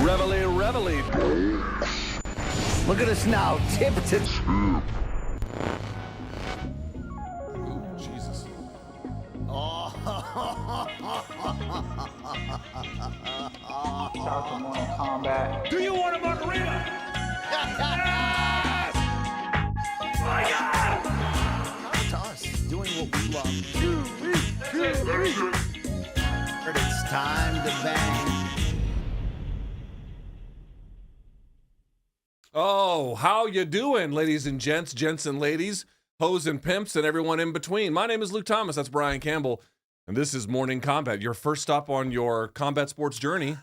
Reveille, reveille. Look at us now, tip to Jesus. Start the morning combat. Do you want a margarita? Yes! My God! To us, doing what we love. It's time to bang. Oh, how you doing, ladies and gents and ladies, hoes and pimps, and everyone in between? My name is Luke Thomas. That's Brian Campbell, and this is Morning Combat, your first stop on your combat sports journey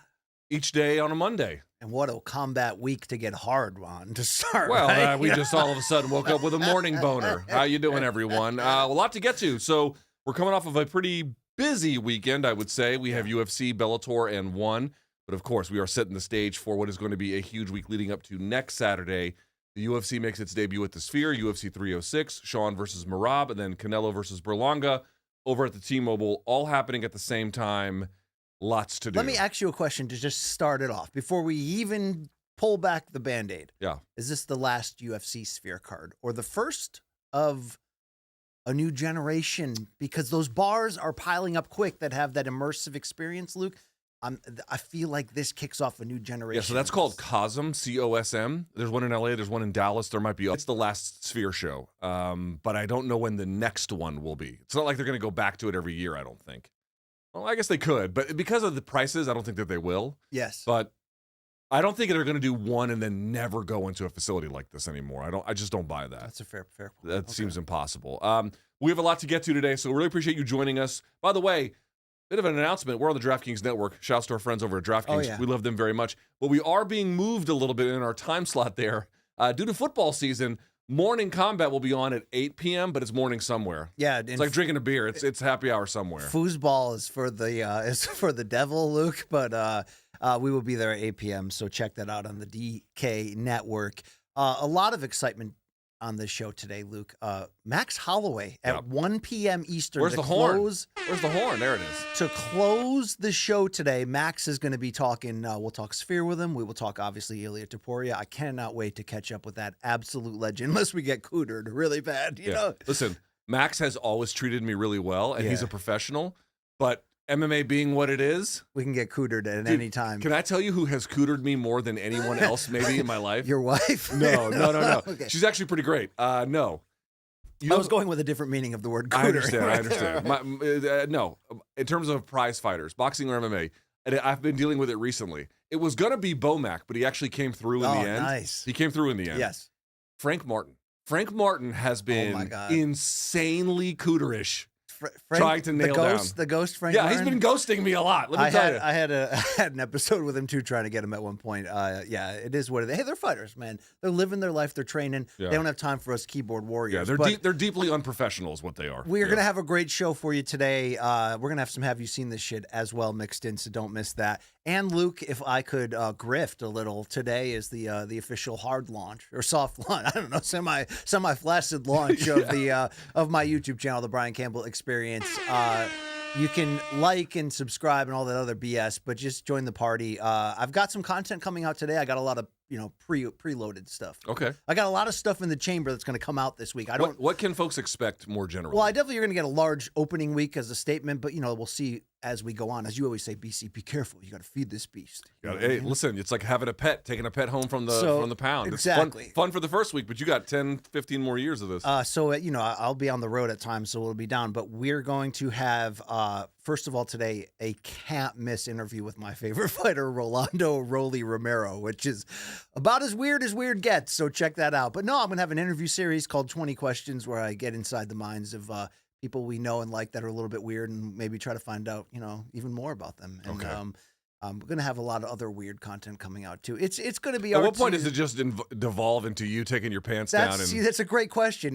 each day on a Monday. And what a combat week to get hard on to start. Well, right? we just all of a sudden woke up with a morning boner. How you doing, everyone? A lot to get to. So we're coming off of a pretty busy weekend, I would say. We have UFC, Bellator, and ONE. But of course, we are setting the stage for what is going to be a huge week leading up to next Saturday. The UFC makes its debut at the Sphere, UFC 306, Sean versus Merab, and then Canelo versus Berlanga over at the T-Mobile, all happening at the same time. Lots to do. Let me ask you a question to just start it off before we even pull back the Band-Aid. Yeah. Is this the last UFC Sphere card or the first of a new generation? Because those bars are piling up quick that have that immersive experience, Luke. I feel like this kicks off a new generation. Yeah, so that's called COSM, C-O-S-M. There's one in L.A., there's one in Dallas. There might be. It's the last Sphere show, but I don't know when the next one will be. It's not like they're going to go back to it every year, I don't think. Well, I guess they could, but because of the prices, I don't think that they will. Yes. But I don't think they're going to do one and then never go into a facility like this anymore. I just don't buy that. That's a fair point. That seems impossible. We have a lot to get to today, so really appreciate you joining us. By the way, bit of an announcement. We're on the DraftKings Network. Shouts to our friends over at DraftKings. Oh, yeah. We love them very much. But we are being moved a little bit in our time slot there. Due to football season, Morning Combat will be on at 8 p.m., but it's morning somewhere. Yeah. It's like drinking a beer. It's happy hour somewhere. Foosball is for the devil, Luke, but we will be there at 8 p.m., so check that out on the DK Network. A lot of excitement on this show today, Luke. Max Holloway at 1 p.m. Eastern. Where's the horn? Where's the horn? There it is. To close the show today, Max is going to be talking. We'll talk Sphere with him. We will talk, obviously, Ilia Topuria. I cannot wait to catch up with that absolute legend, unless we get cootered really bad. You know? Listen, Max has always treated me really well, and he's a professional, but MMA being what it is, we can get cootered at any time. Can I tell you who has cootered me more than anyone else maybe in my life? Your wife? No. Okay. She's actually pretty great. No. I was going with a different meaning of the word cooter. I understand. No, in terms of prize fighters, boxing or MMA, and I've been dealing with it recently. It was going to be Bomac, but he actually came through in the end. Nice. He came through in the end. Yes. Frank Martin. Frank Martin has been insanely cooterish. Trying to nail down the ghost Frank. Yeah, Martin? he's been ghosting me a lot. Let me tell you. I had an episode with him too, trying to get him at one point. Yeah, it is what it is. Hey, they're fighters, man. They're living their life. They're training. Yeah. They don't have time for us keyboard warriors. Yeah, they're deeply unprofessional, is what they are. We are gonna have a great show for you today. We're gonna have some "Have You Seen This Shit" as well mixed in, so don't miss that. And Luke, if I could grift a little, today is the official hard launch or soft launch. I don't know, semi flaccid launch of the of my YouTube channel, The Brian Campbell Experience. You can like and subscribe and all that other BS, but just join the party. I've got some content coming out today. I got a lot of preloaded stuff. Okay. I got a lot of stuff in the chamber that's going to come out this week. What can folks expect more generally? Well, I definitely are going to get a large opening week as a statement, but we'll see as we go on. As you always say, BC, be careful. You got to feed this beast. Hey, listen, it's like having a pet, taking a pet home from the pound. Exactly. It's fun for the first week, but you got 10, 15 more years of this. So I'll be on the road at times, so it'll be down. But we're going to have, first of all, today, a can't miss interview with my favorite fighter, Rolando Rolly Romero, which is about as weird gets. So check that out. But no, I'm going to have an interview series called 20 Questions where I get inside the minds of people we know and like that are a little bit weird and maybe try to find out, even more about them. And we're going to have a lot of other weird content coming out too. It's going to be. At what point does it just devolve into you taking your pants down? See, that's a great question.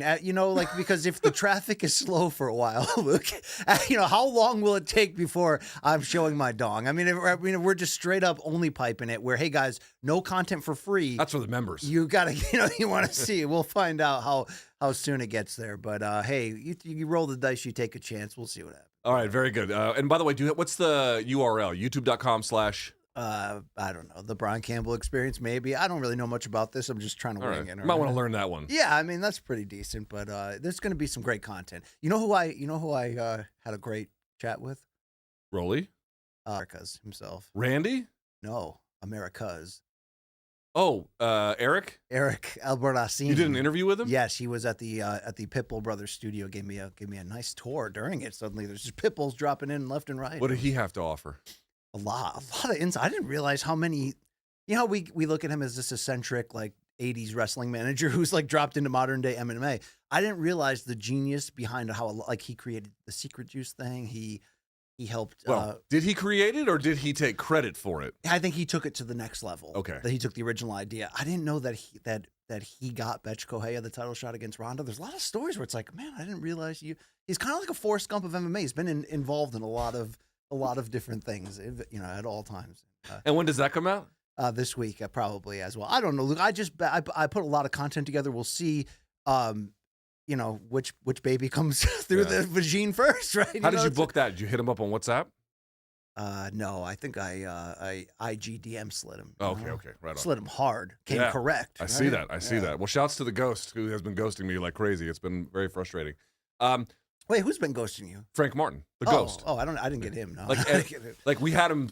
Because if the traffic is slow for a while, Luke, how long will it take before I'm showing my dong? I mean, we're just straight up only piping it. Where, hey guys, no content for free. That's for the members. You gotta, you want to see. We'll find out how soon it gets there. But hey, you roll the dice, you take a chance. We'll see what happens. All right, very good. And by the way, what's the URL? YouTube.com/ I don't know. The Brian Campbell experience, maybe. I don't really know much about this. I'm just trying to All wing right. it. You might want to learn that one. Yeah, I mean that's pretty decent, but there's going to be some great content. You know who I had a great chat with? Rolly? America's himself. Randy? No, America's. Oh, Eric? Eric Albertacini. You did an interview with him? Yes, he was at the Pitbull Brothers studio. Gave me a nice tour during it. Suddenly, there's just Pitbulls dropping in left and right. What did he have to offer? A lot of insight. I didn't realize how many. You know, how we look at him as this eccentric like '80s wrestling manager who's like dropped into modern day MMA. I didn't realize the genius behind how like he created the secret juice thing. He helped. Well, did he create it or did he take credit for it? I think he took it to the next level. Okay. That he took the original idea. I didn't know that he got Betch Kohea the title shot against Ronda. There's a lot of stories where it's like, man, I didn't realize you. He's kind of like a Forrest Gump of MMA. He's been involved in a lot of different things, you know, at all times. And when does that come out? This week, probably as well. I don't know, Luke. I put a lot of content together. We'll see. You know, which baby comes through the vagine first, right? How did you book that? Did you hit him up on WhatsApp? No, I think I IGDM slid him. Oh, okay, right on. Slid him hard. Came correct. I see that. I see that. Well, shouts to the ghost who has been ghosting me like crazy. It's been very frustrating. Wait, who's been ghosting you? Frank Martin, the ghost. Oh, I didn't get him. No, Like we had him.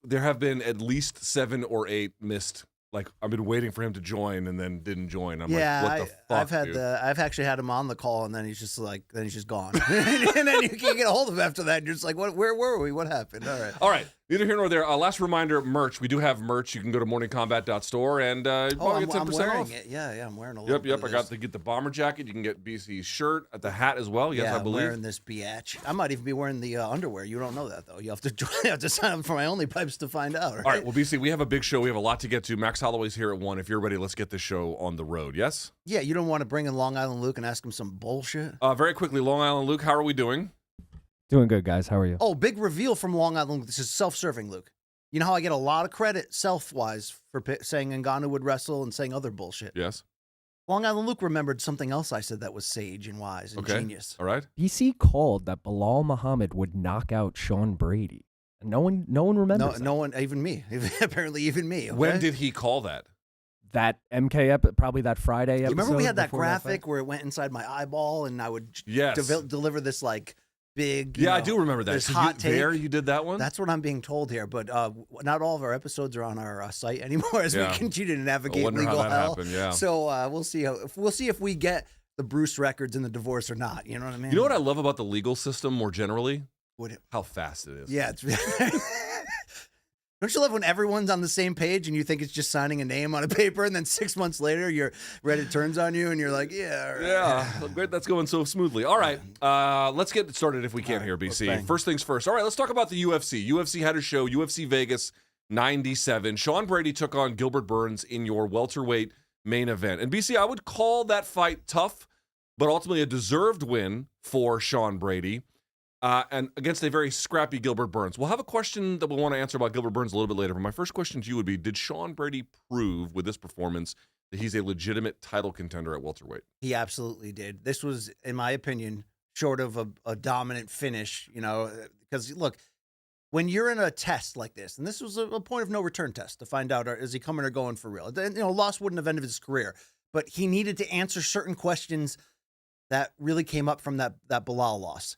There have been at least 7 or 8 missed. Like I've been waiting for him to join and then didn't join. I'm like, what the fuck? I've actually had him on the call and then he's just gone. And then you can't get a hold of him after that. You're just like, where were we? What happened? All right. Neither here nor there. Last reminder, merch. We do have merch. You can go to morningcombat.store and I'm get 10% wearing off. it. Yeah, I'm wearing a little Yep. I got to get the bomber jacket. You can get BC's shirt, the hat as well. Yes, yeah, I believe. I'm wearing this biatch. I might even be wearing the underwear. You don't know that though. You have to sign up for my only pipes to find out. Right? All right. Well, BC, we have a big show. We have a lot to get to. Max Holloway's here at 1. If you're ready, let's get this show on the road. Yes? Yeah, you don't want to bring in Long Island Luke and ask him some bullshit? Very quickly, Long Island Luke, how are we doing? Doing good, guys. How are you? Oh, big reveal from Long Island Luke. This is self-serving, Luke. You know how I get a lot of credit self-wise for saying Ngannou would wrestle and saying other bullshit? Yes. Long Island Luke remembered something else I said that was sage and wise and genius. All right. BC called that Bilal Muhammad would knock out Sean Brady. No one remembers. No one, even me. Apparently, even me. Okay? When did he call that? That MK probably that Friday episode. You remember we had that graphic where it went inside my eyeball and I would deliver this like big. Yeah, I do remember that. This So hot take. you did that one? That's what I'm being told here, but not all of our episodes are on our site anymore as we continue to navigate legal hell. Happened, yeah. So we'll see if we get the Bruce records in the divorce or not. You know what I mean? You know what I love about the legal system more generally? What? How fast it is. Yeah, it's. Don't you love when everyone's on the same page and you think it's just signing a name on a paper, and then 6 months later, your Reddit turns on you and you're like, yeah, all right. Yeah, great. That's going so smoothly. All right, let's get started if we can here, BC. First things first. All right, let's talk about the UFC. UFC had a show, UFC Vegas 97. Sean Brady took on Gilbert Burns in your welterweight main event. And BC, I would call that fight tough, but ultimately a deserved win for Sean Brady. And against a very scrappy Gilbert Burns. We'll have a question that we'll want to answer about Gilbert Burns a little bit later, but my first question to you would be, did Sean Brady prove with this performance that he's a legitimate title contender at welterweight? He absolutely did. This was, in my opinion, short of a dominant finish, you know, because look, when you're in a test like this, and this was a point of no return test to find out, is he coming or going for real? You know, loss wouldn't have ended his career, but he needed to answer certain questions that really came up from that Bilal loss.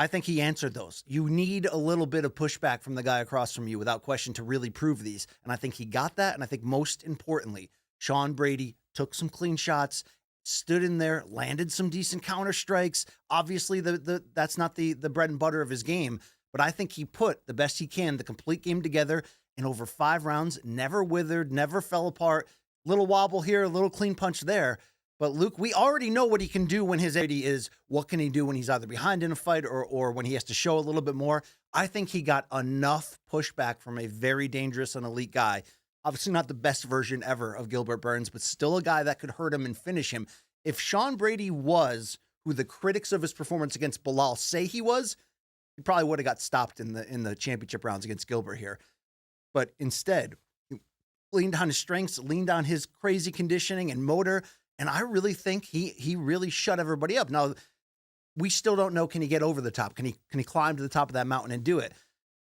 I think he answered those. You need a little bit of pushback from the guy across from you without question to really prove these. And I think he got that. And I think most importantly, Sean Brady took some clean shots, stood in there, landed some decent counter strikes. Obviously, that's not the bread and butter of his game. But I think he put the best he can, the complete game together in over 5 rounds, never withered, never fell apart. Little wobble here, a little clean punch there. But Luke, we already know what he can do when his 80 is. What can he do when he's either behind in a fight or when he has to show a little bit more? I think he got enough pushback from a very dangerous and elite guy. Obviously not the best version ever of Gilbert Burns, but still a guy that could hurt him and finish him. If Sean Brady was who the critics of his performance against Bilal say he was, he probably would have got stopped in the championship rounds against Gilbert here. But instead, he leaned on his strengths, leaned on his crazy conditioning and motor. And I really think he really shut everybody up. Now, we still don't know, can he get over the top? Can he climb to the top of that mountain and do it?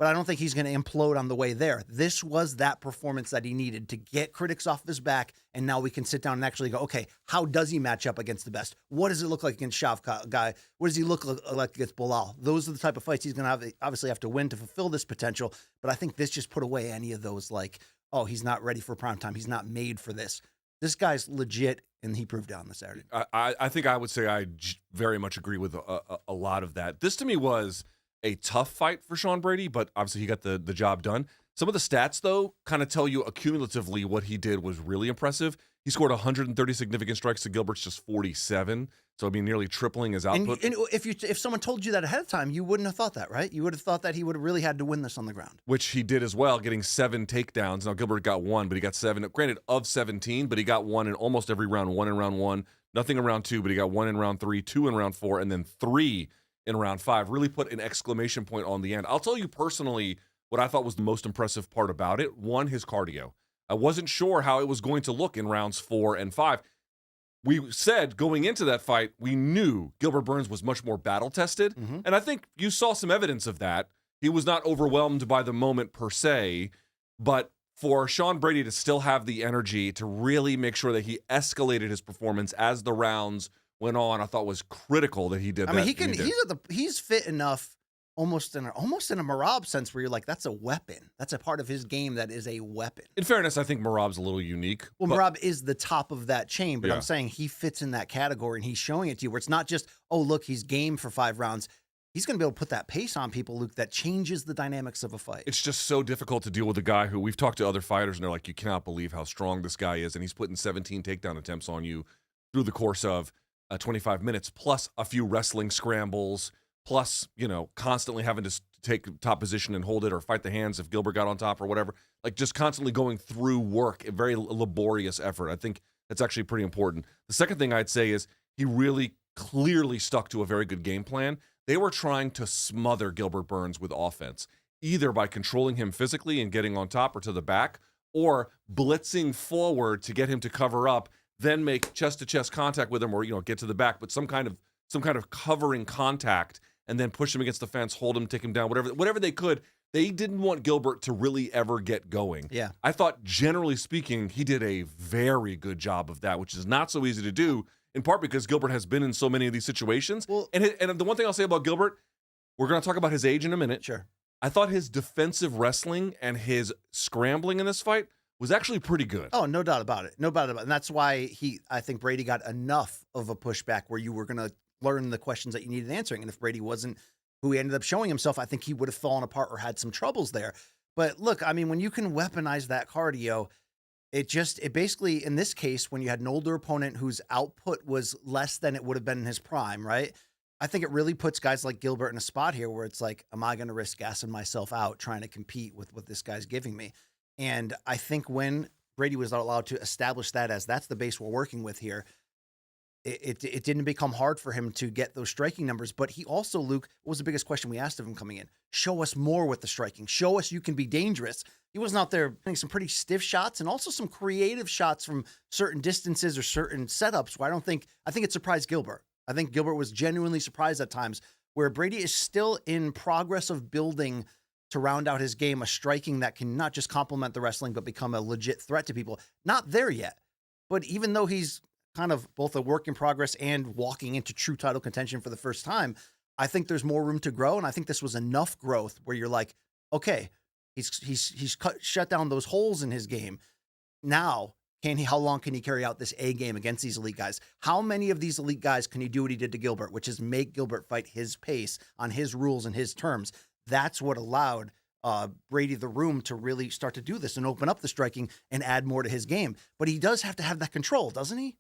but I don't think he's going to implode on the way there. This was that performance that he needed to get critics off his back, and now we can sit down and actually go, okay, how does he match up against the best? What does it look like against Shavkat? What does he look like against Bilal? Those are the type of fights he's going to obviously have to win to fulfill this potential, but I think this just put away any of those like, oh, he's not ready for prime time. He's not made for this. This guy's legit, and he proved it on the Saturday. I think I would say I very much agree with a lot of that. This to me was a tough fight for Sean Brady, but obviously he got the job done. Some of the stats, though, kind of tell you accumulatively what he did was really impressive. He scored 130 significant strikes to Gilbert's just 47. So, I mean, nearly tripling his output. And if someone told you that ahead of time, you wouldn't have thought that, right? You would have thought that he would have really had to win this on the ground. Which he did as well, getting 7 takedowns. Now, Gilbert got 1, but he got 7. Granted, of 17, but he got 1 in almost every round. 1 in round 1, nothing in round 2, but he got 1 in round 3, 2 in round 4, and then 3 in round 5. Really put an exclamation point on the end. I'll tell you personally what I thought was the most impressive part about it. 1, his cardio. I wasn't sure how it was going to look in rounds 4 and 5. We said going into that fight, we knew Gilbert Burns was much more battle-tested, and I think you saw some evidence of that. He was not overwhelmed by the moment per se, but for Sean Brady to still have the energy to really make sure that he escalated his performance as the rounds went on, I thought was critical that he did that. I mean, he's fit enough almost in a Merab sense where you're like, that's a weapon. That's a part of his game that is a weapon. In fairness, I think Merab's a little unique. Well, Merab is the top of that chain, but Yeah. I'm saying he fits in that category, and he's showing it to you where it's not just, oh, look, he's game for 5 rounds. He's going to be able to put that pace on people, Luke, that changes the dynamics of a fight. It's just so difficult to deal with a guy who we've talked to other fighters, and they're like, you cannot believe how strong this guy is, and he's putting 17 takedown attempts on you through the course of 25 minutes, plus a few wrestling scrambles, plus, constantly having to take top position and hold it or fight the hands if Gilbert got on top or whatever. Like just constantly going through work, a very laborious effort. I think that's actually pretty important. The second thing I'd say is he really clearly stuck to a very good game plan. They were trying to smother Gilbert Burns with offense, either by controlling him physically and getting on top or to the back, or blitzing forward to get him to cover up, then make chest-to-chest contact with him or, get to the back, but some kind of covering contact, and then push him against the fence, hold him, take him down, whatever they could. They didn't want Gilbert to really ever get going. Yeah. I thought, generally speaking, he did a very good job of that, which is not so easy to do, in part because Gilbert has been in so many of these situations. Well, and the one thing I'll say about Gilbert, we're going to talk about his age in a minute. Sure. I thought his defensive wrestling and his scrambling in this fight was actually pretty good. Oh, no doubt about it. No doubt about it. And that's why I think Brady got enough of a pushback where you were going to learn the questions that you needed answering. And if Brady wasn't who he ended up showing himself, I think he would have fallen apart or had some troubles there. But look, I mean, when you can weaponize that cardio, it basically, in this case, when you had an older opponent whose output was less than it would have been in his prime, right? I think it really puts guys like Gilbert in a spot here where it's like, am I going to risk gassing myself out trying to compete with what this guy's giving me? And I think when Brady was allowed to establish that as that's the base we're working with here, it didn't become hard for him to get those striking numbers. But he also, Luke, what was the biggest question we asked of him coming in? Show us more with the striking. Show us you can be dangerous. He wasn't out there hitting some pretty stiff shots and also some creative shots from certain distances or certain setups where I think it surprised Gilbert. I think Gilbert was genuinely surprised at times where Brady is still in progress of building to round out his game, a striking that can not just complement the wrestling, but become a legit threat to people. Not there yet. But even though he's kind of both a work in progress and walking into true title contention for the first time, I think there's more room to grow. And I think this was enough growth where you're like, okay, he's shut down those holes in his game. Now, how long can he carry out this A game against these elite guys? How many of these elite guys can he do what he did to Gilbert, which is make Gilbert fight his pace on his rules and his terms? That's what allowed Brady the room to really start to do this and open up the striking and add more to his game. But he does have to have that control, doesn't he?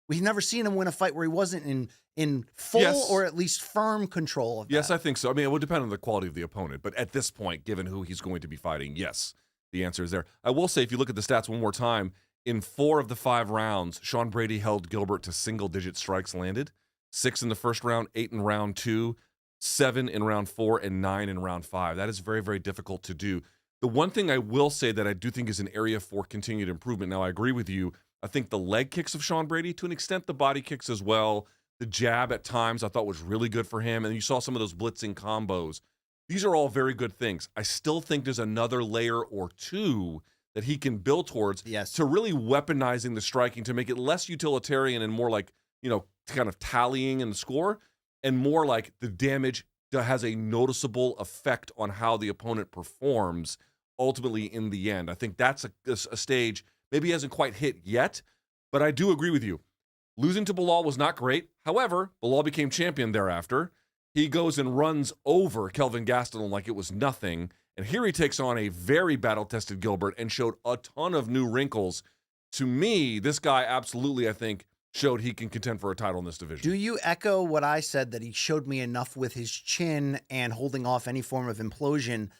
We've never seen him win a fight where he wasn't in full or at least firm control of that. Yes, I think so. I mean, it would depend on the quality of the opponent. But at this point, given who he's going to be fighting, yes, the answer is there. I will say, if you look at the stats one more time, in 4 of the 5 rounds, Sean Brady held Gilbert to single-digit strikes landed. 6 in the first round, 8 in round 2, 7 in round 4, and 9 in round 5. That is very, very difficult to do. The one thing I will say that I do think is an area for continued improvement, now I agree with you, I think the leg kicks of Sean Brady, to an extent the body kicks as well, the jab at times I thought was really good for him, and you saw some of those blitzing combos. These are all very good things. I still think there's another layer or two that he can build towards to really weaponizing the striking to make it less utilitarian and more like, kind of tallying in the score and more like the damage that has a noticeable effect on how the opponent performs ultimately in the end. I think that's a stage maybe he hasn't quite hit yet, but I do agree with you. Losing to Belal was not great. However, Belal became champion thereafter. He goes and runs over Kelvin Gastelum like it was nothing. And here he takes on a very battle-tested Gilbert and showed a ton of new wrinkles. To me, this guy absolutely, I think, showed he can contend for a title in this division. Do you echo what I said, that he showed me enough with his chin and holding off any form of implosion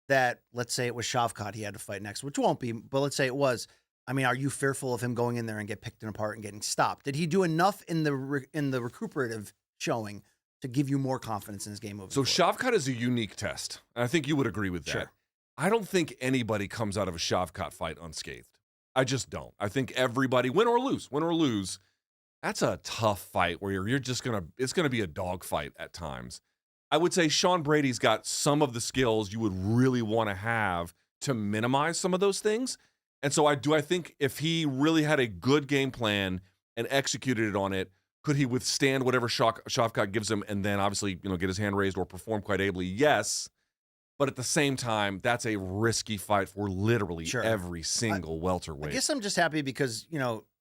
that, let's say it was Shavkat he had to fight next, which won't be, but let's say it was. I mean, are you fearful of him going in there and get picked apart and getting stopped? Did he do enough in the recuperative showing to give you more confidence in his game moving forward? Shavkat is a unique test, and I think you would agree with that. Sure. I don't think anybody comes out of a Shavkat fight unscathed. I just don't. I think everybody, win or lose, that's a tough fight where you're just it's gonna be a dog fight at times. I would say Sean Brady's got some of the skills you would really want to have to minimize some of those things. And so I think if he really had a good game plan and executed it on it, could he withstand whatever Shavkat gives him and then obviously, get his hand raised or perform quite ably? Yes. But at the same time, that's a risky fight for literally every single welterweight. I guess I'm just happy because,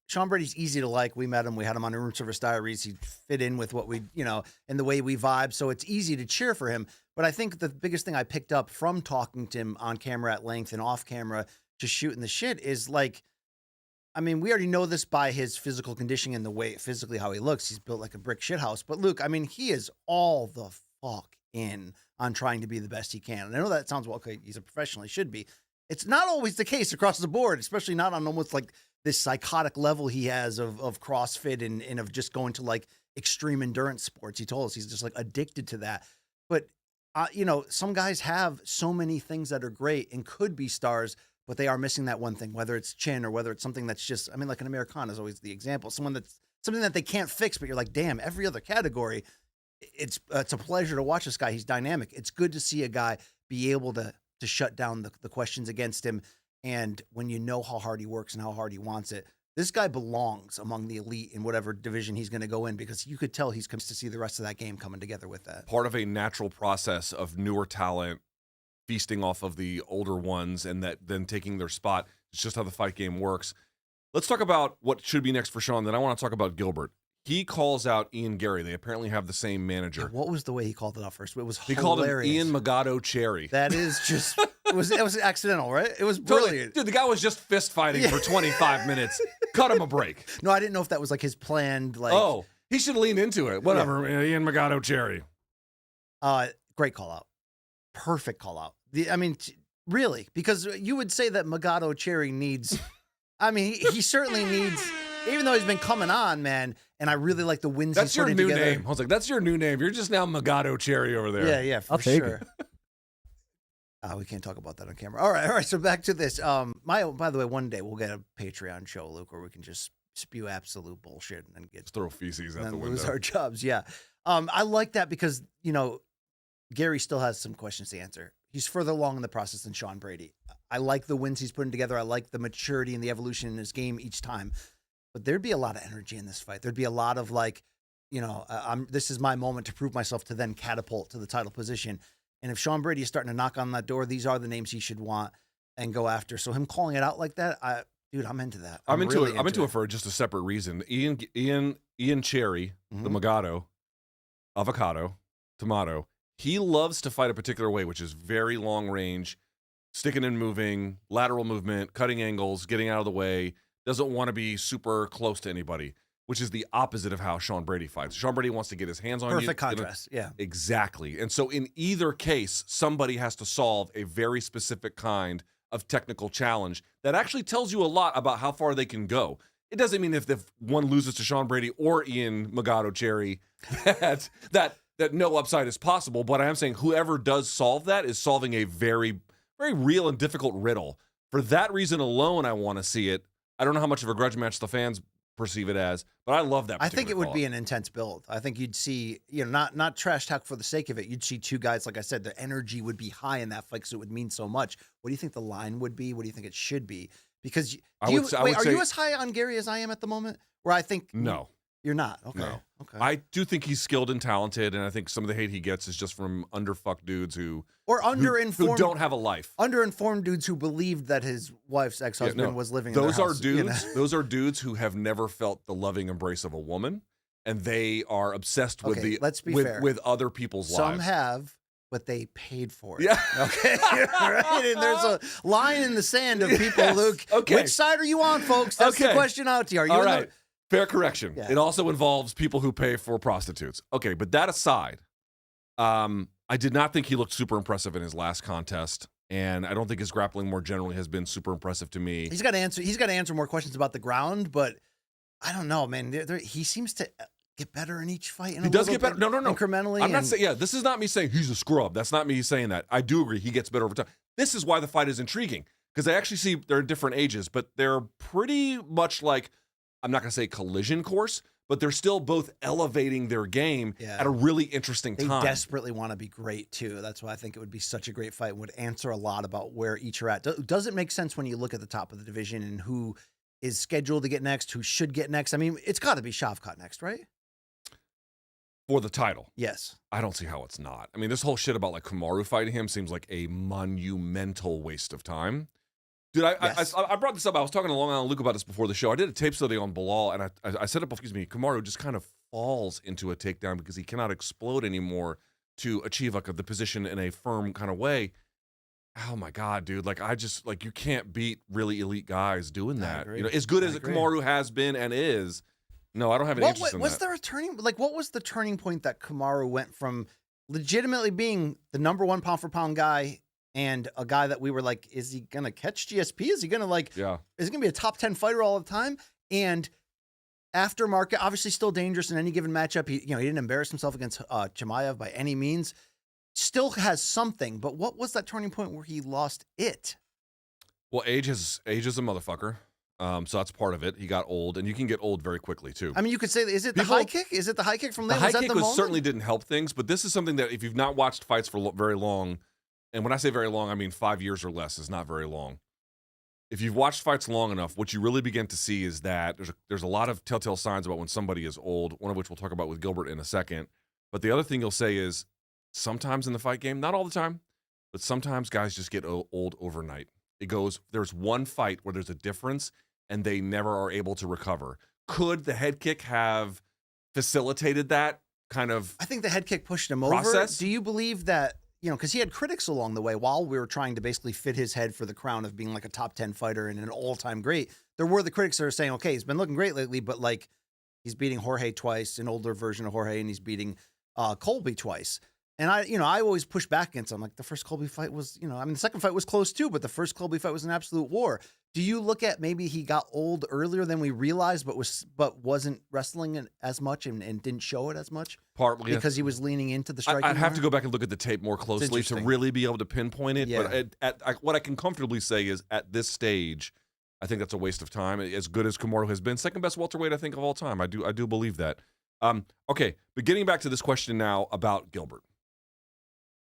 Sean Brady's easy to like. We met him. We had him on Room Service Diaries. He fit in with what we, and the way we vibe. So it's easy to cheer for him. But I think the biggest thing I picked up from talking to him on camera at length and off camera, just shooting the shit, is like, I mean, we already know this by his physical conditioning and the way physically how he looks. He's built like a brick shithouse. But Luke, I mean, he is all the fuck in on trying to be the best he can. And I know that sounds, well, okay, he's a professional. He should be. It's not always the case across the board, especially not on almost like this psychotic level he has of CrossFit and of just going to like extreme endurance sports. He told us he's just like addicted to that. But, some guys have so many things that are great and could be stars, but they are missing that one thing, whether it's chin or whether it's something that's just, I mean, like an Americana is always the example. Something that they can't fix, but you're like, damn, every other category, it's a pleasure to watch this guy. He's dynamic. It's good to see a guy be able to shut down the questions against him. And when you know how hard he works and how hard he wants it, this guy belongs among the elite in whatever division he's going to go in, because you could tell he's comes to see the rest of that game coming together with that. Part of a natural process of newer talent feasting off of the older ones and that then taking their spot. It's just how the fight game works. Let's talk about what should be next for Sean. Then I want to talk about Gilbert. He calls out Ian Gary. They apparently have the same manager. What was the way he called it out first? It was He hilarious. called him Ian Magado Cherry. That is just, it was accidental, right? It was brilliant. Dude, the guy was just fist fighting for 25 minutes. Cut him a break. No, I didn't know if that was like his planned, like. Oh, he should lean into it. Whatever, Ian Magado Cherry. Great call out. Perfect call out. Really, because you would say that Magado Cherry needs, he certainly needs, even though he's been coming on, man, and I really like the wins That's he's your putting new together. name. I was like, that's your new name. You're just now Magado Cherry over there. Yeah, for I'll take sure. We can't talk about that on camera. All right. So back to this. By the way, one day we'll get a Patreon show, Luke, where we can just spew absolute bullshit and then Just throw feces out the window. lose our jobs. Yeah. I like that because, Gary still has some questions to answer. He's further along in the process than Sean Brady. I like the wins he's putting together. I like the maturity and the evolution in his game each time. But there'd be a lot of energy in this fight. There'd be a lot of like, this is my moment to prove myself to then catapult to the title position. And if Sean Brady is starting to knock on that door, these are the names he should want and go after. So him calling it out like that, I'm into that. I'm into it. I'm into it for just a separate reason. Ian Cherry, the Magado, avocado, tomato. He loves to fight a particular way, which is very long range, sticking and moving, lateral movement, cutting angles, getting out of the way. Doesn't want to be super close to anybody, which is the opposite of how Sean Brady fights. Sean Brady wants to get his hands on you. Perfect contrast, yeah. Exactly. And so in either case, somebody has to solve a very specific kind of technical challenge that actually tells you a lot about how far they can go. It doesn't mean if one loses to Sean Brady or Ian Magado Cherry that no upside is possible, but I am saying whoever does solve that is solving a very, very real and difficult riddle. For that reason alone, I want to see it. I don't know how much of a grudge match the fans perceive it as. But I love that. I think it would call. be an intense build. I think you'd see, not trash talk for the sake of it. You'd see two guys, like I said, the energy would be high in that fight because it would mean so much. What do you think the line would be? What do you think it should be? Because are you as high on Gary as I am at the moment? Where I think no. You're not. Okay. No. Okay. I do think he's skilled and talented, and I think some of the hate he gets is just from underfucked dudes who don't have a life. Underinformed dudes who believed that his wife's ex-husband was living in their house. Those are dudes. Those are dudes who have never felt the loving embrace of a woman, and they are obsessed with with other people's lives. Some have, but they paid for it. Yeah. Okay. Right? And there's a line in the sand of people, Luke. Okay. Which side are you on, folks? That's the question out to you. Are you all right? Fair correction. Yeah. It also involves people who pay for prostitutes. Okay, but that aside, I did not think he looked super impressive in his last contest, and I don't think his grappling more generally has been super impressive to me. He's got to answer more questions about the ground, but I don't know, man. He seems to get better in each fight. He does get better. No. Incrementally. I'm not saying. Yeah, this is not me saying he's a scrub. That's not me saying that. I do agree he gets better over time. This is why the fight is intriguing because I actually see they're different ages, but they're pretty much like. I'm not going to say collision course, but they're still both elevating their game at a really interesting time. They desperately want to be great, too. That's why I think it would be such a great fight and would answer a lot about where each are at. Does it make sense when you look at the top of the division and who is scheduled to get next, who should get next? I mean, it's got to be Shavkat next, right? For the title. Yes. I don't see how it's not. I mean, this whole shit about like Kamaru fighting him seems like a monumental waste of time. Dude, I brought this up. I was talking to Long Island Luke about this before the show. I did a tape study on Bilal, and I said, Kamaru just kind of falls into a takedown because he cannot explode anymore to achieve like the position in a firm kind of way. Oh my God, dude! Like you can't beat really elite guys doing that. As good as Kamaru has been and is. No, I don't have any interest in that. Was there a turning? Like, what was the turning point that Kamaru went from legitimately being the number one pound for pound guy? And a guy that we were like, is he going to catch GSP? Is he going to is he going to be a top 10 fighter all the time? And aftermarket, obviously still dangerous in any given matchup. He didn't embarrass himself against Chimaev by any means. Still has something, but what was that turning point where he lost it? Well, age is a motherfucker. So that's part of it. He got old, and you can get old very quickly too. I mean, you could say, is it the high kick? Is it the high kick from Liam? The high kick certainly didn't help things, but this is something that if you've not watched fights for very long, and when I say very long, I mean 5 years or less is not very long. If you've watched fights long enough, what you really begin to see is that there's a lot of telltale signs about when somebody is old, one of which we'll talk about with Gilbert in a second. But the other thing you'll say is sometimes in the fight game, not all the time, but sometimes guys just get old overnight. There's one fight where there's a difference and they never are able to recover. Could the head kick have facilitated that kind of I think the head kick pushed him process? Over. Do you believe that, because he had critics along the way while we were trying to basically fit his head for the crown of being like a top 10 fighter and an all-time great. There were the critics that are saying, okay, he's been looking great lately, but like he's beating Jorge twice, an older version of Jorge, and he's beating Colby twice. And I always push back against him. Like the first Colby fight was, the second fight was close too, but the first Colby fight was an absolute war. Do you look at maybe he got old earlier than we realized, but wasn't wrestling as much and didn't show it as much? Partly because he was leaning into the striking. I'd have to go back and look at the tape more closely to really be able to pinpoint it. Yeah. But what I can comfortably say is at this stage, I think that's a waste of time. As good as Kamaru has been, second best welterweight I think of all time. I do believe that. Okay, but getting back to this question now about Gilbert.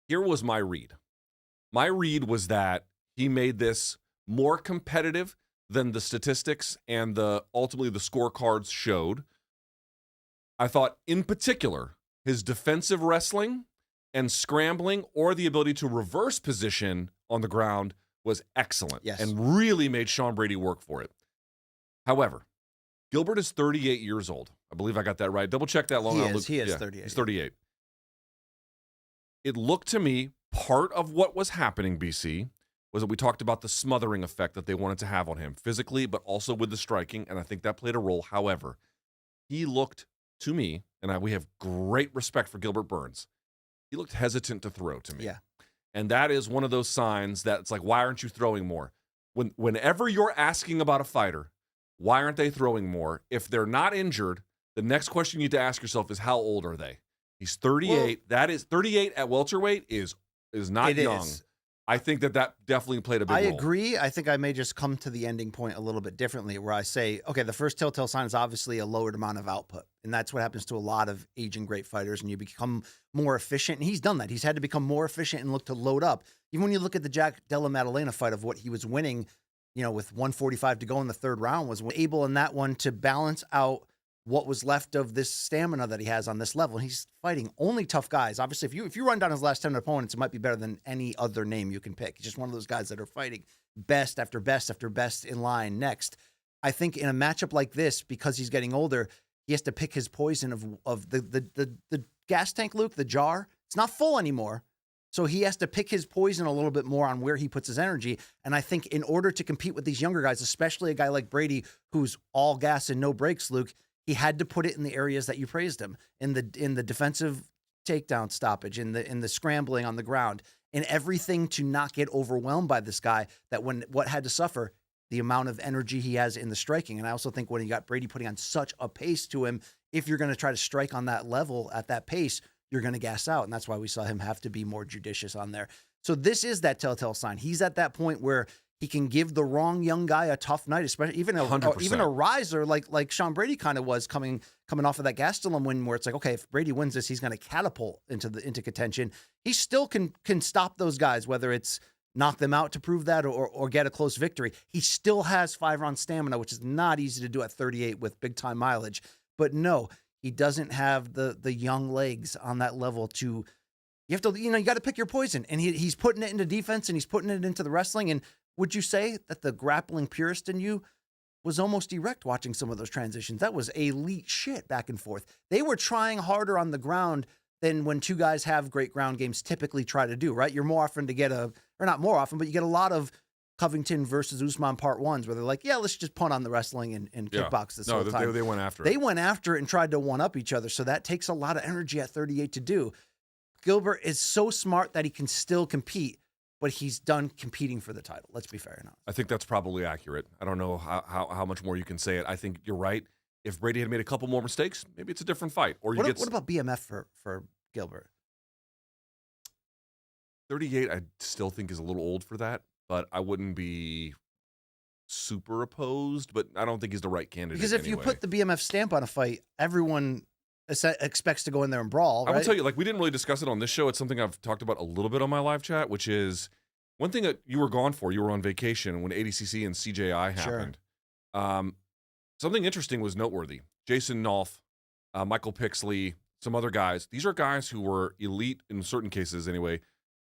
Here was my read. My read was that he made this more competitive than the statistics and ultimately the scorecards showed. I thought, in particular, his defensive wrestling and scrambling or the ability to reverse position on the ground was excellent and really made Sean Brady work for it. However, Gilbert is 38 years old. I believe I got that right. Double check that long. He is 38. He's 38. It looked to me, part of what was happening, BC, was that we talked about the smothering effect that they wanted to have on him physically, but also with the striking, and I think that played a role. However, he looked to me, and we have great respect for Gilbert Burns, he looked hesitant to throw to me. Yeah. And that is one of those signs that it's like, why aren't you throwing more? Whenever you're asking about a fighter, why aren't they throwing more? If they're not injured, the next question you need to ask yourself is, how old are they? He's 38. That is 38 at welterweight is not young. I think that definitely played a big role. I agree. I think I may just come to the ending point a little bit differently, where I say, okay, the first telltale sign is obviously a lowered amount of output. And that's what happens to a lot of aging great fighters, and you become more efficient. And he's done that. He's had to become more efficient and look to load up. Even when you look at the Jack Della Maddalena fight of what he was winning, with 145 to go in the third round, was able in that one to balance out what was left of this stamina that he has on this level. And he's fighting only tough guys. Obviously, if you run down his last 10 opponents, it might be better than any other name you can pick. He's just one of those guys that are fighting best after best after best in line next. I think in a matchup like this, because he's getting older, he has to pick his poison of the gas tank, Luke, the jar. It's not full anymore. So he has to pick his poison a little bit more on where he puts his energy. And I think in order to compete with these younger guys, especially a guy like Brady, who's all gas and no brakes, Luke, he had to put it in the areas that you praised him, in the defensive takedown stoppage, in the scrambling on the ground, in everything to not get overwhelmed by this guy. That what had to suffer, the amount of energy he has in the striking. And I also think when you got Brady putting on such a pace to him, if you're going to try to strike on that level at that pace, you're going to gas out. And that's why we saw him have to be more judicious on there. So this is that telltale sign. He's at that point where he can give the wrong young guy a tough night, especially even a riser like Sean Brady kind of was coming off of that Gastelum win, where it's like, okay, if Brady wins this, he's going to catapult into contention. He still can stop those guys, whether it's knock them out to prove that or get a close victory. He still has 5-round stamina, which is not easy to do at 38 with big time mileage. But no, he doesn't have the young legs on that level to. You have to, you got to pick your poison, and he's putting it into defense and he's putting it into the wrestling. And would you say that the grappling purist in you was almost erect watching some of those transitions? That was elite shit back and forth. They were trying harder on the ground than when two guys have great ground games typically try to do, right? You're more often to get or not more often, but you get a lot of Covington versus Usman part ones where they're like, yeah, let's just punt on the wrestling and kickbox this whole time. They went after it. They went after it and tried to one-up each other, so that takes a lot of energy at 38 to do. Gilbert is so smart that he can still compete, but he's done competing for the title. Let's be fair enough. I think that's probably accurate. I don't know how much more you can say it. I think you're right. If Brady had made a couple more mistakes, maybe it's a different fight. Or what about BMF for Gilbert? 38, I still think is a little old for that, but I wouldn't be super opposed. But I don't think he's the right candidate. Because if you put the BMF stamp on a fight, everyone expects to go in there and brawl, right? I will tell you, we didn't really discuss it on this show. It's something I've talked about a little bit on my live chat, which is one thing that you were gone for. You were on vacation when ADCC and CJI happened. Sure. Something interesting was noteworthy. Jason Nolf, Michael Pixley, some other guys. These are guys who were elite, in certain cases anyway,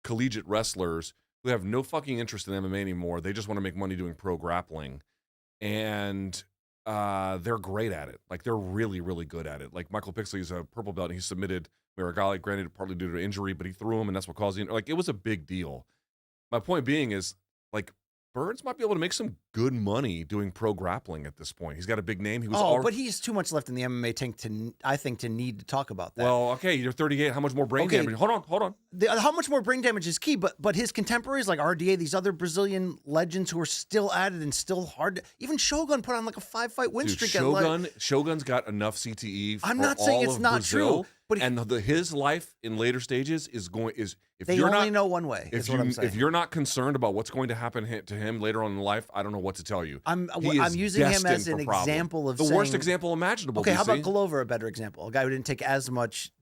collegiate wrestlers who have no fucking interest in MMA anymore. They just want to make money doing pro grappling. And they're great at it. They're really, really good at it. Michael Pixley's a purple belt, and he submitted Merab, granted partly due to injury, but he threw him, and that's what caused it. It was a big deal. My point being is, Burns might be able to make some good money doing pro grappling at this point. He's got a big name. But he's too much left in the MMA tank to need to talk about that. Well, okay, you're 38. How much more brain damage? Hold on. How much more brain damage is key, but his contemporaries like RDA, these other Brazilian legends who are still at it and still hard. Even Shogun put on a 5-fight win streak. Shogun's got enough CTE. I'm not saying it's not Brazil, true, but his life in later stages is if they you're only not, know one way. Is what I'm saying. If you're not concerned about what's going to happen to him later on in life, I don't know what to tell you. I'm using him as an example of the worst example imaginable. Okay, how about Glover, a better example? A guy who didn't take as much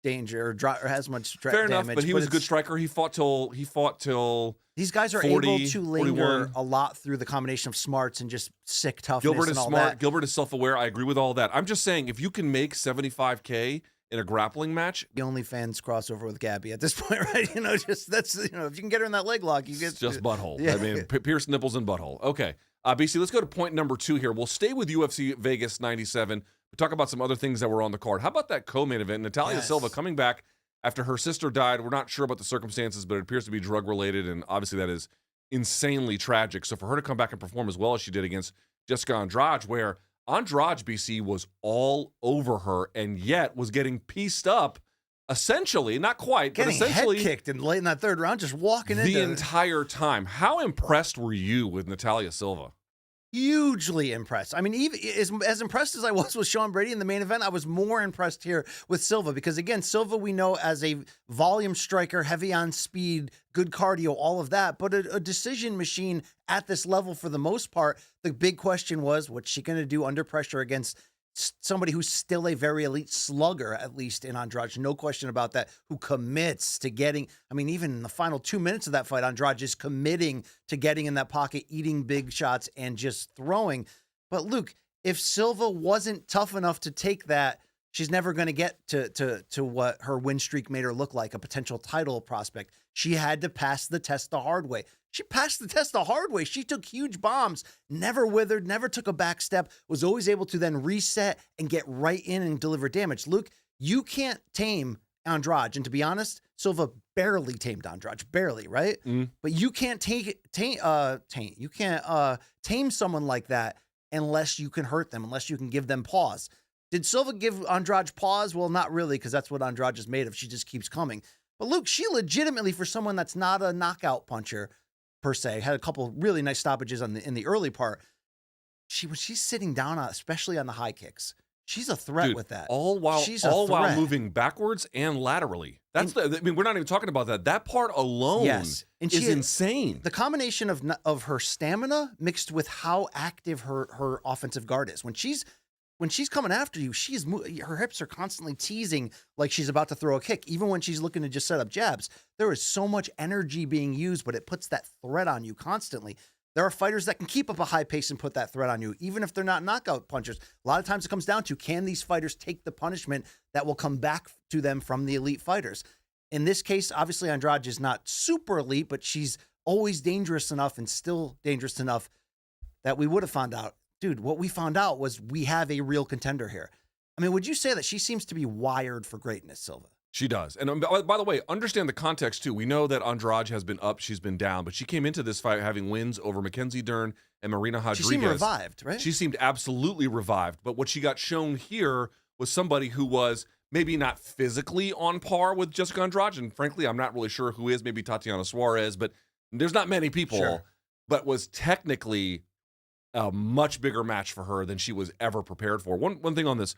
danger or as much fair damage. Enough, but he was a good striker. He fought till these guys are 40, able to linger 41. a lot through the combination of smarts and just sick toughness. Gilbert is and all smart. that. Gilbert is self-aware. I agree with all that. I'm just saying, if you can make $75K in a grappling match, the OnlyFans crossover with Gabby at this point, right? If you can get her in that leg lock, you get just butthole. Yeah. I mean, pierce nipples and butthole. Okay, BC, let's go to point number 2 here. We'll stay with UFC Vegas 97. We'll talk about some other things that were on the card. How about that co-main event? Natalia Silva coming back after her sister died. We're not sure about the circumstances, but it appears to be drug-related, and obviously that is insanely tragic. So for her to come back and perform as well as she did against Jessica Andrade, where Andrade, BC, was all over her and yet was getting pieced up, essentially, not quite, but essentially head kicked and late in that third round, just walking the entire time. How impressed were you with Natalia Silva? hugely impressed. I mean, even as impressed as I was with Sean Brady in the main event, I was more impressed here with Silva because, again, Silva we know as a volume striker, heavy on speed, good cardio, all of that, but a decision machine at this level for the most part. The big question was, what's she going to do under pressure against somebody who's still a very elite slugger, at least in Andrade, no question about that, who commits to getting, I mean, even in the final 2 minutes of that fight, Andrade is committing to getting in that pocket, eating big shots, and just throwing. But Luke, if Silva wasn't tough enough to take that, she's never going to get to what her win streak made her look like, a potential title prospect. She had to pass the test the hard way. She passed the test the hard way. She took huge bombs, never withered, never took a back step, was always able to then reset and get right in and deliver damage. Luke, you can't tame Andrade. And to be honest, Silva barely tamed Andrade, barely, right? But you can't tame someone like that unless you can hurt them, unless you can give them pause. Did Silva give Andrade pause? Well, not really, because that's what Andrade is made of. She just keeps coming. But Luke, she legitimately, for someone that's not a knockout puncher per se, had a couple really nice stoppages in the early part. She's sitting down, especially on the high kicks. She's a threat with that. All while moving backwards and laterally. I mean, we're not even talking about that. That part alone is insane. The combination of her stamina mixed with how active her offensive guard is. When she's coming after you, her hips are constantly teasing like she's about to throw a kick. Even when she's looking to just set up jabs, there is so much energy being used, but it puts that threat on you constantly. There are fighters that can keep up a high pace and put that threat on you, even if they're not knockout punchers. A lot of times it comes down to, can these fighters take the punishment that will come back to them from the elite fighters? In this case, obviously Andrade is not super elite, but she's always dangerous enough and still dangerous enough that we would have found out. Dude, what we found out was we have a real contender here. I mean, would you say that she seems to be wired for greatness, Silva? She does. And by the way, understand the context too. We know that Andrade has been up, she's been down, but she came into this fight having wins over Mackenzie Dern and Marina Rodriguez. She seemed revived, right? She seemed absolutely revived. But what she got shown here was somebody who was maybe not physically on par with Jessica Andrade. And frankly, I'm not really sure who is, maybe Tatiana Suarez, but there's not many people, but was technically a much bigger match for her than she was ever prepared for. One thing on this,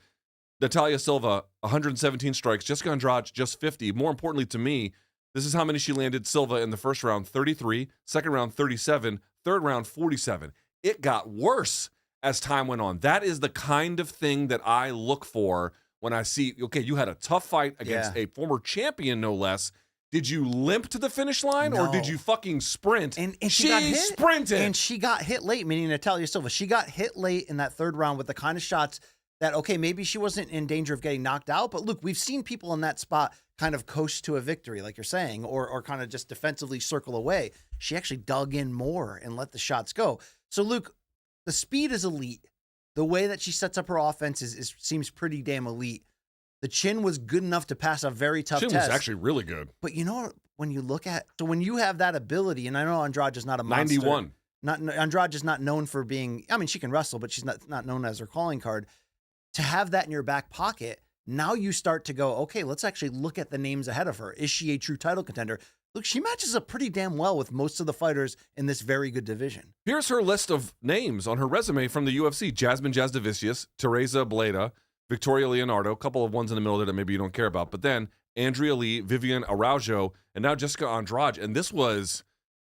Natalia Silva, 117 strikes, Jessica Andrade, just 50. More importantly to me, this is how many she landed Silva in the first round, 33, second round, 37, third round, 47. It got worse as time went on. That is the kind of thing that I look for when I see, okay, you had a tough fight against a former champion, no less. Did you limp to the finish line or did you fucking sprint? And she got hit. Sprinted. And she got hit late, meaning Natalia Silva. She got hit late in that third round with the kind of shots that, okay, maybe she wasn't in danger of getting knocked out, but look, we've seen people in that spot kind of coast to a victory, like you're saying, or kind of just defensively circle away. She actually dug in more and let the shots go. So, Luke, the speed is elite. The way that she sets up her offense seems pretty damn elite. The chin was good enough to pass a very tough test. Chin was actually really good. But you know, when you look at, so when you have that ability, and I know Andrade is not a monster. 91. Andrade is not known for being, I mean, she can wrestle, but she's not known as her calling card. To have that in your back pocket, now you start to go, okay, let's actually look at the names ahead of her. Is she a true title contender? Look, she matches up pretty damn well with most of the fighters in this very good division. Here's her list of names on her resume from the UFC. Jasmine Jasdavicius, Teresa Bleda, Victoria Leonardo, a couple of ones in the middle there that maybe you don't care about. But then Andrea Lee, Vivian Araujo, and now Jessica Andrade. And this was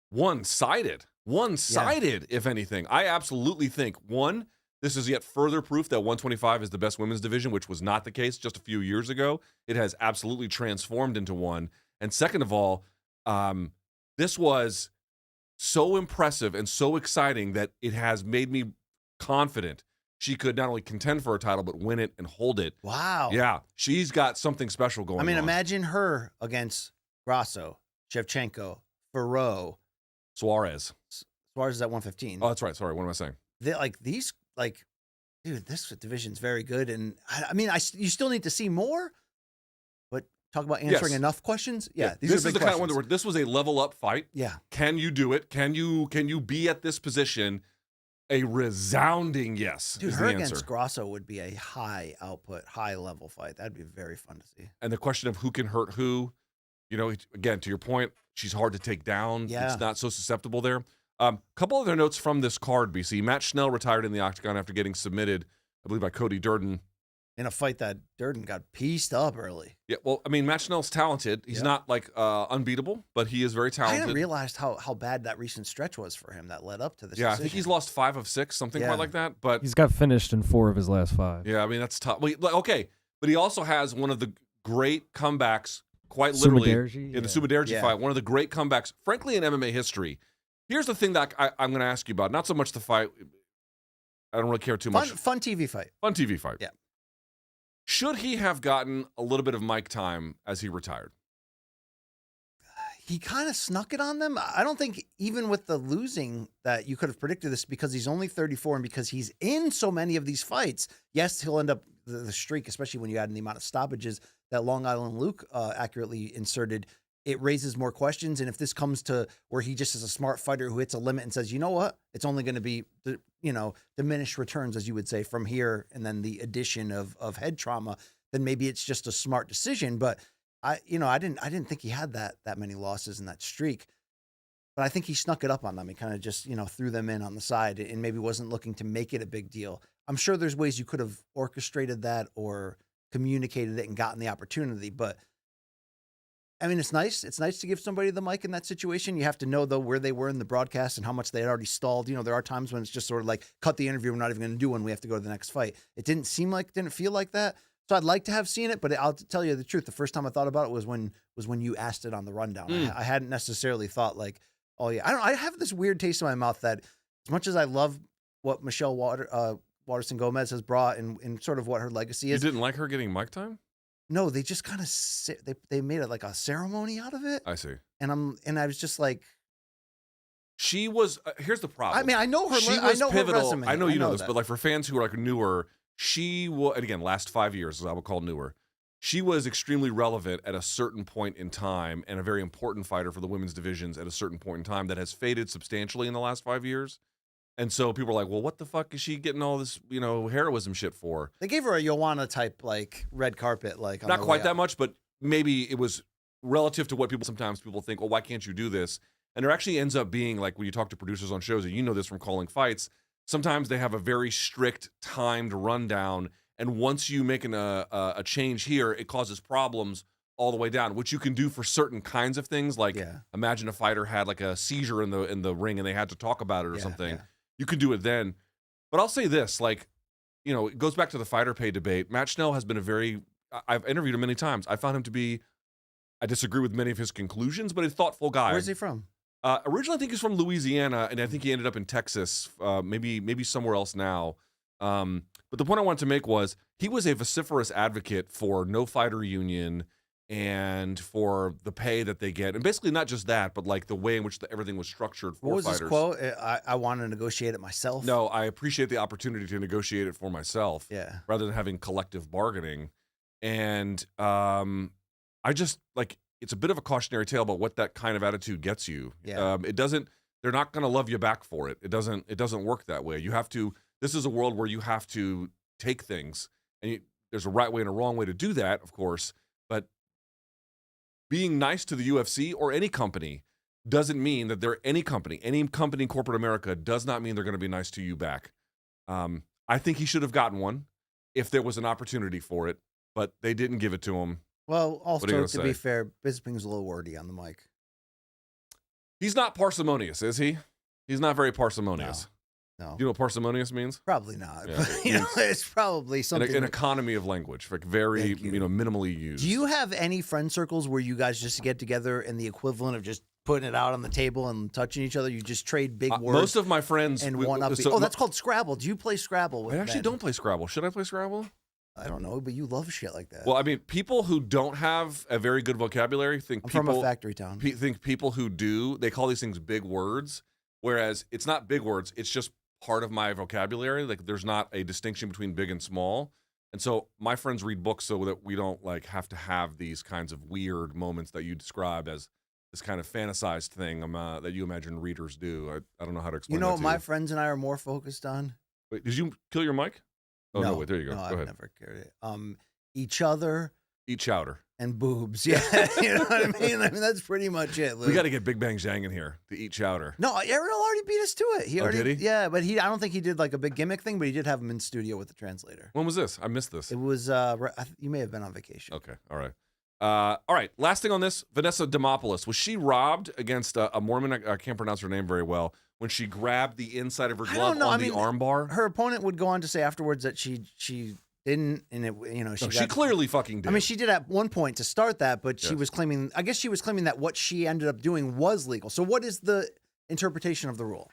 one-sided, if anything. I absolutely think, one, this is yet further proof that 125 is the best women's division, which was not the case just a few years ago. It has absolutely transformed into one. And second of all, this was so impressive and so exciting that it has made me confident she could not only contend for a title, but win it and hold it. Wow. Yeah, she's got something special going on. I mean, imagine her against Grasso, Shevchenko, Ferro. Suarez is at 115. Oh, that's right. Sorry, what am I saying? Dude, this division's very good. And I mean, you still need to see more, but talk about answering enough questions. Yeah, these this are big is the questions. kind of one where this was a level up fight. Yeah. Can you do it? Can you be at this position? A resounding yes. Dude, is her the answer. against Grasso would be a high output, high level fight. That'd be very fun to see. And the question of who can hurt who, you know, again, to your point, she's hard to take down. Yeah. It's not so susceptible there. Couple other notes from this card, BC. Matt Schnell retired in the octagon after getting submitted, I believe, by Cody Durden. In a fight that Durden got pieced up early. Yeah, well, I mean, Matt Schnell's talented. He's not like unbeatable, but he is very I talented. hadn't realized how bad that recent stretch was for him that led up to this. Yeah, decision. I think he's lost 5 of 6, something quite like that. But He's got finished in 4 of his last 5. yeah, I mean that's tough. Well, okay, but he also has one of the great comebacks, quite literally, Subaderji, in the Subaderji Yeah. fight. One of the great comebacks, frankly, in MMA history. Here's the thing that I'm going to ask you about. Not so much the fight. I don't really care too much. Fun TV fight. Fun TV fight. Yeah. Should he have gotten a little bit of mic time as he retired? He kind of snuck it on them. I don't think even with the losing that you could have predicted this because he's only 34 and because he's in so many of these fights. Yes, he'll end up the streak, especially when you add in the amount of stoppages that Long Island Luke accurately inserted. It raises more questions. And if this comes to where he just is a smart fighter who hits a limit and says, you know what, it's only going to be, diminished returns, as you would say, from here, and then the addition of head trauma, then maybe it's just a smart decision. But I didn't think he had that many losses in that streak. But I think he snuck it up on them. He kind of just, threw them in on the side and maybe wasn't looking to make it a big deal. I'm sure there's ways you could have orchestrated that or communicated it and gotten the opportunity, but I mean, it's nice. It's nice to give somebody the mic in that situation. You have to know, though, where they were in the broadcast and how much they had already stalled. There are times when it's just sort of like, cut the interview. We're not even going to do one. We have to go to the next fight. It didn't feel like that. So I'd like to have seen it, but I'll tell you the truth. The first time I thought about it was when you asked it on the rundown. I hadn't necessarily thought like, oh yeah, I have this weird taste in my mouth that as much as I love what Michelle Waterson Gomez has brought and sort of what her legacy is. You didn't like her getting mic time? No, they just kind of they made it like a ceremony out of it. I see. And I was just like, she was. Here's the problem. I mean, I know her. She I was know pivotal. her resume. I know you know this, that. but like for fans who are like newer, she was, and again, last 5 years, as I would call newer. She was extremely relevant at a certain point in time, and a very important fighter for the women's divisions at a certain point in time that has faded substantially in the last 5 years. And so people are like, well, what the fuck is she getting all this, heroism shit for? They gave her a Joanna type, like, red carpet, like, on not the quite way that up. much, but maybe it was relative to what sometimes people think, well, why can't you do this? And there actually ends up being, like, when you talk to producers on shows, and you know this from calling fights, sometimes they have a very strict timed rundown, and once you make a change here, it causes problems all the way down, which you can do for certain kinds of things. Like, imagine a fighter had like a seizure in the ring and they had to talk about it or something. Yeah. You can do it then. But I'll say this, like, it goes back to the fighter pay debate. Matt Schnell has been I've interviewed him many times. I found him to be, I disagree with many of his conclusions, but a thoughtful guy. Where's he from? Originally, I think he's from Louisiana, and I think he ended up in Texas, maybe somewhere else now. But the point I wanted to make was he was a vociferous advocate for no fighter union and for the pay that they get. And basically not just that, but like the way in which everything was structured for What was fighters. his quote? I want to negotiate it myself. No, I appreciate the opportunity to negotiate it for myself rather than having collective bargaining. And I just, like, it's a bit of a cautionary tale about what that kind of attitude gets you. Yeah. They're not going to love you back for it. It doesn't work that way. You have to, this is a world where you have to take things, and there's a right way and a wrong way to do that, of course, but being nice to the UFC or any company doesn't mean that any company in corporate America does not mean they're going to be nice to you back. I think he should have gotten one if there was an opportunity for it, but they didn't give it to him. Well, also, What are you to gonna be say? fair, Bisping's a little wordy on the mic. He's not parsimonious, is he? He's not very parsimonious. No. You know what parsimonious means? Probably not. Yeah, But, it means it's probably something. an economy of language, like very, Thank you. minimally used. Do you have any friend circles where you guys just get together and the equivalent of just putting it out on the table and touching each other? You just trade big words. Most of my friends and one up. so- That's called Scrabble. Do you play Scrabble? With I actually Ben? don't play Scrabble. Should I play Scrabble? I don't know, but you love shit like that. Well, I mean, people who don't have a very good vocabulary think I'm people from a factory town. think people who do, they call these things big words, whereas it's not big words. It's just part of my vocabulary. Like, there's not a distinction between big and small. And so my friends read books so that we don't like have to have these kinds of weird moments that you describe as this kind of fantasized thing that you imagine readers do. I don't know how to explain You know that what to my you. friends and I are more focused on? Wait, did you kill your mic? Oh, no, wait, there you go. No, Go I've ahead. never carried it. Each other Eat chowder. and boobs. Yeah, you know what I mean. That's pretty much it. Luke. We got to get Big Bang Zhang in here to eat chowder. No, Ariel already beat us to it. Did he? Yeah, but I don't think he did like a big gimmick thing, but he did have him in studio with the translator. When was this? I missed this. It was. You may have been on vacation. Okay, all right. All right, last thing on this, Vanessa Demopoulos. Was she robbed against a Mormon? I can't pronounce her name very well. When she grabbed the inside of her glove on the armbar? Her opponent would go on to say afterwards that she didn't, and it, she clearly fucking did. I mean, she did at one point to start that, but she was claiming. I guess she was claiming that what she ended up doing was legal. So, what is the interpretation of the rule?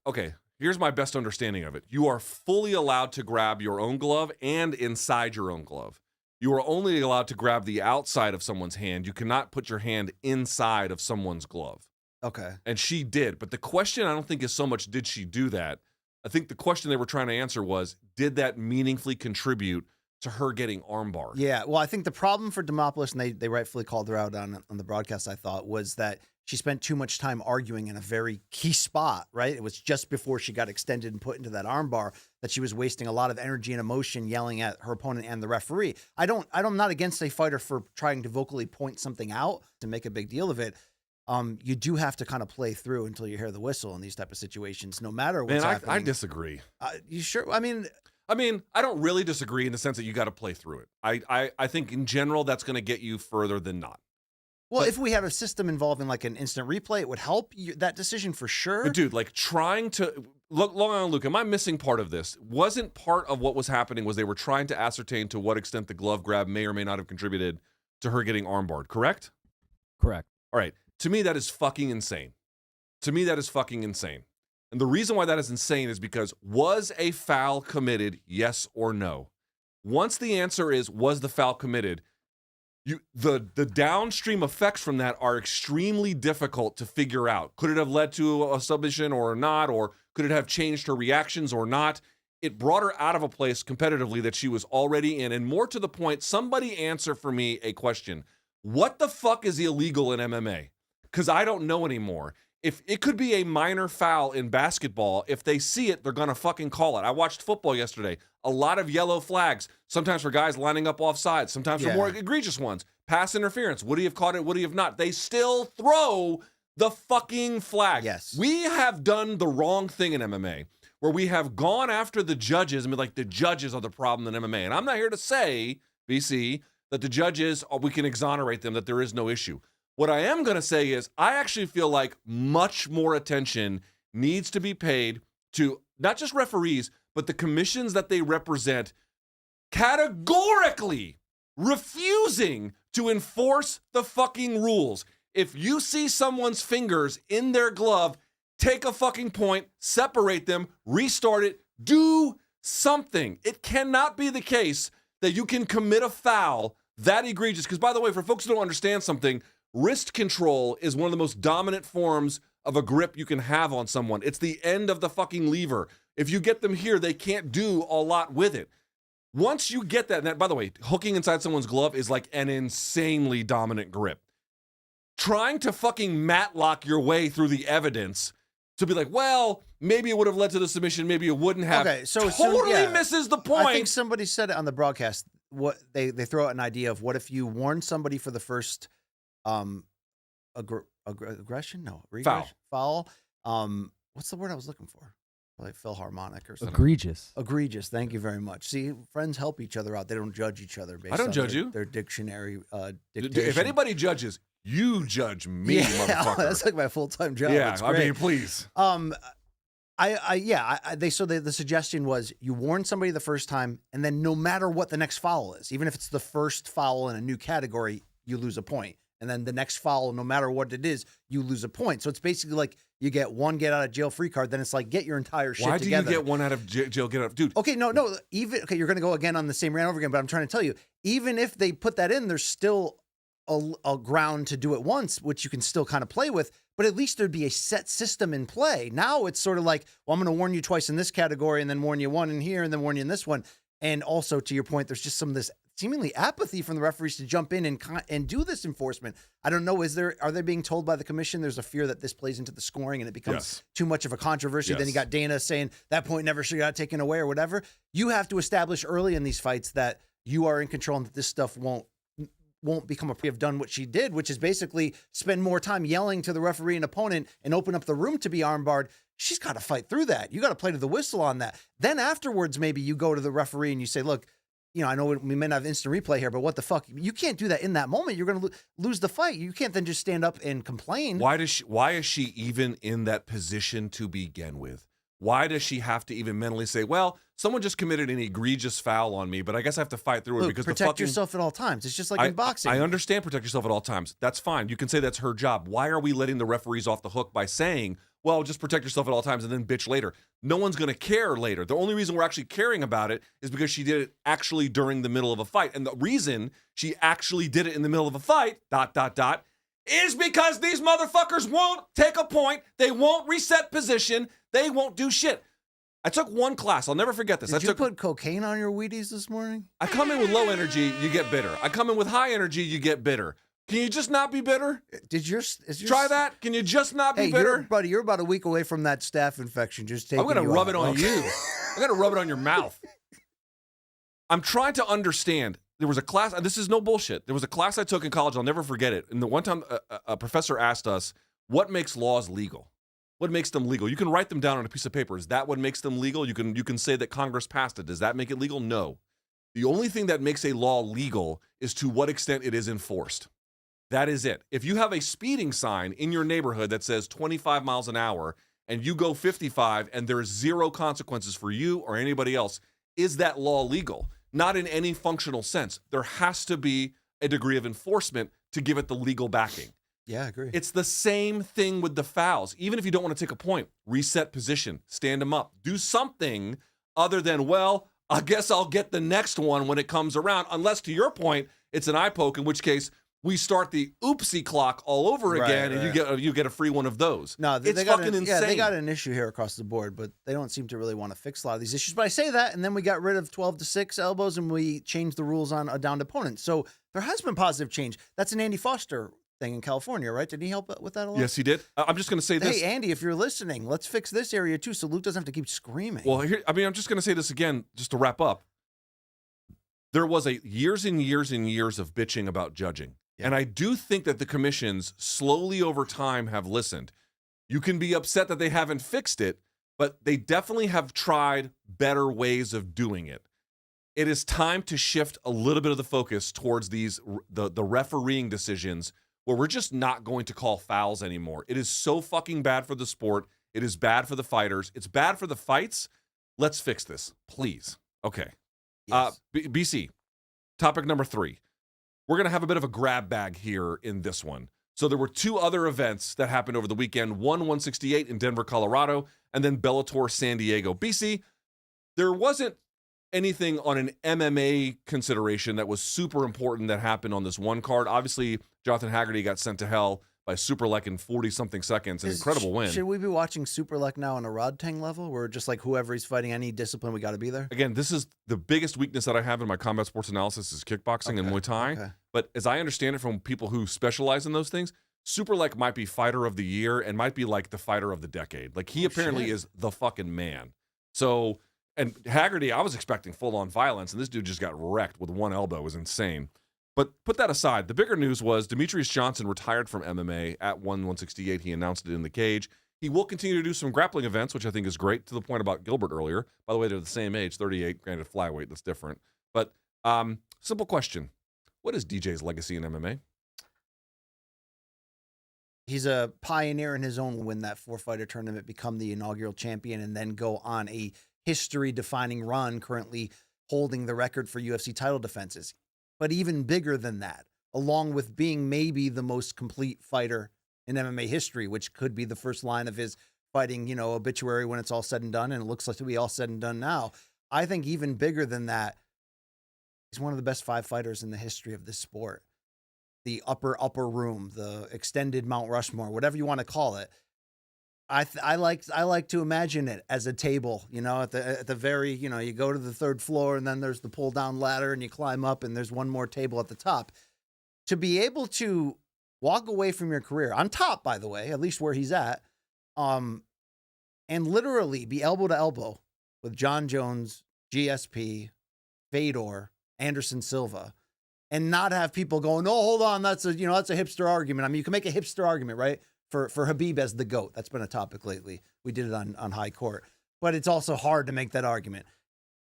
Okay, here's my best understanding of it. You are fully allowed to grab your own glove and inside your own glove. You are only allowed to grab the outside of someone's hand. You cannot put your hand inside of someone's glove. Okay. And she did. But the question, I don't think, is so much did she do that? I think the question they were trying to answer was, did that meaningfully contribute to her getting armbarred? Yeah. Well, I think the problem for Demopoulos, and they rightfully called her out on the broadcast, I thought, was that she spent too much time arguing in a very key spot, right? It was just before she got extended and put into that armbar that she was wasting a lot of energy and emotion yelling at her opponent and the referee. I'm not against a fighter for trying to vocally point something out to make a big deal of it. You do have to kind of play through until you hear the whistle in these type of situations, no matter what's happening. I disagree. You sure? I mean, I don't really disagree in the sense that you got to play through it. I think in general that's going to get you further than not. Well, if we have a system involving like an instant replay, it would help that decision for sure. But dude, like trying to Luke, am I missing part of this? Wasn't part of what was happening was they were trying to ascertain to what extent the glove grab may or may not have contributed to her getting armbarred, correct? Correct. All right. To me, that is fucking insane. And the reason why that is insane is because was a foul committed, yes or no? Once the answer is, was the foul committed, the downstream effects from that are extremely difficult to figure out. Could it have led to a submission or not? Or could it have changed her reactions or not? It brought her out of a place competitively that she was already in. And more to the point, somebody answer for me a question. What the fuck is illegal in MMA? Because I don't know anymore. If it could be a minor foul in basketball, if they see it, they're going to fucking call it. I watched football yesterday. A lot of yellow flags, sometimes for guys lining up offside, sometimes for more egregious ones. Pass interference. Would he have caught it? Would he have not? They still throw the fucking flag. Yes. We have done the wrong thing in MMA, where we have gone after the judges and been like, the judges are the problem in MMA. And I'm not here to say, BC, that the judges, we can exonerate them, that there is no issue. What I am going to say is I actually feel like much more attention needs to be paid to not just referees, but the commissions that they represent categorically refusing to enforce the fucking rules. If you see someone's fingers in their glove, take a fucking point, separate them, restart it, do something. It cannot be the case that you can commit a foul that egregious. Because by the way, for folks who don't understand something, wrist control is one of the most dominant forms of a grip you can have on someone. It's the end of the fucking lever. If you get them here, they can't do a lot with it. Once you get that, and that, by the way, hooking inside someone's glove is like an insanely dominant grip. Trying to fucking matlock your way through the evidence to be like, well, maybe it would have led to the submission, maybe it wouldn't have. Okay, so totally misses the point. I think somebody said it on the broadcast. What they throw out an idea of what if you warn somebody for the first aggression? No, foul. What's the word I was looking for? Like Philharmonic or something. Egregious. Thank you very much. See, friends help each other out. They don't judge each other based I don't on judge you. Their dictionary dictation. If anybody judges, you judge me, motherfucker. That's like my full-time job. Yeah, I mean, please. The suggestion was you warn somebody the first time, and then no matter what the next foul is, even if it's the first foul in a new category, you lose a point. And then the next foul, no matter what it is, you lose a point. So it's basically like you get one get out of jail free card. Then it's like get your entire shit together. Why do you get one out of jail get out? Dude. Okay, no. You're going to go again on the same rant over again. But I'm trying to tell you, even if they put that in, there's still a ground to do it once, which you can still kind of play with. But at least there'd be a set system in play. Now it's sort of like, well, I'm going to warn you twice in this category, and then warn you one in here, and then warn you in this one. And also, to your point, there's just some of this seemingly apathy from the referees to jump in and do this enforcement. I don't know. Are they being told by the commission there's a fear that this plays into the scoring and it becomes too much of a controversy? Then you got Dana saying that point never should have got taken away or whatever. You have to establish early in these fights that you are in control and that this stuff won't won't become have done what she did, which is basically spend more time yelling to the referee and opponent and open up the room to be armbarred. She's got to fight through that. You got to play to the whistle on that. Then afterwards, maybe you go to the referee and you say, look, I know we may not have instant replay here, but what the fuck? You can't do that in that moment. You're going to lose the fight. You can't then just stand up and complain. Why is she even in that position to begin with? Why does she have to even mentally say, well, someone just committed an egregious foul on me, but I guess I have to fight through it because protect yourself at all times. It's just like in boxing. I understand protect yourself at all times. That's fine. You can say that's her job. Why are we letting the referees off the hook by saying, well, just protect yourself at all times and then bitch later? No one's going to care later. The only reason we're actually caring about it is because she did it actually during the middle of a fight. And the reason she actually did it in the middle of a fight, ... is because these motherfuckers won't take a point. They won't reset position. They won't do shit. I took one class. I'll never forget this. Did you put cocaine on your Wheaties this morning? I come in with low energy, you get bitter. I come in with high energy, you get bitter. Can you just not be bitter? Try that? Can you just not be bitter? Buddy, you're about a week away from that staph infection. I'm going to rub it on you. I'm going to rub it on your mouth. I'm trying to understand. There was a class, and this is no bullshit. There was a class I took in college, I'll never forget it. And the one time a professor asked us, what makes laws legal? What makes them legal? You can write them down on a piece of paper. Is that what makes them legal? You can say that Congress passed it. Does that make it legal? No. The only thing that makes a law legal is to what extent it is enforced. That is it. If you have a speeding sign in your neighborhood that says 25 miles an hour and you go 55 and there's zero consequences for you or anybody else, is that law legal? Not in any functional sense. There has to be a degree of enforcement to give it the legal backing. Yeah, I agree. It's the same thing with the fouls. Even if you don't want to take a point, reset position, stand them up. Do something other than, well, I guess I'll get the next one when it comes around. Unless, to your point, it's an eye poke, in which case we start the oopsie clock all over again, and you get a free one of those. No, it's fucking insane. Yeah, they got an issue here across the board, but they don't seem to really want to fix a lot of these issues. But I say that, and then we got rid of 12-6 elbows, and we changed the rules on a downed opponent. So there has been positive change. That's an Andy Foster thing in California, right? Did he help with that a lot? Yes, he did. I'm just going to say this. Hey, Andy, if you're listening, let's fix this area too, so Luke doesn't have to keep screaming. Well, I'm just going to say this again, just to wrap up. There was years and years and years of bitching about judging. Yeah. And I do think that the commissions slowly over time have listened. You can be upset that they haven't fixed it, but they definitely have tried better ways of doing it. It is time to shift a little bit of the focus towards the refereeing decisions where we're just not going to call fouls anymore. It is so fucking bad for the sport. It is bad for the fighters. It's bad for the fights. Let's fix this, please. Okay. Yes. BC, topic number 3. We're going to have a bit of a grab bag here in this one. So there were 2 other events that happened over the weekend. 168 in Denver, Colorado, and then Bellator San Diego. BC, there wasn't anything on an MMA consideration that was super important that happened on this one card. Obviously, Jonathan Haggerty got sent to hell by Superlek in 40-something seconds. An incredible win. Should we be watching Superlek now on a Rod Tang level, where just like whoever he's fighting, any discipline, we got to be there? Again, this is the biggest weakness that I have in my combat sports analysis is kickboxing and Muay Thai. Okay. But as I understand it from people who specialize in those things, Superlek might be fighter of the year and might be like the fighter of the decade. Like he apparently is the fucking man. So, and Haggerty, I was expecting full-on violence, and this dude just got wrecked with one elbow. It was insane. But put that aside, the bigger news was Demetrius Johnson retired from MMA at 168. He announced it in the cage. He will continue to do some grappling events, which I think is great, to the point about Gilbert earlier. By the way, they're the same age, 38, granted flyweight, that's different. But simple question. What is DJ's legacy in MMA? He's a pioneer in his own win that 4-fighter tournament, become the inaugural champion, and then go on a history-defining run, currently holding the record for UFC title defenses. But even bigger than that, along with being maybe the most complete fighter in MMA history, which could be the first line of his fighting, obituary when it's all said and done, and it looks like to be all said and done now. I think even bigger than that, he's one of the best 5 fighters in the history of this sport. The upper room, the extended Mount Rushmore, whatever you want to call it. I like to imagine it as a table, at the very, you go to the 3rd floor and then there's the pull down ladder and you climb up and there's one more table at the top. To be able to walk away from your career on top, by the way, at least where he's at, and literally be elbow to elbow with John Jones, GSP, Fedor, Anderson Silva, and not have people going, "Oh, hold on, that's a hipster argument." I mean, you can make a hipster argument, right? For Khabib as the GOAT. That's been a topic lately. We did it on High Court. But it's also hard to make that argument.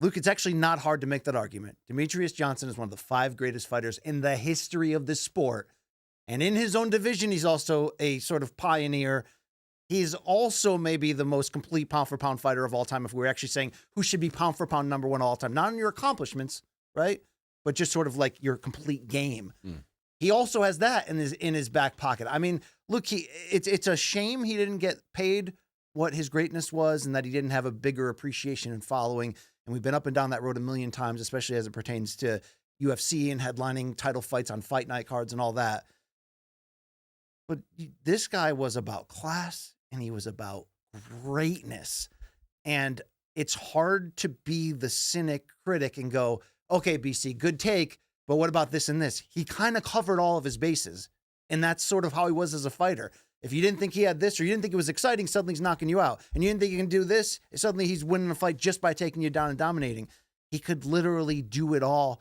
Luke, it's actually not hard to make that argument. Demetrious Johnson is one of the 5 greatest fighters in the history of this sport. And in his own division, he's also a sort of pioneer. He's also maybe the most complete pound-for-pound fighter of all time, if we're actually saying who should be pound-for-pound number 1 all time. Not in your accomplishments, right? But just sort of like your complete game. He also has that in his back pocket. I mean, look, it's a shame he didn't get paid what his greatness was and that he didn't have a bigger appreciation and following. And we've been up and down that road a million times, especially as it pertains to UFC and headlining title fights on fight night cards and all that. But this guy was about class and he was about greatness. And it's hard to be the cynic critic and go, okay, BC, good take, but what about this and this? He kind of covered all of his bases. And that's sort of how he was as a fighter. If you didn't think he had this or you didn't think it was exciting, suddenly he's knocking you out. And you didn't think you can do this, suddenly he's winning a fight just by taking you down and dominating. He could literally do it all.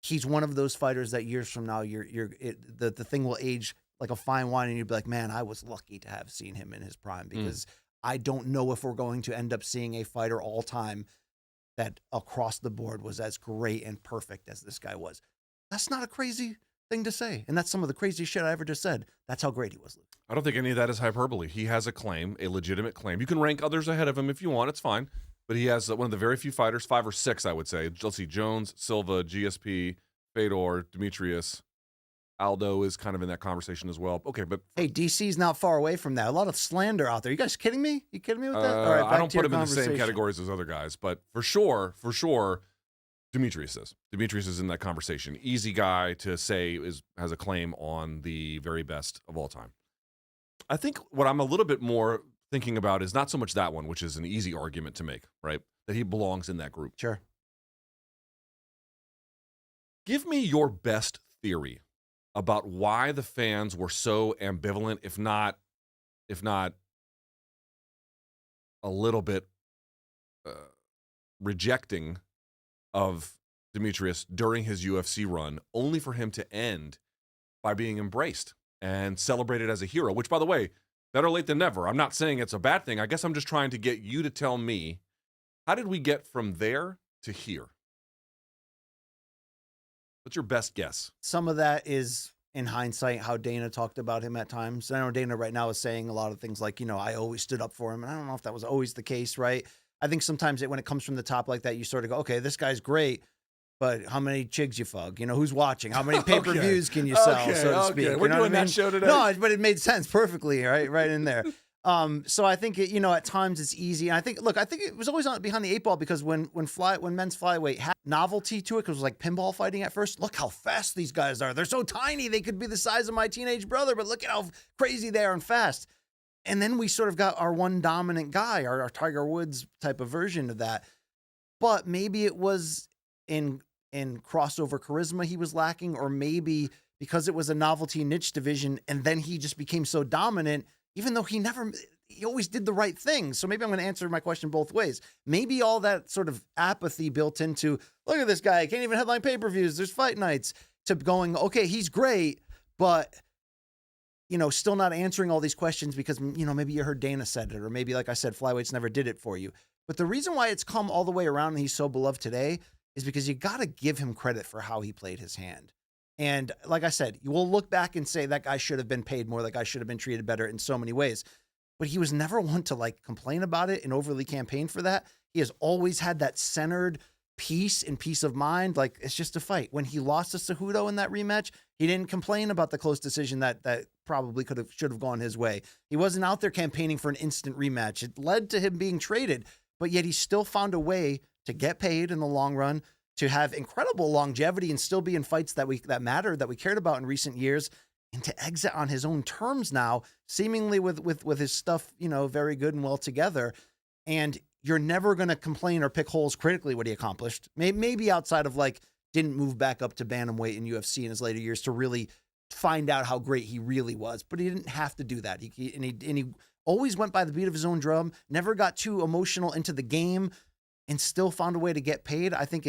He's one of those fighters that years from now, the thing will age like a fine wine and you'd be like, man, I was lucky to have seen him in his prime because I don't know if we're going to end up seeing a fighter all time that across the board was as great and perfect as this guy was. That's not a crazy thing to say. And that's some of the craziest shit I ever just said. That's how great he was, Luke. I don't think any of that is hyperbole. He has a claim, a legitimate claim. You can rank others ahead of him if you want. It's fine. But he has one of the very few fighters, 5 or 6, I would say. Let's see, Jones, Silva, GSP, Fedor, Demetrius. Aldo is kind of in that conversation as well. Okay, but... Hey, DC's not far away from that. A lot of slander out there. You guys kidding me? You kidding me with that? All right, I don't put him in the same categories as other guys. But for sure, Demetrius is. Demetrius is in that conversation. Easy guy to say has a claim on the very best of all time. I think what I'm a little bit more thinking about is not so much that one, which is an easy argument to make, right? That he belongs in that group. Sure. Give me your best theory about why the fans were so ambivalent, if not a little bit rejecting of Demetrius during his UFC run, only for him to end by being embraced and celebrated as a hero, which, by the way, better late than never. I'm not saying it's a bad thing. I guess I'm just trying to get you to tell me, how did we get from there to here? What's your best guess? Some of that is, in hindsight, how Dana talked about him at times. I know Dana right now is saying a lot of things like, I always stood up for him. And I don't know if that was always the case, right? I think sometimes when it comes from the top like that, you sort of go, okay, this guy's great, but how many chigs you fug? Who's watching? How many pay-per-views can you sell, so to speak? We're doing that show today. No, but it made sense perfectly, right in there. So I think at times it's easy. And I think it was always behind the 8 ball because when men's flyweight had novelty to it, because it was like pinball fighting at first. Look how fast these guys are. They're so tiny. They could be the size of my teenage brother, but look at how crazy they are and fast. And then we sort of got our one dominant guy, our Tiger Woods type of version of that. But maybe it was in crossover charisma he was lacking, or maybe because it was a novelty niche division and then he just became so dominant, even though he always did the right thing. So maybe I'm going to answer my question both ways. Maybe all that sort of apathy built into, look at this guy, can't even headline pay-per-views, there's fight nights, to going, okay, he's great, but still not answering all these questions because, maybe you heard Dana said it, or maybe, like I said, flyweights never did it for you. But the reason why it's come all the way around and he's so beloved today is because you got to give him credit for how he played his hand. And like I said, you will look back and say that guy should have been paid more, that guy should have been treated better in so many ways. But he was never one to complain about it and overly campaign for that. He has always had that centered peace and peace of mind. It's just a fight. When he lost to Cejudo in that rematch, he didn't complain about the close decision that probably should have gone his way. He wasn't out there campaigning for an instant rematch. It led to him being traded, but yet he still found a way to get paid in the long run, to have incredible longevity and still be in fights that mattered, that we cared about in recent years, and to exit on his own terms now, seemingly with his stuff, very good and well together. And you're never going to complain or pick holes critically what he accomplished. Maybe outside of didn't move back up to bantamweight in UFC in his later years to really find out how great he really was, but he didn't have to do that. He always went by the beat of his own drum, never got too emotional into the game. and still found a way to get paid. I think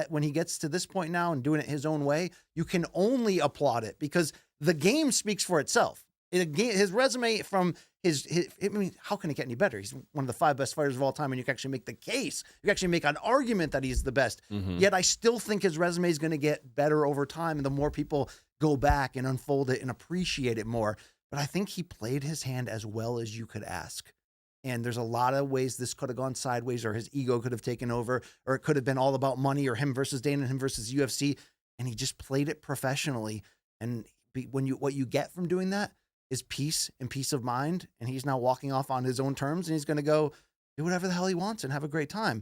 when he gets to this point now and doing it his own way, you can only applaud it because the game speaks for itself. His resume from I mean, how can it get any better? He's one of the 5 best fighters of all time, and you can actually make the case. You can actually make an argument that he's the best. Yet I still think his resume is going to get better over time, and the more people go back and unfold it and appreciate it more. But I think he played his hand as well as you could ask. And there's a lot of ways this could have gone sideways, or his ego could have taken over, or it could have been all about money, or him versus Dana, him versus UFC. And he just played it professionally. And what you get from doing that is peace and peace of mind. And he's now walking off on his own terms, and he's going to go do whatever the hell he wants and have a great time.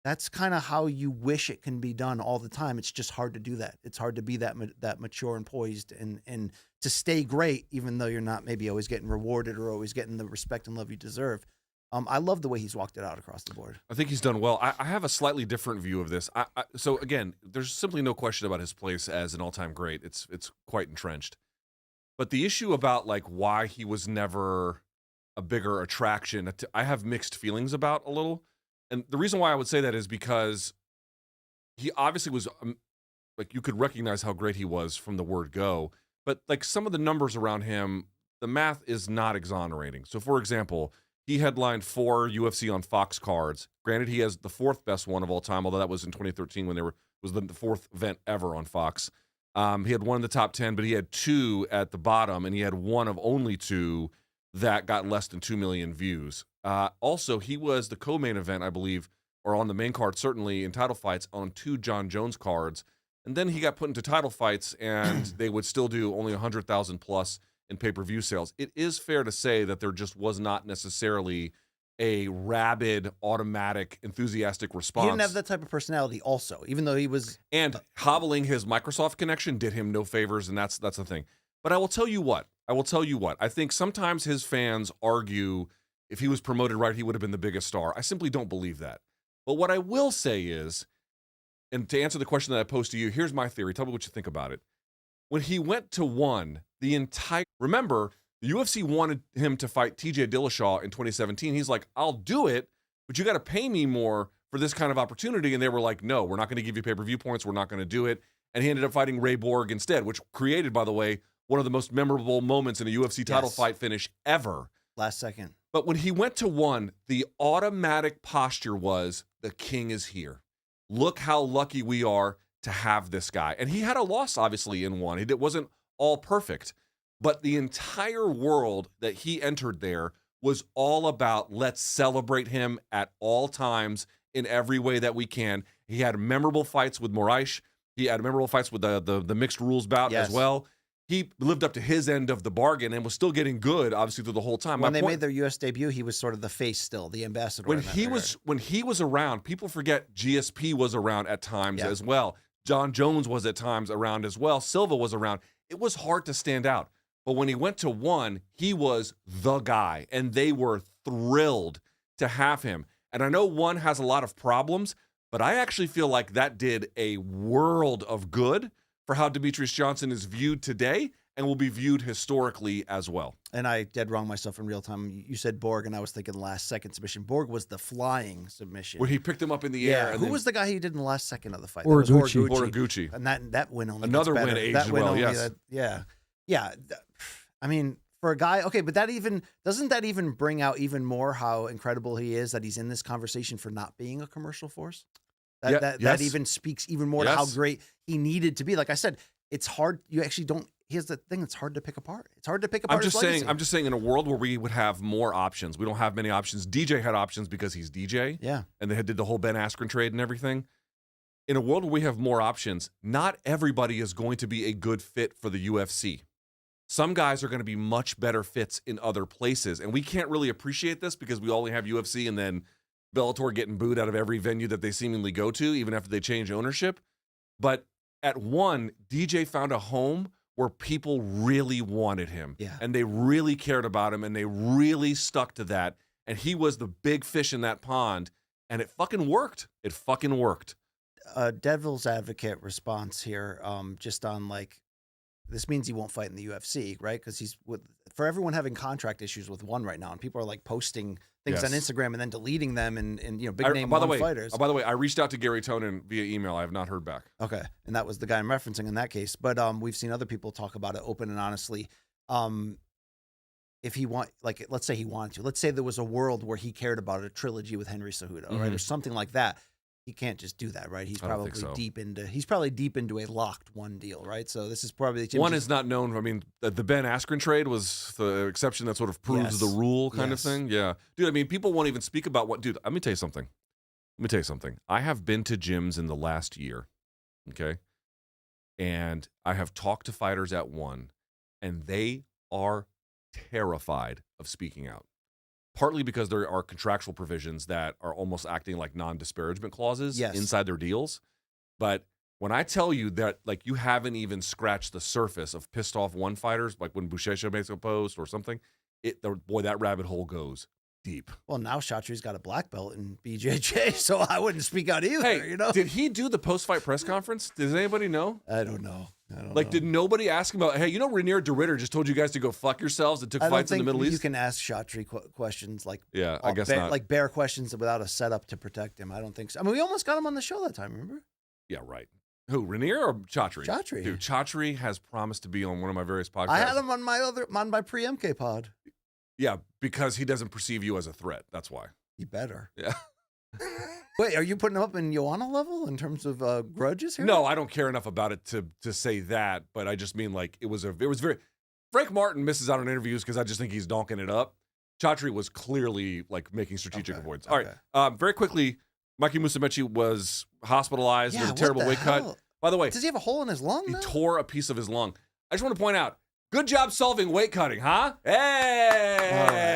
That's kind of how you wish it can be done all the time. It's just hard to do that. It's hard to be that mature and poised and to stay great, even though you're not maybe always getting rewarded or always getting the respect and love you deserve. I love the way he's walked it out across the board. I think he's done well. I have a slightly different view of this. So again, there's simply no question about his place as an all-time great. It's quite entrenched. But the issue about like why he was never a bigger attraction, I have mixed feelings about a little. And the reason why I would say that is because he obviously was like, you could recognize how great he was from the word go. But like some of the numbers around him, the math is not exonerating. So for example, he headlined 4 UFC on Fox cards. Granted, he has the 4th best one of all time, although that was in 2013 when was the 4th event ever on Fox. He had one in the top 10, but he had 2 at the bottom, and he had one of only 2 that got less than 2 million views. Also, he was the co-main event, I believe, or on the main card, certainly in title fights, on 2 John Jones cards. And then he got put into title fights, and they would still do only 100,000 plus in pay-per-view sales. It is fair to say that there just was not necessarily a rabid, automatic, enthusiastic response. He didn't have that type of personality also, even though he was... And hobbling his Microsoft connection did him no favors, and that's the thing. But I will tell you what. I think sometimes his fans argue if he was promoted right, he would have been the biggest star. I simply don't believe that. But what I will say is, and to answer the question that I posed to you, here's my theory. Tell me what you think about it. When he went to 1, remember, the UFC wanted him to fight TJ Dillashaw in 2017. He's like, I'll do it, but you got to pay me more for this kind of opportunity. And they were like, no, we're not going to give you pay-per-view points. We're not going to do it. And he ended up fighting Ray Borg instead, which created, by the way, one of the most memorable moments in a UFC title fight finish ever. Last second. But when he went to 1, the automatic posture was, the king is here. Look how lucky we are to have this guy. And he had a loss, obviously, in 1. It wasn't all perfect. But the entire world that he entered there was all about, let's celebrate him at all times in every way that we can. He had memorable fights with Moraes. He had memorable fights with the mixed rules bout as well. He lived up to his end of the bargain and was still getting good, obviously, through the whole time. When they made their U.S. debut, he was sort of the face still, the ambassador. When he was around, people forget GSP was around at times as well. John Jones was at times around as well. Silva was around. It was hard to stand out. But when he went to 1, he was the guy, and they were thrilled to have him. And I know 1 has a lot of problems, but I actually feel like that did a world of good for how Demetrius Johnson is viewed today and will be viewed historically as well. And I dead wrong myself in real time. You said Borg, and I was thinking last second submission. Borg was the flying submission. Where he picked him up in the air. And who was the guy he did in the last second of the fight? Horiguchi. And that win only Another gets better. win aged that win well, only, yes. Yeah. I mean, for a guy, okay, but doesn't that even bring out even more how incredible he is that he's in this conversation for not being a commercial force? That even speaks even more to how great he needed to be. Like I said, it's hard. You actually don't. Here's the thing: it's hard to pick apart. It's hard to pick apart. I'm just saying, in a world where we would have more options, we don't have many options. DJ had options because he's DJ. Yeah, and they did the whole Ben Askren trade and everything. In a world where we have more options, not everybody is going to be a good fit for the UFC. Some guys are going to be much better fits in other places, and we can't really appreciate this because we only have UFC and then Bellator getting booed out of every venue that they seemingly go to, even after they change ownership. But at 1, DJ found a home where people really wanted him, and they really cared about him, and they really stuck to that. And he was the big fish in that pond, and it fucking worked. It fucking worked. Devil's advocate response here, just on like, this means he won't fight in the UFC, right? Because he's for everyone having contract issues with one right now, and people are like posting things on Yes. Instagram and then deleting them, and big name by the one way, fighters. by the way, I reached out to Gary Tonin via email. I have not heard back. Okay, and that was the guy I'm referencing in that case. But we've seen other people talk about it open and honestly. If he let's say he wanted to. Let's say there was a world where he cared about a trilogy with Henry Cejudo, right, or something like that. He can't just do that, right? He's probably deep into a locked one deal, right? So this is probably One is not known. I mean, the Ben Askren trade was the exception that sort of proves the rule kind of thing. Yeah. Dude, I mean, people won't even speak about what, dude, let me tell you something. I have been to gyms in the last year, okay? And I have talked to fighters at one, and they are terrified of speaking out. Partly because there are contractual provisions that are almost acting like non-disparagement clauses inside their deals. But when I tell you that, like, you haven't even scratched the surface of pissed off one fighters, like when Buchecha makes a post or something, boy, that rabbit hole goes deep. Well, now Chatri's got a black belt in BJJ, so I wouldn't speak out either. Hey, did he do the post-fight press conference? Does anybody know? I don't know. Did nobody ask him about, hey, Ranier de Ritter just told you guys to go fuck yourselves and took fights in the Middle East? You can ask Chatri questions like, I guess not. Like bare questions without a setup to protect him. I don't think so. I mean, we almost got him on the show that time, remember? Yeah, right. Who, Ranier or Chatri? Chatri. Dude, Chatri has promised to be on one of my various podcasts. I had him on my pre-MK pod. Yeah, because he doesn't perceive you as a threat. That's why. You better. Yeah. Wait, are you putting him up in Joanna level in terms of grudges here? No, I don't care enough about it to say that, but I just mean like it was very. Frank Martin misses out on interviews because I just think he's donking it up. Chatri was clearly like making strategic avoidance. All right, very quickly, Mikey Musumeci was hospitalized with a terrible weight cut. By the way, does he have a hole in his lung? He tore a piece of his lung. I just want to point out. Good job solving weight cutting, huh? Hey!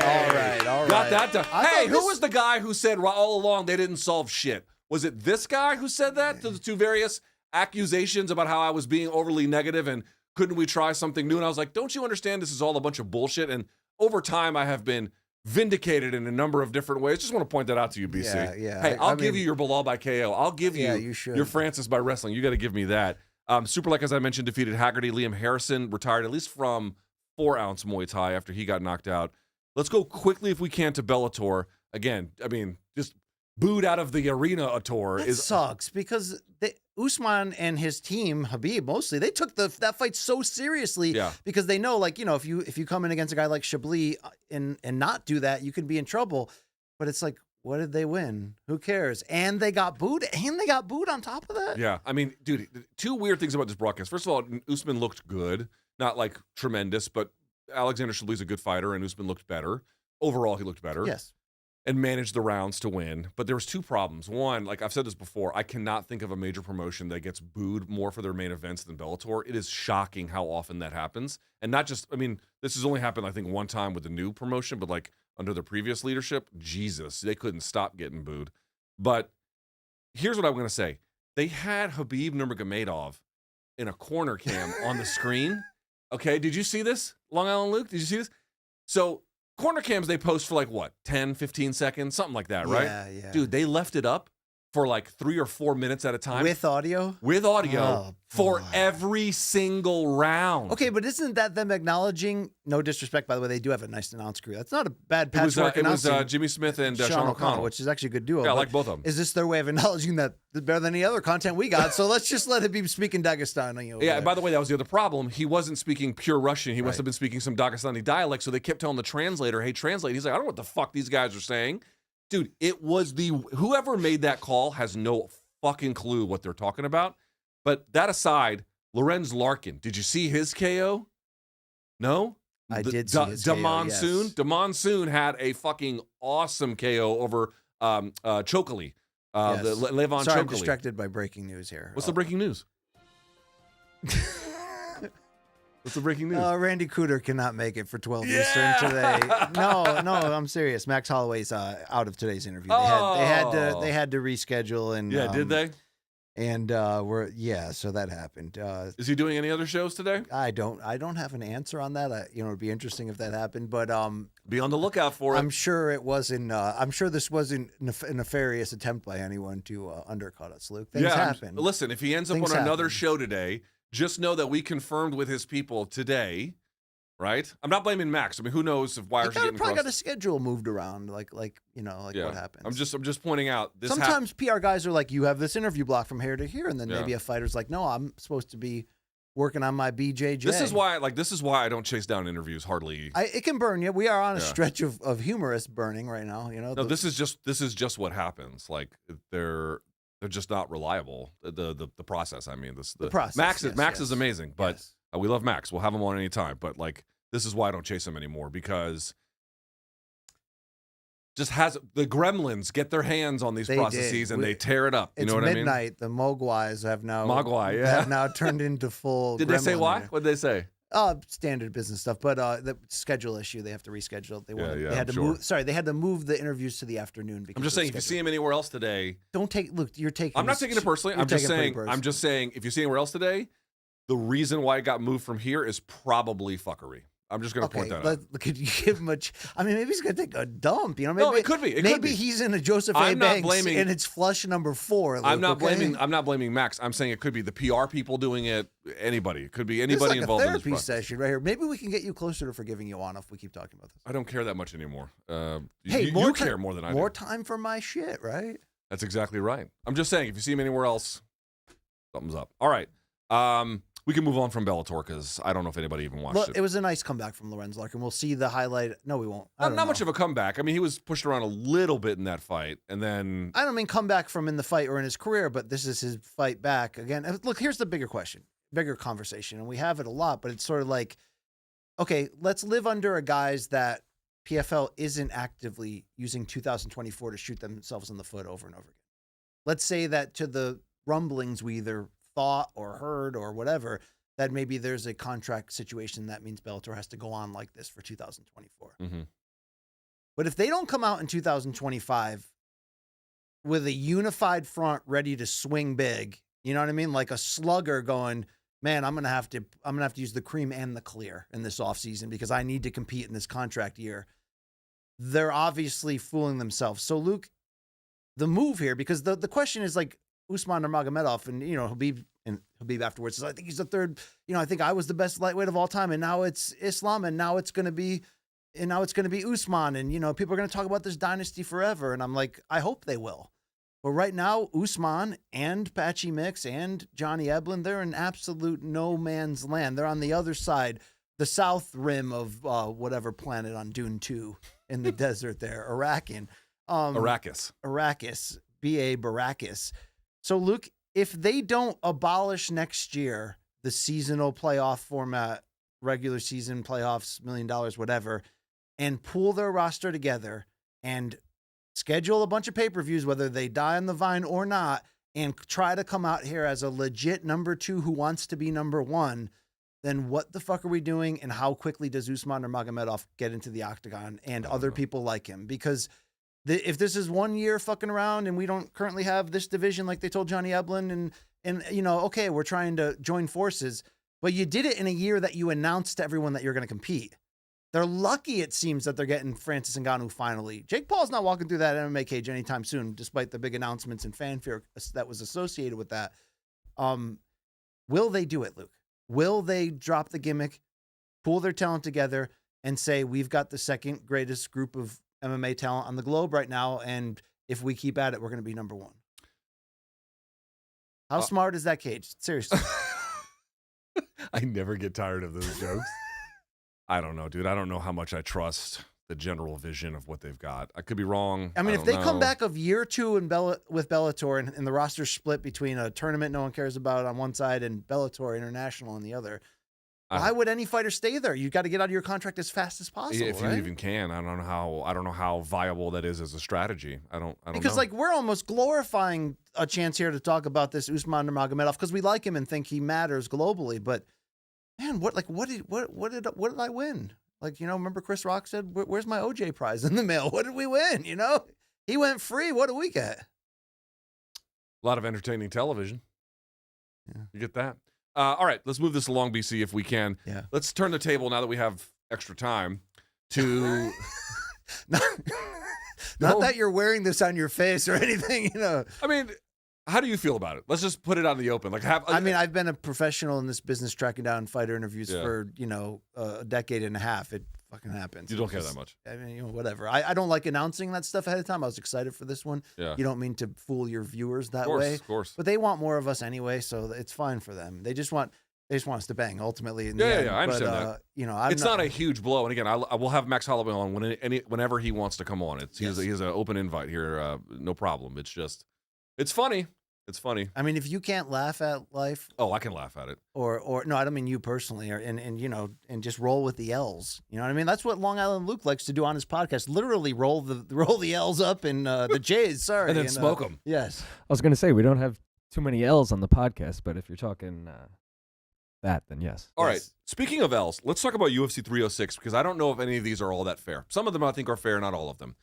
All right. Got that done. Hey, who was the guy who said all along they didn't solve shit? Was it this guy who said that to the two various accusations about how I was being overly negative and couldn't we try something new? And I was like, don't you understand this is all a bunch of bullshit? And over time, I have been vindicated in a number of different ways. Just want to point that out to you, BC. Yeah. Hey, I'll give you your Bilal by KO. I'll give you should. your Francis by wrestling. You got to give me that. Superlek, as I mentioned, defeated Haggerty. Liam Harrison retired at least from 4-ounce Muay Thai after he got knocked out. Let's go quickly, if we can, to Bellator. Again, I mean, just booed out of the arena a tour. It sucks because Usman and his team, Habib mostly, they took that fight so seriously because they know, like, if you come in against a guy like Chablis and not do that, you can be in trouble. But it's like, what did they win? Who cares? And they got booed. On top of that. Yeah, I mean, dude, two weird things about this broadcast. First of all, Usman looked good, not like tremendous, but Alexander Chablis is a good fighter, and Usman looked better. Overall, he looked better. Yes. And managed the rounds to win. But there was two problems. One, like I've said this before, I cannot think of a major promotion that gets booed more for their main events than Bellator. It is shocking how often that happens. And not just, I mean, this has only happened, I think, one time with the new promotion, but like under the previous leadership, Jesus, they couldn't stop getting booed. But here's what I'm going to say. They had Habib Nurmagomedov in a corner cam on the screen. Okay, did you see this? Long Island Luke, did you see this? So corner cams they post for like what, 10, 15 seconds, something like that, right? Yeah. Dude, they left it up for like 3 or 4 minutes at a time. With audio? With audio Oh, for boy. every single round. Okay, but isn't that them acknowledging, no disrespect, by the way, they do have a nice announce crew. That's not a bad It was patchwork announcing. Jimmy Smith and Sean Sean O'Connell. which is actually a good duo. Yeah, I but like both of them. Is this their way of acknowledging that they're better than any other content we got? So let's just let Habib speak in Dagestani. Yeah, and by the way, that was the other problem. He wasn't speaking pure Russian. He must Right. have been speaking some Dagestani dialect, so they kept telling the translator, hey, translate. He's like, I don't know what the fuck these guys are saying. Dude, it was whoever made that call has no fucking clue what they're talking about. But that aside, Lorenz Larkin, did you see his KO? No? I did see his KO, Monsoon. yes. De Monsoon had a fucking awesome KO over Chokali. Yes. Levon Sorry, I'm Chokali. distracted by breaking news here. What's the breaking news? What's the breaking news? Randy Cooter cannot make it for 12 Eastern today. No, I'm serious. Max Holloway's out of today's interview. They had to reschedule and did they? And so that happened. Is he doing any other shows today? I don't have an answer on that. It'd be interesting if that happened, but be on the lookout for it. I'm sure it wasn't. I'm sure this wasn't a nefarious attempt by anyone to undercut us, Luke. Things happen. Listen, if he ends up Things on another happen. show today, just know that we confirmed with his people today right? I'm not blaming Max. I mean, who knows if wires are getting probably crossed. got a schedule moved around, like what happens. I'm just pointing out. Sometimes PR guys are like, you have this interview block from here to here, and then maybe a fighter's like, no, I'm supposed to be working on my BJJ. This is why I don't chase down interviews hardly. It can burn you. We are on a stretch of humorous burning right now. No, this is just what happens. Like they're just not reliable. The process. I mean, the process. Max is amazing, but we love Max. We'll have him on any time. But like, this is why I don't chase him anymore, because just the gremlins get their hands on these processes and they tear it up. You know what I mean? It's midnight. The Mogwais have now have now turned into full. Did they say why? What did they say? Standard business stuff, but the schedule issue, they have to reschedule. They had to move. Sorry, they had to move the interviews to the afternoon. Because I'm just saying, if you see him anywhere else today, you're taking. I'm not taking it personally. I'm just saying, if you see anywhere else today, the reason why it got moved from here is probably fuckery. I'm just going to point that out. Could you give him I mean, maybe he's going to take a dump. You know, maybe, no, it could be. Maybe he's in a Joseph A. Banks and it's flush number 4. Luke, I'm not blaming Max. I'm saying it could be the PR people doing it. Anybody. It could be anybody involved in this process. Therapy session right here. Maybe we can get you closer to forgiving Ioana if we keep talking about this. I don't care that much anymore. You care more than I do. More time for my shit, right? That's exactly right. I'm just saying, if you see him anywhere else, something's up. All right. We can move on from Bellator because I don't know if anybody even watched it. It was a nice comeback from Lorenz Larkin. We'll see the highlight. No, we won't. Not much of a comeback. I mean, he was pushed around a little bit in that fight, and then I don't mean comeback from in the fight or in his career, but this is his fight back again. Look, here's the bigger question, bigger conversation, and we have it a lot, but it's sort of like, okay, let's live under a guise that PFL isn't actively using 2024 to shoot themselves in the foot over and over again. Let's say that to the rumblings we either thought or heard or whatever, that maybe there's a contract situation that means Bellator has to go on like this for 2024. Mm-hmm. But if they don't come out in 2025 with a unified front ready to swing big, you know what I mean? Like a slugger going, man, I'm gonna have to use the cream and the clear in this offseason because I need to compete in this contract year. They're obviously fooling themselves. So Luke, the move here, because the question is like, Usman Nurmagomedov and, Habib afterwards says, I think he's the third, I think I was the best lightweight of all time. And now it's Islam and now it's going to be Usman. And, people are going to talk about this dynasty forever. And I'm like, I hope they will. But right now, Usman and Patchy Mix and Johnny Eblen, they're in absolute no man's land. They're on the other side, the south rim of whatever planet on Dune 2 in the desert there, Arrakis. B.A. Baracus. So, Luke, if they don't abolish next year the seasonal playoff format, regular season playoffs, $1 million, whatever, and pool their roster together and schedule a bunch of pay-per-views, whether they die on the vine or not, and try to come out here as a legit number 2 who wants to be number 1, then what the fuck are we doing? And how quickly does Usman Nurmagomedov get into the octagon and other people like him? Because if this is 1 year fucking around and we don't currently have this division like they told Johnny Eblen and okay, we're trying to join forces, but you did it in a year that you announced to everyone that you're going to compete. They're lucky, it seems, that they're getting Francis Ngannou finally. Jake Paul's not walking through that MMA cage anytime soon, despite the big announcements and fanfare that was associated with that. Will they do it, Luke? Will they drop the gimmick, pool their talent together, and say, we've got the second greatest group of MMA talent on the globe right now, and if we keep at it, we're going to be number 1. How smart is that cage? Seriously. I never get tired of those jokes. I don't know, dude. I don't know how much I trust the general vision of what they've got. I could be wrong. I mean, if they come back of year 2 with Bellator and the roster split between a tournament no one cares about on one side and Bellator International on the other, why would any fighter stay there? You got to get out of your contract as fast as possible. If you even can, I don't know how viable that is as a strategy. I don't because know. We're almost glorifying a chance here to talk about this Usman Nurmagomedov because we like him and think he matters globally. But man, what did I win? Remember Chris Rock said, "Where's my OJ prize in the mail? What did we win?" He went free. What do we get? A lot of entertaining television. Yeah. You get that. All right, let's move this along, BC, if we can. Yeah. Let's turn the table now that we have extra time to. Not that you're wearing this on your face or anything, I mean, How do you feel about it? Let's just put it out in the open. Like, I've been a professional in this business tracking down fighter interviews Yeah. for, a decade and a half. It fucking happens. You don't care that much. I mean, whatever. I don't like announcing that stuff ahead of time. I was excited for this one. Yeah. You don't mean to fool your viewers that Of course, way. of course. But they want more of us anyway, so it's fine for them. They just want us to bang ultimately in the Yeah, end. I understand that. It's not a huge blow. And again, I will have Max Holloway on whenever he wants to come on. He has an open invite here. No problem. It's funny. It's funny. I mean, if you can't laugh at life, Oh, I can laugh at it. or no, I don't mean you personally, and just roll with the L's. You know what I mean? That's what Long Island Luke likes to do on his podcast. Literally roll the L's up in the J's. Sorry, And then smoke them. Yes. I was going to say, we don't have too many L's on the podcast, but if you're talking that, then yes. All right. Speaking of L's, let's talk about UFC 306 because I don't know if any of these are all that fair. Some of them I think are fair, not all of them.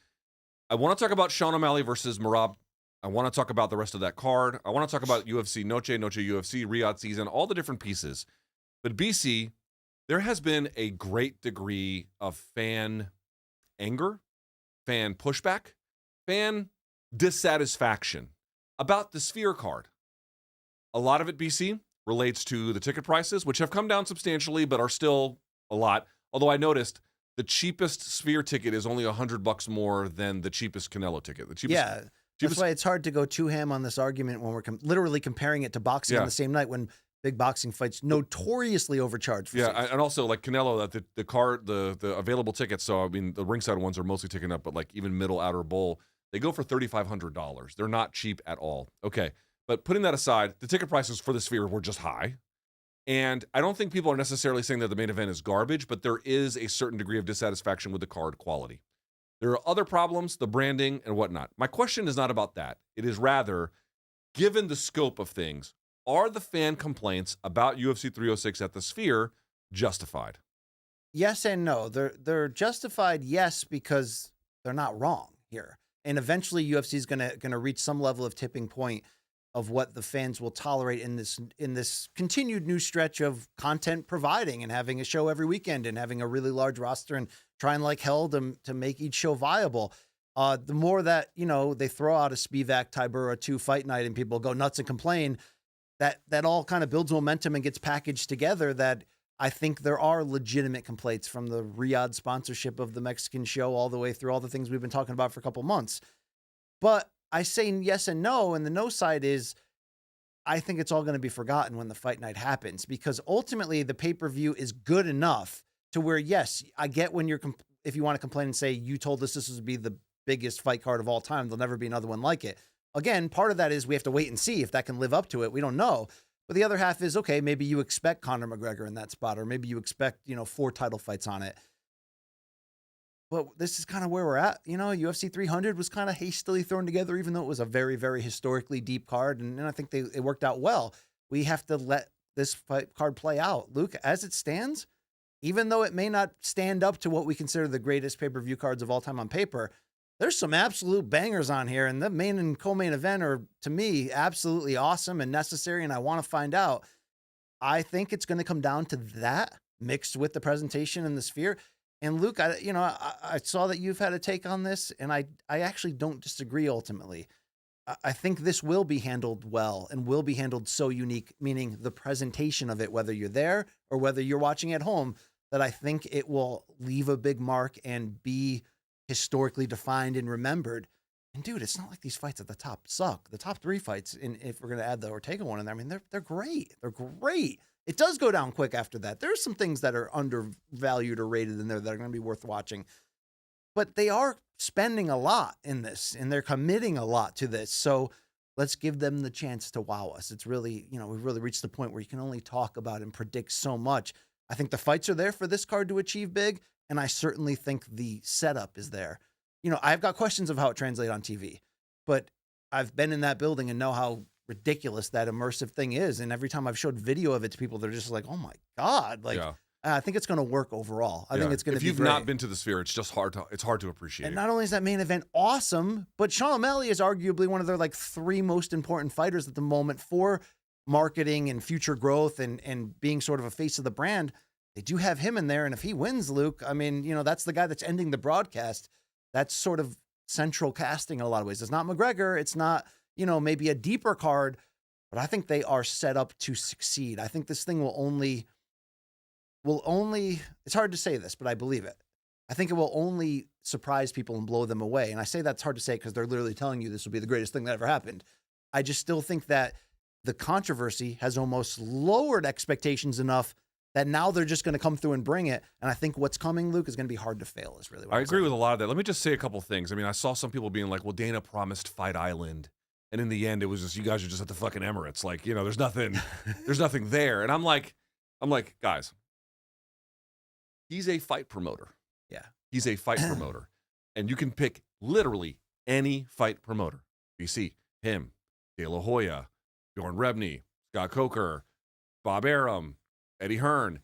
I want to talk about Sean O'Malley versus Merab. I want to talk about the rest of that card. I want to talk about UFC Noche UFC, Riyadh season, all the different pieces. But BC, there has been a great degree of fan anger, fan pushback, fan dissatisfaction about the Sphere card. A lot of it, BC, relates to the ticket prices, which have come down substantially, but are still a lot. Although I noticed the cheapest Sphere ticket is only $100 more than the cheapest Canelo ticket. That's why it's hard to go too ham on this argument when we're literally comparing it to boxing on the same night when big boxing fights notoriously overcharge. For safety. And also like Canelo, the available tickets. So I mean, the ringside ones are mostly taken up, but like even middle outer bowl, they go for $3,500. They're not cheap at all. Okay, but putting that aside, the ticket prices for the Sphere were just high, and I don't think people are necessarily saying that the main event is garbage, but there is a certain degree of dissatisfaction with the card quality. There are other problems, the branding and whatnot. My question is not about that. It is rather, given the scope of things, are the fan complaints about UFC 306 at the Sphere justified? Yes and no. They're justified, yes, because they're not wrong here. And eventually UFC is gonna reach some level of tipping point of what the fans will tolerate in this continued new stretch of content providing and having a show every weekend and having a really large roster and trying like hell to make each show viable. The more that, they throw out a Spivak Tybura 2 fight night and people go nuts and complain, that all kind of builds momentum and gets packaged together, that I think there are legitimate complaints from the Riyadh sponsorship of the Mexican show all the way through all the things we've been talking about for a couple months. But I say yes and no, and the no side is I think it's all going to be forgotten when the fight night happens, because ultimately the pay-per-view is good enough to where, yes, I get when if you want to complain and say you told us this would be the biggest fight card of all time, there'll never be another one like it. Again, part of that is we have to wait and see if that can live up to it. We don't know. But the other half is, okay, maybe you expect Conor McGregor in that spot, or maybe you expect, 4 title fights on it. But this is kind of where we're at. UFC 300 was kind of hastily thrown together, even though it was a very, very historically deep card. And I think it worked out well. We have to let this fight card play out. Luke, as it stands, even though it may not stand up to what we consider the greatest pay-per-view cards of all time on paper, there's some absolute bangers on here. And the main and co-main event are, to me, absolutely awesome and necessary. And I want to find out. I think it's going to come down to that mixed with the presentation in the Sphere. And Luke, I saw that you've had a take on this, and I actually don't disagree ultimately. I think this will be handled well and will be handled so unique, meaning the presentation of it, whether you're there or whether you're watching at home, that I think it will leave a big mark and be historically defined and remembered. And dude, it's not like these fights at the top suck. The top 3 fights, if we're going to add the Ortega one in there, I mean, they're great. They're great. It does go down quick after that. There's some things that are undervalued or rated in there that are going to be worth watching. But they are spending a lot in this, and they're committing a lot to this. So let's give them the chance to wow us. It's really, we've really reached the point where you can only talk about and predict so much. I think the fights are there for this card to achieve big, and I certainly think the setup is there. I've got questions of how it translates on TV, but I've been in that building and know how ridiculous that immersive thing is. And every time I've showed video of it to people, they're just like, oh my God. I think it's going to work overall. I think it's going to be If you've not been to the Sphere, it's just hard to appreciate. And not only is that main event awesome, but Sean O'Malley is arguably one of their 3 most important fighters at the moment for marketing and future growth and being sort of a face of the brand. They do have him in there. And if he wins, Luke, I mean, that's the guy that's ending the broadcast. That's sort of central casting in a lot of ways. It's not McGregor. It's not, maybe a deeper card, but I think they are set up to succeed. I think this thing will only, it's hard to say this, but I believe it. I think it will only surprise people and blow them away. And I say that's hard to say because they're literally telling you this will be the greatest thing that ever happened. I just still think that the controversy has almost lowered expectations enough that now they're just going to come through and bring it. And I think what's coming, Luke, is going to be hard to fail is really what I I'm agree saying. with a lot of that. Let me just say a couple things. I mean, I saw some people being like, well, Dana promised Fight Island. And in the end, it was just, you guys are just at the fucking Emirates. Like, there's nothing there. And I'm like, guys, he's a fight promoter. Yeah. He's a fight promoter. And you can pick literally any fight promoter. BC, him, De La Hoya, Bjorn Rebney, Scott Coker, Bob Arum, Eddie Hearn.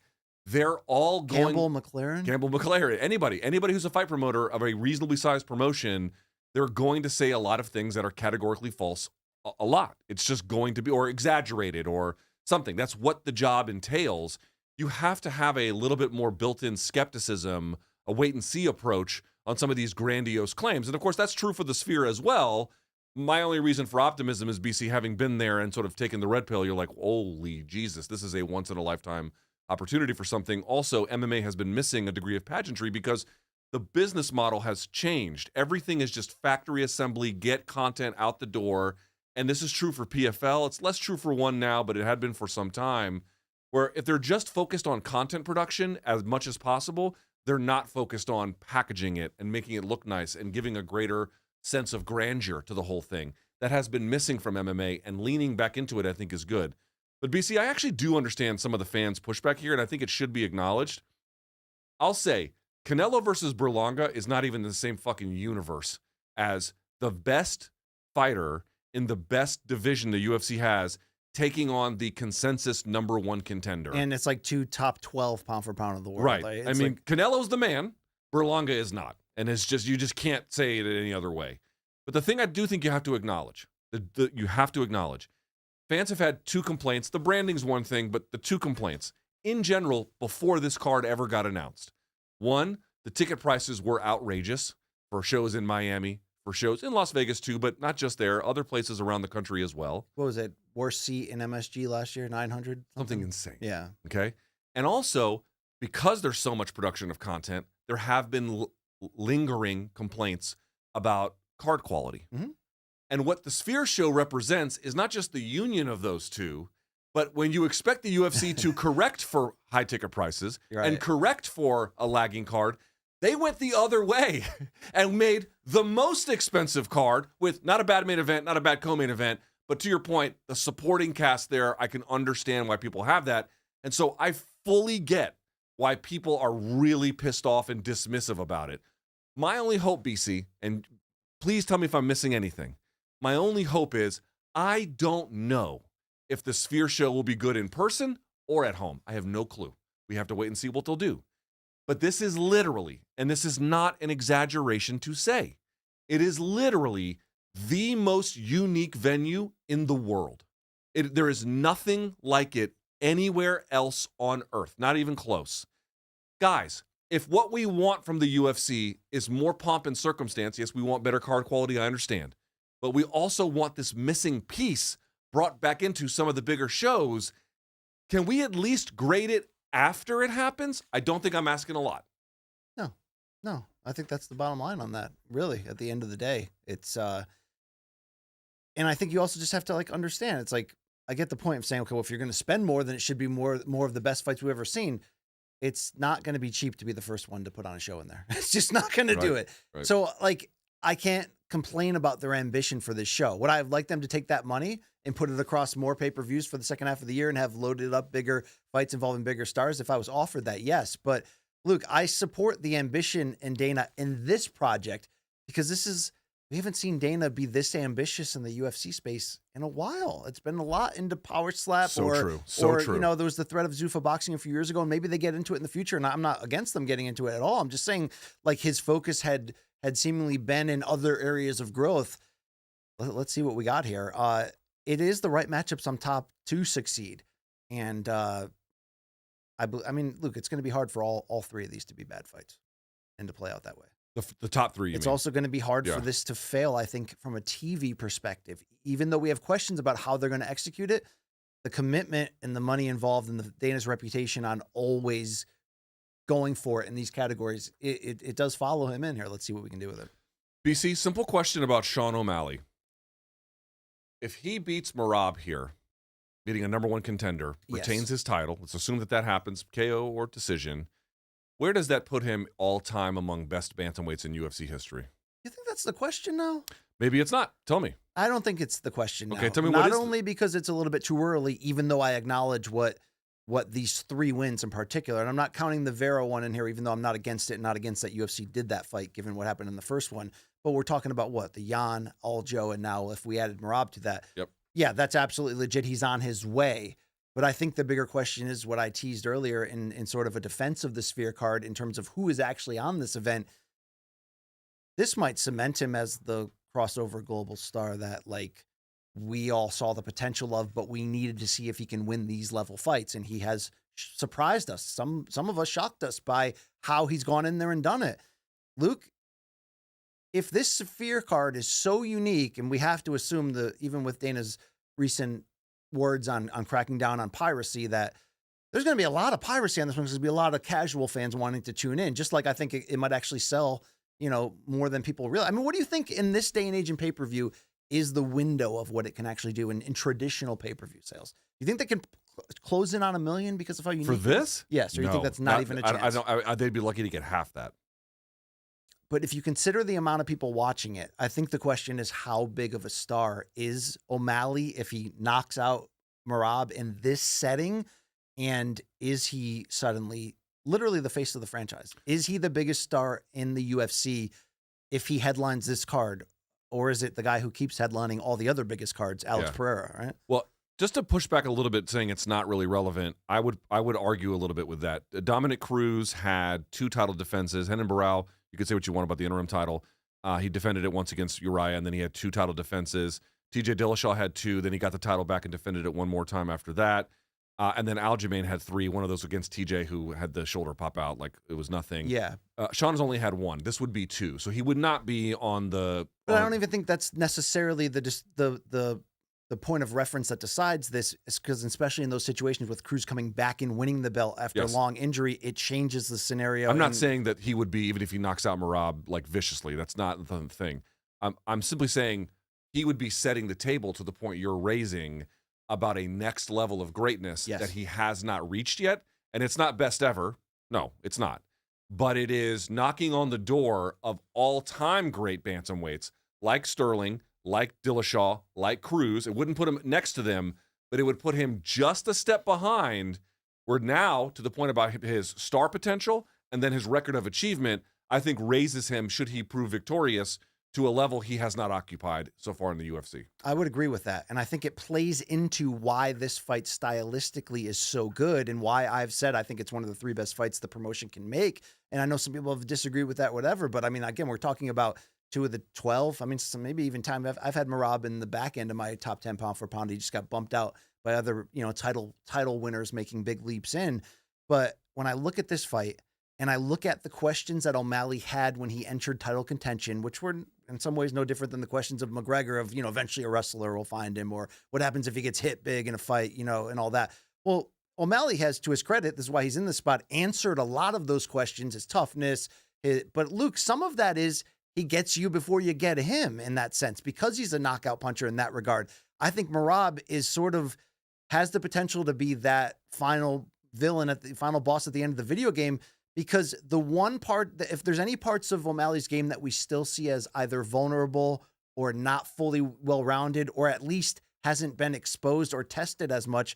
They're all going... Campbell McLaren. Anybody who's a fight promoter of a reasonably sized promotion, they're going to say a lot of things that are categorically false a lot. It's just going to be, or exaggerated or something. That's what the job entails. You have to have a little bit more built-in skepticism, a wait-and-see approach on some of these grandiose claims. And, of course, that's true for the Sphere as well. My only reason for optimism is, BC, having been there and sort of taken the red pill, you're like, holy Jesus, this is a once-in-a-lifetime opportunity for something. Also, MMA has been missing a degree of pageantry because the business model has changed. Everything is just factory assembly, get content out the door. And this is true for PFL. It's less true for ONE now, but it had been for some time, where if they're just focused on content production as much as possible, they're not focused on packaging it and making it look nice and giving a greater sense of grandeur to the whole thing. That has been missing from MMA, and leaning back into it, I think, is good. But BC, I actually do understand some of the fans' pushback here, and I think it should be acknowledged. I'll say, Canelo versus Berlanga is not even in the same fucking universe as the best fighter in the best division the UFC has, taking on the consensus #1 contender. And it's like 2 top 12 pound for pound in the world. Right. Like, I mean, Canelo's the man. Berlanga is not. And it's just, you just can't say it any other way. But the thing I do think you have to acknowledge, fans have had 2 complaints. The branding's one thing, but the 2 complaints in general before this card ever got announced. 1, the ticket prices were outrageous for shows in Miami, for shows in Las Vegas too, but not just there, other places around the country as well. What was it? Worst seat in MSG last year, 900? Something insane. Yeah. Okay. And also, because there's so much production of content, there have been lingering complaints about card quality. Mm-hmm. And what the Sphere show represents is not just the union of those two, but when you expect the UFC to correct for high ticket prices and correct for a lagging card, they went the other way and made the most expensive card with not a bad main event, not a bad co-main event, but to your point, the supporting cast there, I can understand why people have that. And so I fully get why people are really pissed off and dismissive about it. My only hope, BC, and please tell me if I'm missing anything, my only hope is I don't know if the Sphere show will be good in person or at home. I have no clue. We have to wait and see what they'll do. But this is literally, and this is not an exaggeration to say, it is literally the most unique venue in the world. There is nothing like it anywhere else on earth, not even close. Guys, if what we want from the UFC is more pomp and circumstance, yes, we want better card quality, I understand. But we also want this missing piece brought back into some of the bigger shows. Can we at least grade it after it happens? I don't think I'm asking a lot. No, I think that's the bottom line on that. Really, at the end of the day, it's and I think you also just have to understand. It's like, I get the point of saying, okay, well, if you're going to spend more, then it should be more of the best fights we've ever seen. It's not going to be cheap to be the first one to put on a show in there. It's just not going to do it. Right. So I can't complain about their ambition for this show. Would I have liked them to take that money and put it across more pay-per-views for the second half of the year and have loaded up bigger fights involving bigger stars? If I was offered that, yes. But Luke, I support the ambition in Dana in this project because we haven't seen Dana be this ambitious in the UFC space in a while. It's been a lot into power slap true. There was the threat of Zuffa boxing a few years ago, and maybe they get into it in the future. And I'm not against them getting into it at all. I'm just saying, his focus had seemingly been in other areas of growth. Let's see what we got here. It is the right matchups on top to succeed. And I mean, Luke, it's going to be hard for all 3 of these to be bad fights and to play out that way. The top three. It's also going to be hard Yeah. for this to fail, I think, from a TV perspective. Even though we have questions about how they're going to execute it, the commitment and the money involved and the Dana's reputation on always going for it in these categories, it does follow him in here. Let's see what we can do with it. BC, simple question about Sean O'Malley. If he beats Merab here, beating a number one contender, retains his title, let's assume that happens, KO or decision, where does that put him all-time among best bantamweights in UFC history? You think that's the question now? Maybe it's not. Tell me. I don't think it's the question now. Okay, tell me Not what is only because it's a little bit too early, even though I acknowledge what these 3 wins in particular, and I'm not counting the Vera one in here, even though I'm not against it, not against that UFC did that fight, given what happened in the first one. But we're talking about what? The Jan, Aljo, and now if we added Merab to that. Yep. Yeah, that's absolutely legit. He's on his way. But I think the bigger question is what I teased earlier in sort of a defense of the Sphere card in terms of who is actually on this event. This might cement him as the crossover global star that, like, we all saw the potential of, but we needed to see if he can win these level fights. And he has surprised us. Some of us shocked us by how he's gone in there and done it. Luke, if this Sphere card is so unique, and we have to assume that even with Dana's recent words on cracking down on piracy, that there's going to be a lot of piracy on this one. There's going to be a lot of casual fans wanting to tune in, just like I think it might actually sell, more than people realize. I mean, what do you think in this day and age in pay-per-view is the window of what it can actually do in traditional pay-per-view sales? You think they can close in on 1 million because of how unique For this? Yes, or you think that's not even a chance? They'd be lucky to get half that. But if you consider the amount of people watching it, I think the question is how big of a star is O'Malley if he knocks out Merab in this setting? And is he suddenly literally the face of the franchise? Is he the biggest star in the UFC if he headlines this card? Or is it the guy who keeps headlining all the other biggest cards, Alex Pereira, right? Well, just to push back a little bit, saying it's not really relevant, I would argue a little bit with that. Dominic Cruz had 2 title defenses. Renan Barao, you could say what you want about the interim title. He defended it once against Uriah, and then he had 2 title defenses. TJ Dillashaw had 2. Then he got the title back and defended it one more time after that. And then Aljamain had 3. One of those against TJ, who had the shoulder pop out like it was nothing. Yeah. Sean has only had 1. This would be 2, so he would not be on the. But I don't even think that's necessarily the point of reference that decides this, is because especially in those situations with Cruz coming back and winning the belt after a long injury, it changes the scenario. I'm not saying that he would be, even if he knocks out Merab like viciously. That's not the thing. I'm simply saying he would be setting the table to the point you're raising about a next level of greatness that he has not reached yet. And it's not best ever. No, it's not. But it is knocking on the door of all-time great bantamweights like Sterling, like Dillashaw, like Cruz. It wouldn't put him next to them, but it would put him just a step behind. We're now to the point about his star potential and then his record of achievement, I think raises him, should he prove victorious, to a level he has not occupied so far in the UFC. I would agree with that. And I think it plays into why this fight stylistically is so good and why I've said I think it's one of the 3 best fights the promotion can make. And I know some people have disagreed with that, whatever. But I mean, again, we're talking about 2 of the 12. I mean, maybe even time. I've had Merab in the back end of my top 10 pound for pound. He just got bumped out by other, title winners making big leaps in. But when I look at this fight and I look at the questions that O'Malley had when he entered title contention, which were in some ways no different than the questions of McGregor of, eventually a wrestler will find him, or what happens if he gets hit big in a fight, and all that. Well, O'Malley has, to his credit, this is why he's in the spot, answered a lot of those questions, his toughness. But Luke, some of that is he gets you before you get him in that sense, because he's a knockout puncher in that regard. I think Merab is has the potential to be that final villain at the final boss at the end of the video game. Because the one part, if there's any parts of O'Malley's game that we still see as either vulnerable or not fully well-rounded, or at least hasn't been exposed or tested as much,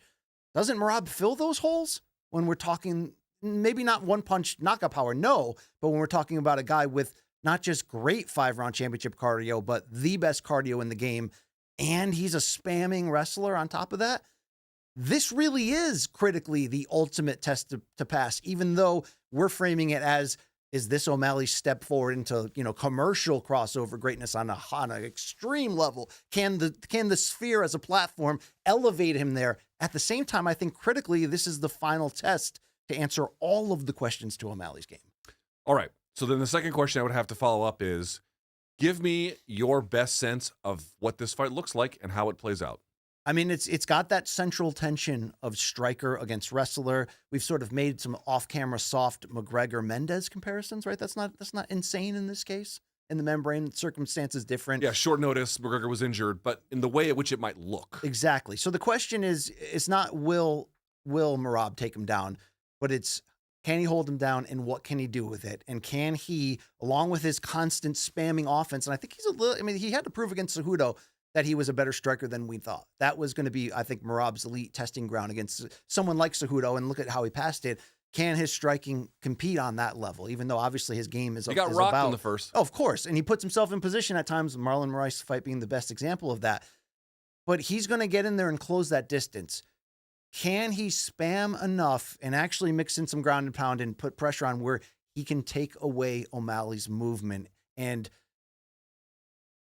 doesn't Merab fill those holes when we're talking, maybe not one-punch knockout power, no, but when we're talking about a guy with not just great 5-round championship cardio, but the best cardio in the game, and he's a spamming wrestler on top of that? This really is critically the ultimate test to pass, even though we're framing it as, is this O'Malley's step forward into, commercial crossover greatness on an extreme level? Can the Sphere as a platform elevate him there? At the same time, I think critically, this is the final test to answer all of the questions to O'Malley's game. All right. So then the second question I would have to follow up is, give me your best sense of what this fight looks like and how it plays out. I mean, it's got that central tension of striker against wrestler. We've sort of made some off-camera soft McGregor-Mendez comparisons, right? That's not insane in this case. In the membrane, circumstances different. Yeah, short notice, McGregor was injured, but in the way at which it might look. Exactly. So the question is, it's not will Merab take him down, but it's can he hold him down and what can he do with it? And can he, along with his constant spamming offense, and I think he had to prove against Cejudo that he was a better striker than we thought. That was going to be, I think, Merab's elite testing ground against someone like Cejudo, and look at how he passed it. Can his striking compete on that level, even though obviously his game is He got rocked in the first. Oh, of course, and he puts himself in position at times, Marlon Moraes' fight being the best example of that. But he's going to get in there and close that distance. Can he spam enough and actually mix in some ground and pound and put pressure on where he can take away O'Malley's movement and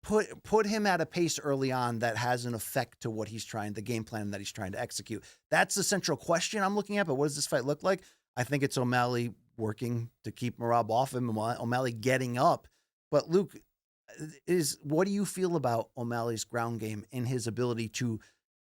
put him at a pace early on that has an effect to what the game plan that he's trying to execute? That's the central question I'm looking at. But what does this fight look like? I think it's O'Malley working to keep Merab off him, O'Malley getting up. But Luke, what do you feel about O'Malley's ground game and his ability to,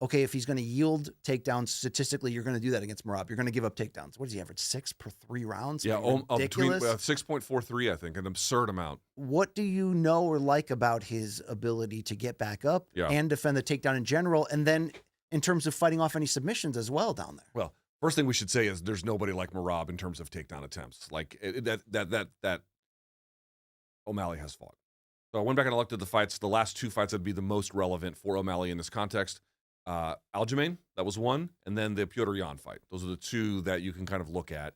okay, if he's going to yield takedowns, statistically, you're going to do that against Merab. You're going to give up takedowns. What does he average? 6 per 3 rounds? Yeah, between ridiculous. 6.43, I think, an absurd amount. What do you know or like about his ability to get back up and defend the takedown in general? And then in terms of fighting off any submissions as well down there? Well, first thing we should say is there's nobody like Merab in terms of takedown attempts. Like that O'Malley has fought. So I went back and looked at the fights. The last 2 fights that would be the most relevant for O'Malley in this context. Aljamain, that was one, and then the Petr Yan fight. Those are the 2 that you can kind of look at.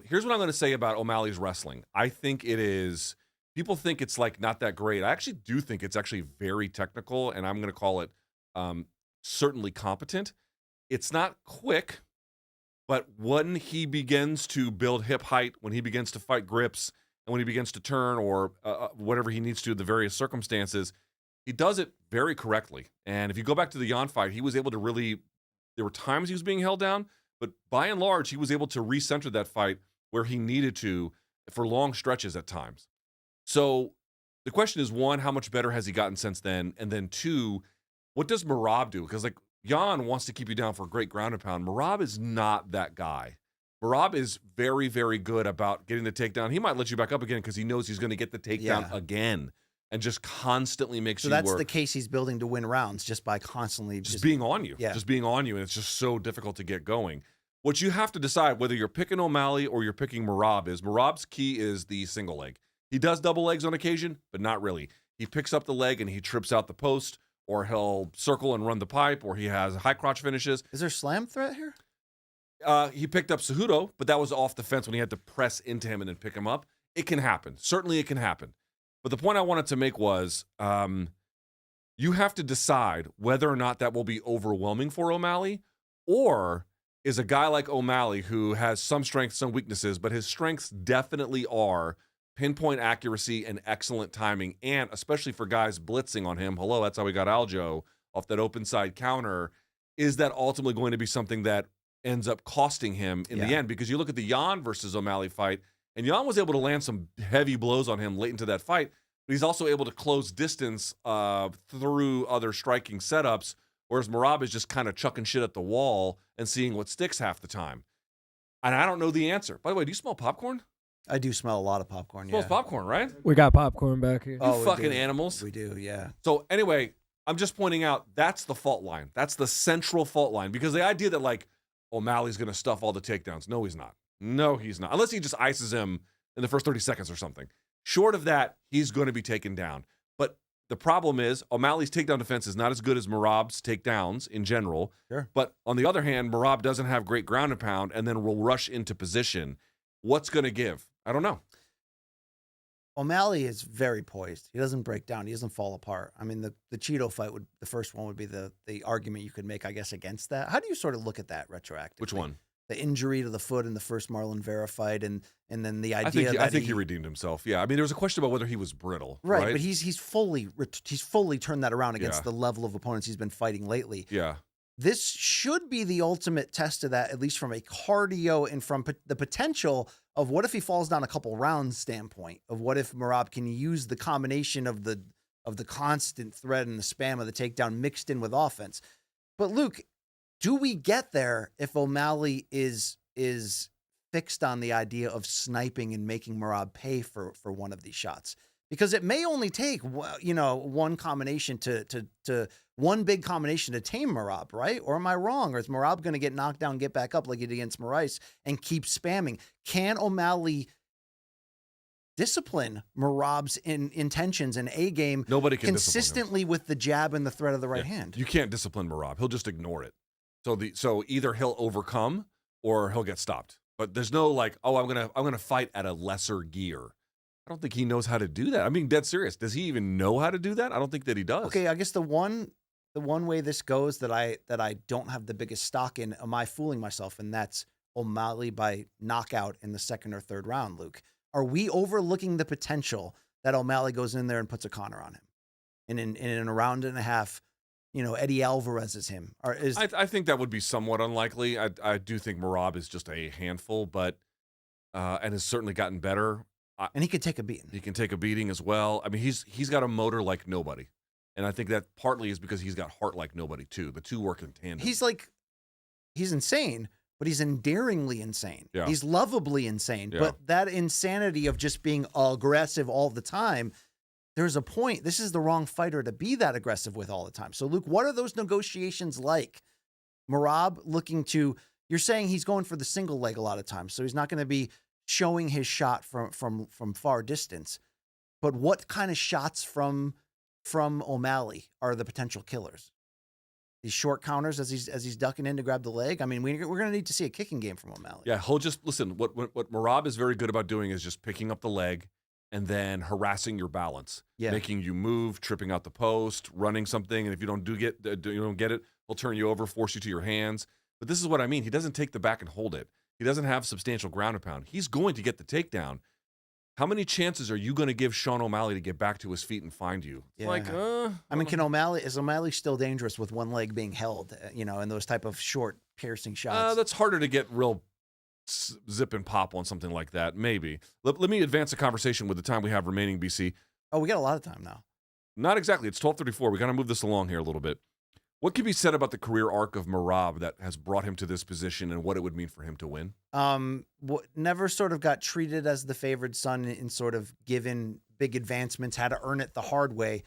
Here's what I'm going to say about O'Malley's wrestling. I think it is, people think it's like not that great. I actually do think it's actually very technical, and I'm going to call it certainly competent. It's not quick, but when he begins to build hip height, when he begins to fight grips, and when he begins to turn or whatever he needs to in the various circumstances, he does it very correctly. And if you go back to the Yan fight, he was able to really, there were times he was being held down, but by and large, he was able to recenter that fight where he needed to for long stretches at times. So the question is, 1, how much better has he gotten since then? And then 2, what does Merab do? Because like Yan wants to keep you down for a great ground and pound. Merab is not that guy. Merab is very, very good about getting the takedown. He might let you back up again because he knows he's going to get the takedown again and just constantly makes you work. So that's the case he's building to win rounds, just by constantly just being on you. Yeah. Just being on you, and it's just so difficult to get going. What you have to decide, whether you're picking O'Malley or you're picking Merab, is Merab's key is the single leg. He does double legs on occasion, but not really. He picks up the leg and he trips out the post, or he'll circle and run the pipe, or he has high crotch finishes. Is there slam threat here? He picked up Cejudo, but that was off the fence when he had to press into him and then pick him up. It can happen. Certainly it can happen. But the point I wanted to make was you have to decide whether or not that will be overwhelming for O'Malley, or is a guy like O'Malley, who has some strengths, some weaknesses, but his strengths definitely are pinpoint accuracy and excellent timing, and especially for guys blitzing on him. Hello, that's how we got Aljo off that open side counter. Is that ultimately going to be something that ends up costing him in the end? Because you look at the Yan versus O'Malley fight, and Yan was able to land some heavy blows on him late into that fight, but he's also able to close distance through other striking setups, whereas Merab is just kind of chucking shit at the wall and seeing what sticks half the time. And I don't know the answer. By the way, do you smell popcorn? I do smell a lot of popcorn, Smells popcorn, right? We got popcorn back here. You fucking animals. We do, yeah. So anyway, I'm just pointing out that's the fault line. That's the central fault line, because the idea that like O'Malley's going to stuff all the takedowns. No, he's not. No, he's not. Unless he just ices him in the first 30 seconds or something. Short of that, he's going to be taken down. But the problem is O'Malley's takedown defense is not as good as Merab's takedowns in general. Sure. But on the other hand, Merab doesn't have great ground and pound and then will rush into position. What's going to give? I don't know. O'Malley is very poised. He doesn't break down. He doesn't fall apart. I mean, the Cheeto fight the first one would be the argument you could make, I guess, against that. How do you sort of look at that retroactively? Which one? The injury to the foot in the first Marlon Vera fight, and then the idea I think he redeemed himself. Yeah, I mean, there was a question about whether he was brittle, right? But he's fully turned that around against the level of opponents he's been fighting lately. Yeah. this should be the ultimate test of that, at least from a cardio and from the potential of what if he falls down a couple rounds standpoint of what if Merab can use the combination of the constant threat and the spam of the takedown mixed in with offense. But Luke, do we get there if O'Malley is fixed on the idea of sniping and making Merab pay for one of these shots? Because it may only take, one combination to one big combination to tame Merab, right? Or am I wrong? Or is Merab going to get knocked down, get back up like he did against Moraes and keep spamming? Can O'Malley discipline Merab's intentions and A game? Nobody can consistently with the jab and the threat of the right hand. You can't discipline Merab. He'll just ignore it. So either he'll overcome or he'll get stopped. But there's no like, oh, I'm gonna fight at a lesser gear. I don't think he knows how to do that. I mean, dead serious. Does he even know how to do that? I don't think that he does. Okay, I guess the one way this goes that I don't have the biggest stock in, am I fooling myself? And that's O'Malley by knockout in the second or third round, Luke. Are we overlooking the potential that O'Malley goes in there and puts a counter on him? And in a round and a half, Eddie Alvarez is him. Or is I think that would be somewhat unlikely. I do think Merab is just a handful, but and has certainly gotten better. And he could take a beating. He can take a beating as well. I mean, he's got a motor like nobody. And I think that partly is because he's got heart like nobody, too. The two work in tandem. He's insane, but he's endearingly insane. Yeah. He's lovably insane. Yeah. But that insanity of just being aggressive all the time, there's a point. This is the wrong fighter to be that aggressive with all the time. So, Luke, what are those negotiations like? Merab you're saying he's going for the single leg a lot of times, so he's not going to be showing his shot from far distance. But what kind of shots from O'Malley are the potential killers? These short counters as he's ducking in to grab the leg. I mean, we're going to need to see a kicking game from O'Malley. Yeah, he'll just listen. What Merab is very good about doing is just picking up the leg and then harassing your balance, making you move, tripping out the post, running something, and if you don't get it, he'll turn you over, force you to your hands. But this is what I mean. He doesn't take the back and hold it. He doesn't have substantial ground and pound. He's going to get the takedown. How many chances are you going to give Sean O'Malley to get back to his feet and find you? It's I mean, is O'Malley still dangerous with one leg being held, in those type of short piercing shots? That's harder to get real zip and pop on something like that. Maybe. Let me advance the conversation with the time we have remaining, BC. Oh, we got a lot of time now. Not exactly. It's 12:34. We got to move this along here a little bit. What can be said about the career arc of Merab that has brought him to this position and what it would mean for him to win? Never sort of got treated as the favored son and sort of given big advancements, had to earn it the hard way.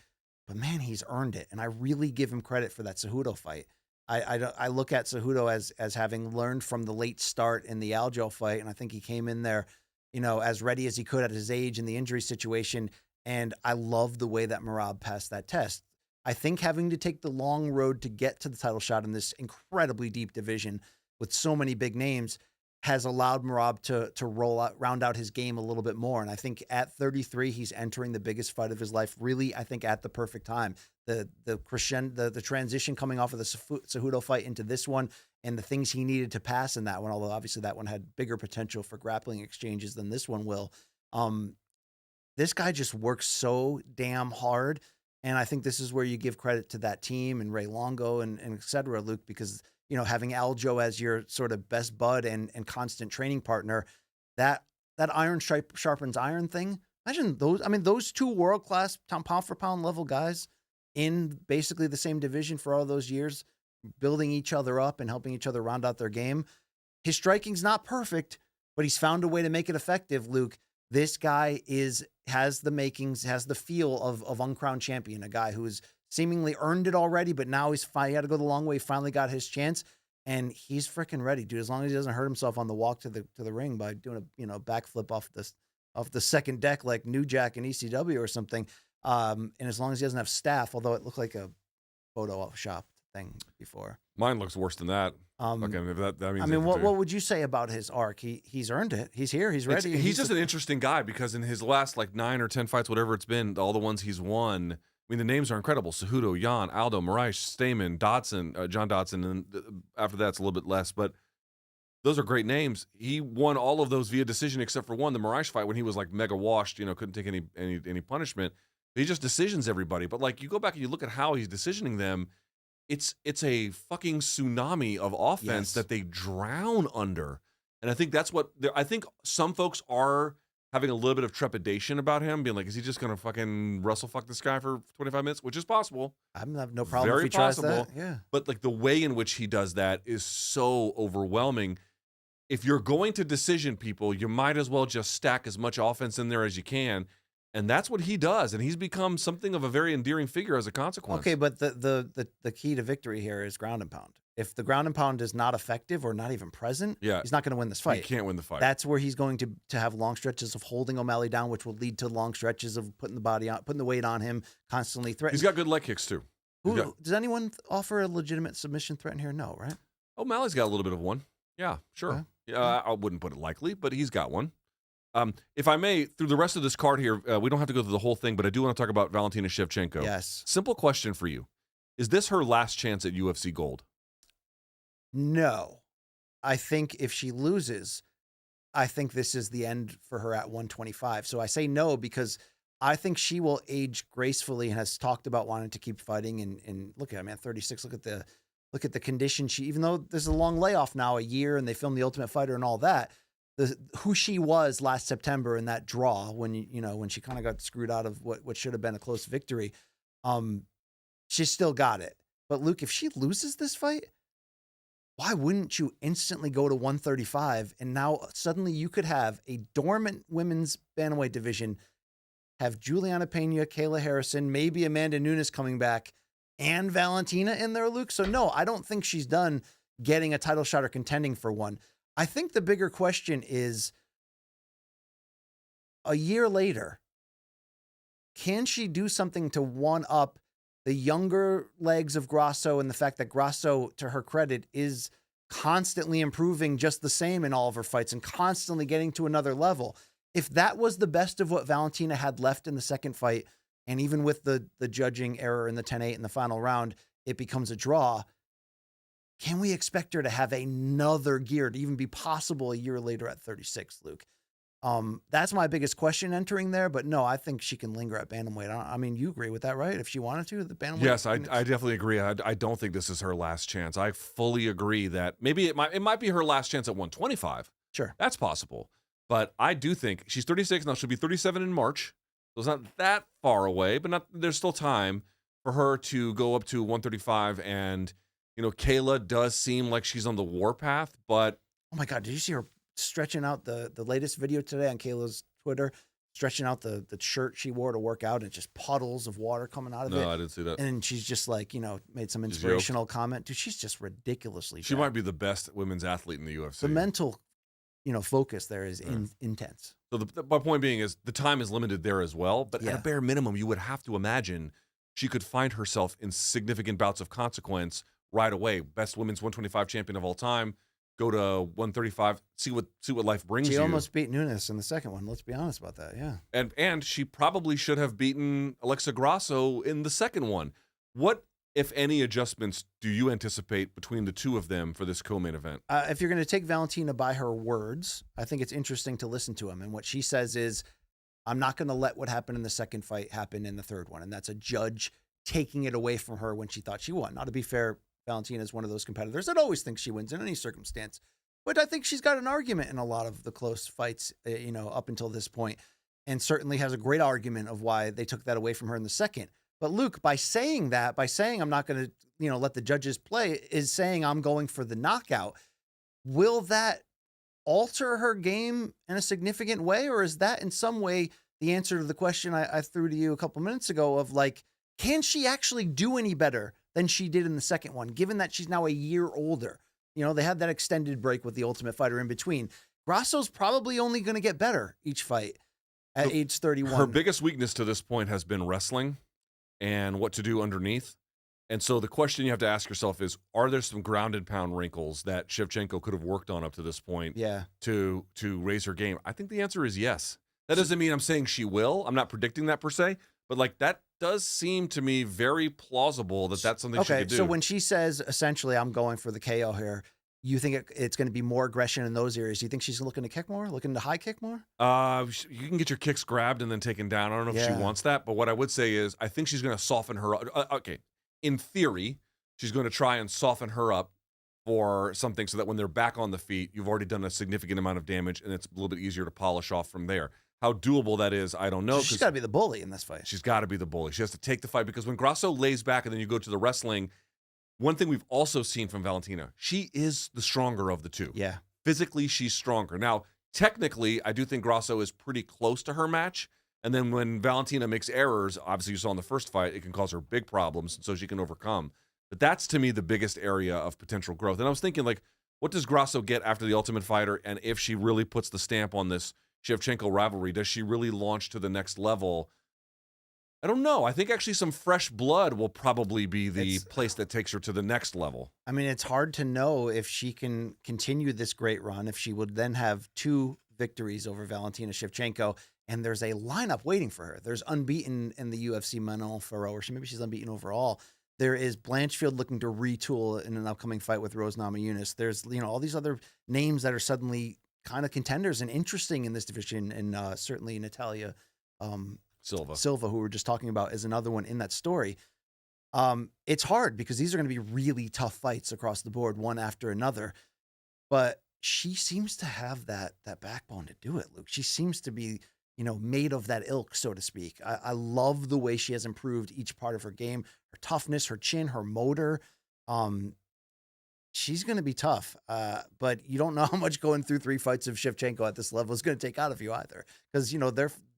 But man, he's earned it. And I really give him credit for that Cejudo fight. I look at Cejudo as having learned from the late start in the Aljo fight. And I think he came in there, as ready as he could at his age and the injury situation. And I love the way that Merab passed that test. I think having to take the long road to get to the title shot in this incredibly deep division with so many big names has allowed Merab to round out his game a little bit more. And I think at 33, he's entering the biggest fight of his life, really, I think, at the perfect time. The transition coming off of the Cejudo fight into this one and the things he needed to pass in that one, although obviously that one had bigger potential for grappling exchanges than this one will. This guy just works so damn hard. And I think this is where you give credit to that team and Ray Longo and et cetera, Luke, because, having Aljo as your sort of best bud and constant training partner, that iron sharpens iron thing. Imagine those two world-class pound for pound level guys in basically the same division for all those years, building each other up and helping each other round out their game. His striking's not perfect, but he's found a way to make it effective, Luke. This guy has the makings, has the feel of uncrowned champion, a guy who's seemingly earned it already, but now he had to go the long way, finally got his chance, and he's freaking ready, dude. As long as he doesn't hurt himself on the walk to the ring by doing a backflip off the second deck like New Jack in ECW or something, and as long as he doesn't have staph, although it looked like a photo shop thing before. Mine looks worse than that. Okay, if that means what would you say about his arc? He's earned it. He's here. He's ready. He's just an interesting guy because in his last 9 or 10 fights, whatever it's been, all the ones he's won, I mean, the names are incredible. Cejudo, Jan, Aldo, Moraes, Stamen, Dodson, John Dodson, and after that, it's a little bit less. But those are great names. He won all of those via decision except for one, the Moraes fight, when he was mega washed, couldn't take any punishment. He just decisions everybody. But you go back and you look at how he's decisioning them, it's a fucking tsunami of offense Yes. that they drown under. And I think that's what I think some folks are having a little bit of trepidation about him, being like, is he just going to fucking wrestle fuck this guy for 25 minutes? Which is possible. I'm have no problem Very if he tries possible. that. Yeah. But like the way in which he does that is so overwhelming. If you're going to decision people, you might as well just stack as much offense in there as you can. And that's what he does. And he's become something of a very endearing figure as a consequence. Okay, but the key to victory here is ground and pound. If the ground and pound is not effective or not even present, Yeah. he's not going to win this He fight. can't win the fight. That's where he's going to have long stretches of holding O'Malley down, which will lead to long stretches of putting the weight on him, constantly threatening. He's got good leg kicks too. Does anyone offer a legitimate submission threat in here? No, right? O'Malley's got a little bit of one. Yeah, sure. Okay. Yeah, I wouldn't put it likely, but he's got one. If I may, through the rest of this card here, we don't have to go through the whole thing, but I do want to talk about Valentina Shevchenko. Yes. Simple question for you. Is this her last chance at UFC gold? No. I think if she loses, I think this is the end for her at 125. So I say no because I think she will age gracefully and has talked about wanting to keep fighting. And look at her, man, 36. Look at the condition even though there's a long layoff now, a year, and they filmed The Ultimate Fighter and all that. Who she was last September in that draw when when she kind of got screwed out of what should have been a close victory, she still got it. But Luke, if she loses this fight, why wouldn't you instantly go to 135 and now suddenly you could have a dormant women's bantamweight division, have Juliana Pena, Kayla Harrison, maybe Amanda Nunes coming back, and Valentina in there, Luke. So no, I don't think she's done getting a title shot or contending for one. I think the bigger question is, a year later, can she do something to one up the younger legs of Grasso and the fact that Grasso, to her credit, is constantly improving just the same in all of her fights and constantly getting to another level? If that was the best of what Valentina had left in the second fight, and even with the judging error in the 10-8 in the final round, it becomes a draw. Can we expect her to have another gear to even be possible a year later at 36, Luke? That's my biggest question entering there. But no, I think she can linger at bantamweight. I mean, you agree with that, right? If she wanted to, the bantamweight. Yes, I definitely agree. I don't think this is her last chance. I fully agree that maybe it might be her last chance at 125. Sure, that's possible. But I do think she's 36 now. She'll be 37 in March. So it's not that far away, but there's still time for her to go up to 135. And Kayla does seem like she's on the warpath, but oh my God, did you see her stretching out the latest video today on Kayla's Twitter, stretching out the shirt she wore to work out, and just puddles of water coming out of it? No, I didn't see that. And she's just like, made some inspirational comment. Dude, she's just ridiculously She might be the best women's athlete in the UFC. The mental, focus there is intense. So my point being is the time is limited there as well, but at a bare minimum, you would have to imagine she could find herself in significant bouts of consequence right away. Best women's 125 champion of all time. Go to 135. See what life brings you. She almost beat Nunes in the second one. Let's be honest about that. Yeah. And she probably should have beaten Alexa Grasso in the second one. What, if any, adjustments do you anticipate between the two of them for this co-main event? If you're going to take Valentina by her words, I think it's interesting to listen to him. And what she says is, I'm not going to let what happened in the second fight happen in the third one. And that's a judge taking it away from her when she thought she won. Now, to be fair, Valentina is one of those competitors that always thinks she wins in any circumstance. But I think she's got an argument in a lot of the close fights, up until this point, and certainly has a great argument of why they took that away from her in the second. But Luke, by saying I'm not going to, let the judges play, is saying I'm going for the knockout. Will that alter her game in a significant way? Or is that in some way the answer to the question I threw to you a couple minutes ago of like, can she actually do any better than she did in the second one, given that she's now a year older? They had that extended break with the Ultimate Fighter in between. Grasso's probably only going to get better each fight at age 31. Her biggest weakness to this point has been wrestling and what to do underneath. And so the question you have to ask yourself is, are there some ground and pound wrinkles that Shevchenko could have worked on up to this point to raise her game? I think the answer is yes. That doesn't mean I'm saying she will. I'm not predicting that per se, but like that does seem to me very plausible that that's something she could do. So when she says, essentially, I'm going for the KO here, you think it's going to be more aggression in those areas? Do you think she's looking to kick more, looking to high kick more? You can get your kicks grabbed and then taken down. I don't know if she wants that, but what I would say is I think she's going to soften her. Okay, in theory, she's going to try and soften her up for something so that when they're back on the feet, you've already done a significant amount of damage, and it's a little bit easier to polish off from there. How doable that is, I don't know. She's got to be the bully in this fight. She's got to be the bully. She has to take the fight, because when Grasso lays back and then you go to the wrestling, one thing we've also seen from Valentina, she is the stronger of the two. Yeah. Physically, she's stronger. Now, technically, I do think Grasso is pretty close to her match. And then when Valentina makes errors, obviously you saw in the first fight, it can cause her big problems, so she can overcome. But that's, to me, the biggest area of potential growth. And I was thinking, like, what does Grasso get after the Ultimate Fighter? And if she really puts the stamp on this Shevchenko rivalry, does she really launch to the next level? I don't know. I think actually some fresh blood will probably be the place that takes her to the next level. I mean, it's hard to know if she can continue this great run, if she would then have 2 victories over Valentina Shevchenko, and there's a lineup waiting for her. There's unbeaten in the UFC Manon Farrow, or maybe she's unbeaten overall. There is Blanchfield looking to retool in an upcoming fight with Rose Namajunas. There's, all these other names that are suddenly kind of contenders and interesting in this division, and certainly Natalia Silva, who we were just talking about, is another one in that story. It's hard because these are going to be really tough fights across the board, one after another. But she seems to have that backbone to do it, Luke. She seems to be, made of that ilk, so to speak. I love the way she has improved each part of her game, her toughness, her chin, her motor. She's going to be tough, but you don't know how much going through 3 fights of Shevchenko at this level is going to take out of you either. Because,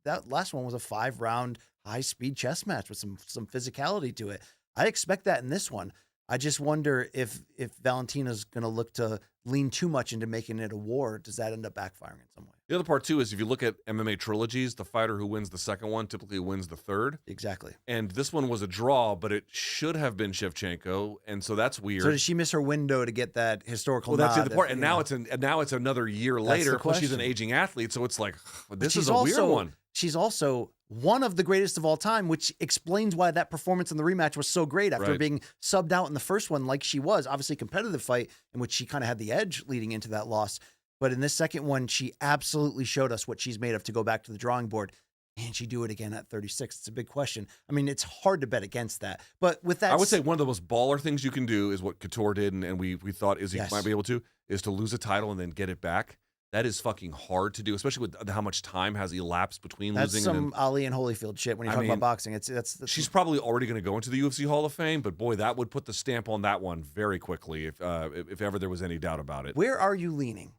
that last one was a 5-round high-speed chess match with some physicality to it. I expect that in this one. I just wonder if Valentina's going to look to lean too much into making it a war. Does that end up backfiring in some way? The other part, too, is if you look at MMA trilogies, the fighter who wins the second one typically wins the third. Exactly. And this one was a draw, but it should have been Shevchenko, and so that's weird. So did she miss her window to get that historical nod? Well, that's the other part. And now it's another year later. Plus, she's an aging athlete, so it's like, this is a weird one. She's also one of the greatest of all time, which explains why that performance in the rematch was so great after being subbed out in the first one like she was. Obviously a competitive fight in which she kind of had the edge leading into that loss. But in this second one, she absolutely showed us what she's made of to go back to the drawing board. Can she do it again at 36? It's a big question. I mean, it's hard to bet against that. But with that, I would say one of the most baller things you can do is what Couture did, and we thought Izzy might be able to, is to lose a title and then get it back. That is fucking hard to do, especially with how much time has elapsed between losing. That's some Ali and Holyfield shit when you talk about boxing. That's she's probably already going to go into the UFC Hall of Fame, but boy, that would put the stamp on that one very quickly if ever there was any doubt about it. Where are you leaning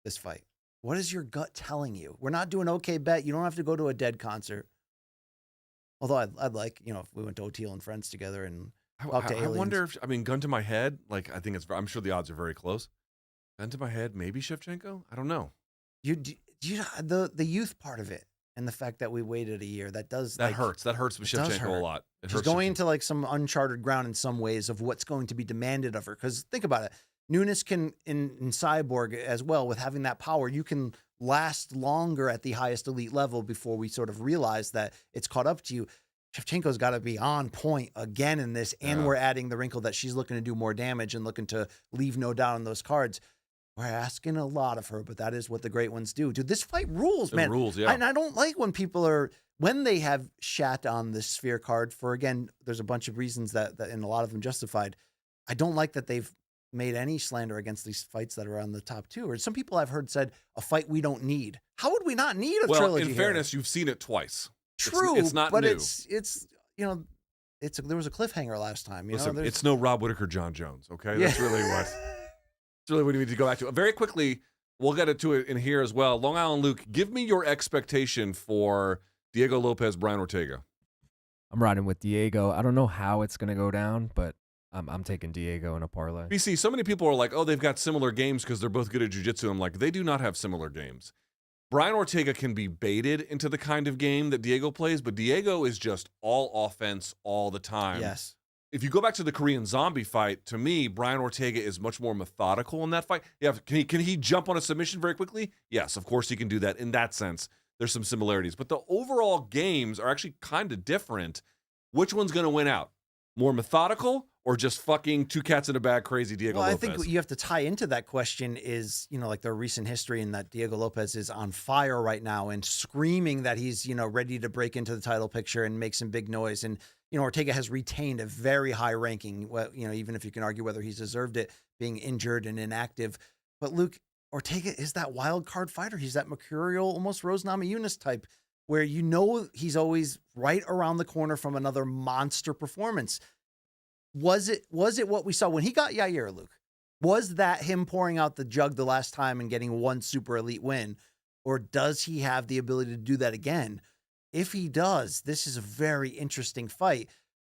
this fight? What is your gut telling you? We're not doing okay bet. You don't have to go to a Dead concert. Although I'd like, if we went to O'Teal and Friends together and talk to aliens. I wonder if, gun to my head, I'm sure the odds are very close. Gun to my head, maybe Shevchenko? I don't know. The youth part of it and the fact that we waited a year, that hurts. That hurts with Shevchenko a lot. She's going into some uncharted ground in some ways of what's going to be demanded of her. Because think about it. Nunes can, in Cyborg as well, with having that power, you can last longer at the highest elite level before we sort of realize that it's caught up to you. Shevchenko's got to be on point again in this, and we're adding the wrinkle that she's looking to do more damage and looking to leave no doubt on those cards. We're asking a lot of her, but that is what the great ones do. Dude, this fight rules, man. It rules, yeah. And I don't like when when they have shat on this sphere card for, again, there's a bunch of reasons that and a lot of them justified. I don't like that they've made any slander against these fights that are on the top 2. Or some people I've heard said, a fight we don't need. How would we not need a trilogy in fairness, you've seen it twice. True, it's not but new. There was a cliffhanger last time. Listen, it's no Rob Whittaker, John Jones. Okay, that's really what. It's really what we need to go back to. Very quickly, we'll get into it in here as well. Long Island Luke, give me your expectation for Diego Lopez, Brian Ortega. I'm riding with Diego. I don't know how it's going to go down, but I'm taking Diego in a parlay. BC, so many people are like, oh, they've got similar games because they're both good at jiu-jitsu. I'm like, they do not have similar games. Brian Ortega can be baited into the kind of game that Diego plays, but Diego is just all offense all the time. Yes. If you go back to the Korean Zombie fight, to me, Brian Ortega is much more methodical in that fight. Yeah, can he jump on a submission very quickly? Yes, of course he can do that. In that sense, there's some similarities. But the overall games are actually kind of different. Which one's going to win out? More methodical or just fucking two cats in a bag crazy Diego Lopez? I think what you have to tie into that question is, like their recent history and that Diego Lopez is on fire right now and screaming that he's, ready to break into the title picture and make some big noise. And, Ortega has retained a very high ranking, even if you can argue whether he's deserved it, being injured and inactive. But Luke, Ortega is that wild card fighter. He's that mercurial, almost Rose Namajunas type, where he's always right around the corner from another monster performance. Was it what we saw when he got Yair, Luke? Was that him pouring out the jug the last time and getting one super elite win? Or does he have the ability to do that again? If he does, this is a very interesting fight.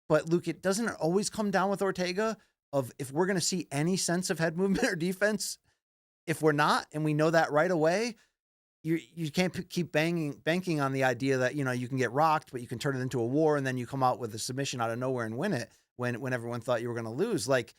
But Luke, it doesn't always come down with Ortega of if we're going to see any sense of head movement or defense. If we're not, and we know that right away, you can't keep banking on the idea that, you can get rocked, but you can turn it into a war, and then you come out with a submission out of nowhere and win it when everyone thought you were going to lose. Like,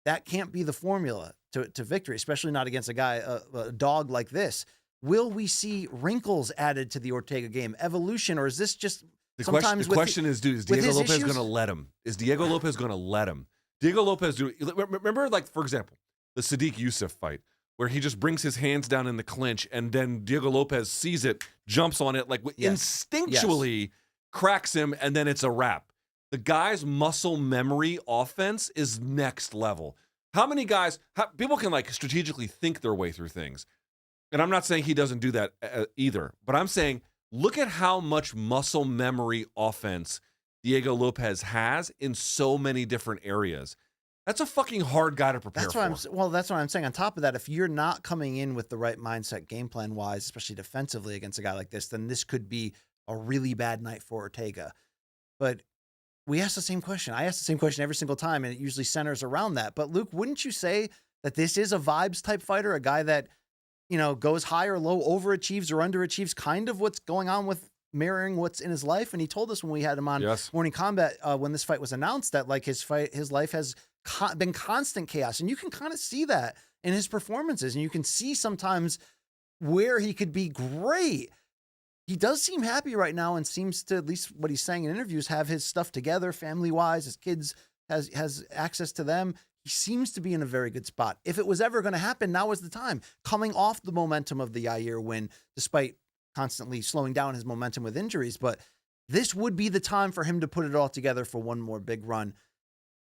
that can't be the formula to victory, especially not against a dog like this. Will we see wrinkles added to the Ortega game, evolution, or is this just the question is, dude, is Diego Lopez going to let him? Is Diego Lopez going to let him? Diego Lopez, remember, like, for example, the Sadiq Youssef fight, where he just brings his hands down in the clinch, and then Diego Lopez sees it, jumps on it, like instinctually cracks him, and then it's a wrap. The guy's muscle memory offense is next level. How many guys, people can like strategically think their way through things. And I'm not saying he doesn't do that either, but I'm saying look at how much muscle memory offense Diego Lopez has in so many different areas. That's a fucking hard guy to prepare for. That's what I'm saying. On top of that, if you're not coming in with the right mindset, game plan wise, especially defensively against a guy like this, then this could be a really bad night for Ortega. But we ask the same question. I ask the same question every single time, and it usually centers around that. But Luke, wouldn't you say that this is a vibes type fighter, a guy that, goes high or low, overachieves or underachieves, kind of what's going on with mirroring what's in his life? And he told us when we had him on Morning Combat, when this fight was announced, that like his life has been constant chaos. And you can kind of see that in his performances. And you can see sometimes where he could be great. He does seem happy right now and seems to, at least what he's saying in interviews, have his stuff together family-wise. His kids has access to them. He seems to be in a very good spot. If it was ever going to happen, now is the time. Coming off the momentum of the Yair win, despite constantly slowing down his momentum with injuries. But this would be the time for him to put it all together for one more big run.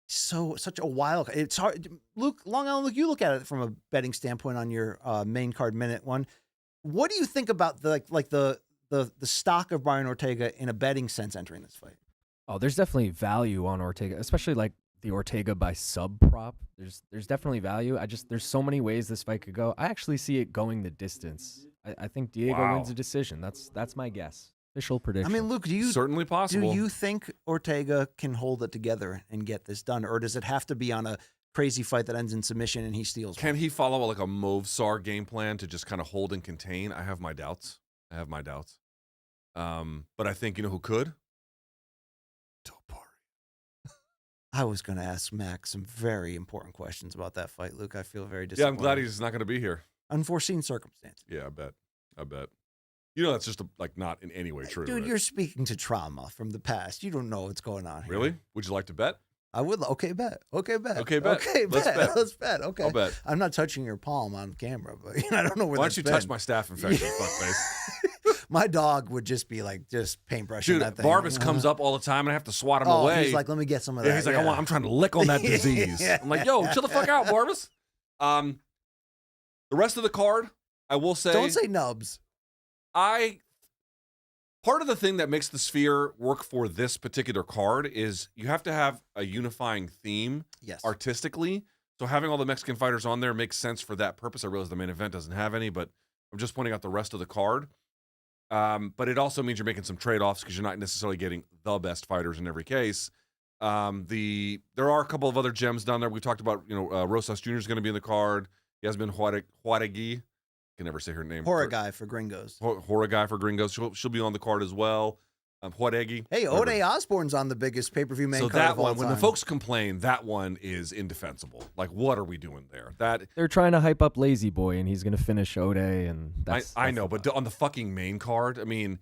Such a wild. It's hard. Luke, Long Island, you look at it from a betting standpoint on your main card minute one. What do you think about the stock of Brian Ortega in a betting sense entering this fight? Oh, there's definitely value on Ortega, especially like the Ortega by sub prop. There's definitely value. There's so many ways this fight could go. I actually see it going the distance. I think Diego wins a decision. That's my guess. Official prediction. I mean, Luke, certainly possible. Do you think Ortega can hold it together and get this done, or does it have to be on a crazy fight that ends in submission and he steals? Can he follow like a Movsar game plan to just kind of hold and contain? I have my doubts. But I think, who could? Topari. I was going to ask Max some very important questions about that fight, Luke. I feel very disappointed. Yeah, I'm glad he's not going to be here. Unforeseen circumstance. Yeah, I bet. That's just not in any way true. Dude, right? You're speaking to trauma from the past. You don't know what's going on here. Really? Would you like to bet? I would. Okay, bet. Let's bet. Let's bet. Okay. I'll bet. I'm not touching your palm on camera, but I don't know where. Why don't you touch my staph infection, fuckface? My dog would just be like paintbrushing that thing. Barbas comes up all the time, and I have to swat him away. He's like, let me get some of that. Yeah, he's like, I'm trying to lick on that disease. I'm like, yo, chill the fuck out, Barbas. The rest of the card, I will say. Don't say nubs. Part of the thing that makes the Sphere work for this particular card is you have to have a unifying theme artistically. So having all the Mexican fighters on there makes sense for that purpose. I realize the main event doesn't have any, but I'm just pointing out the rest of the card. But it also means you're making some trade-offs because you're not necessarily getting the best fighters in every case. There are a couple of other gems down there. We talked about, Rosas Jr. is going to be in the card. Yasmin Jauregui. I can never say her name. Jauregui for gringos. Jauregui for gringos. She'll be on the card as well. Jauregui. Hey, Ode Osborne's on the biggest pay-per-view main card that of all one, time. when the folks complain, that one is indefensible. Like, what are we doing there? They're trying to hype up Lazy Boy, and he's going to finish Ode, and I know, but on the fucking main card, I mean,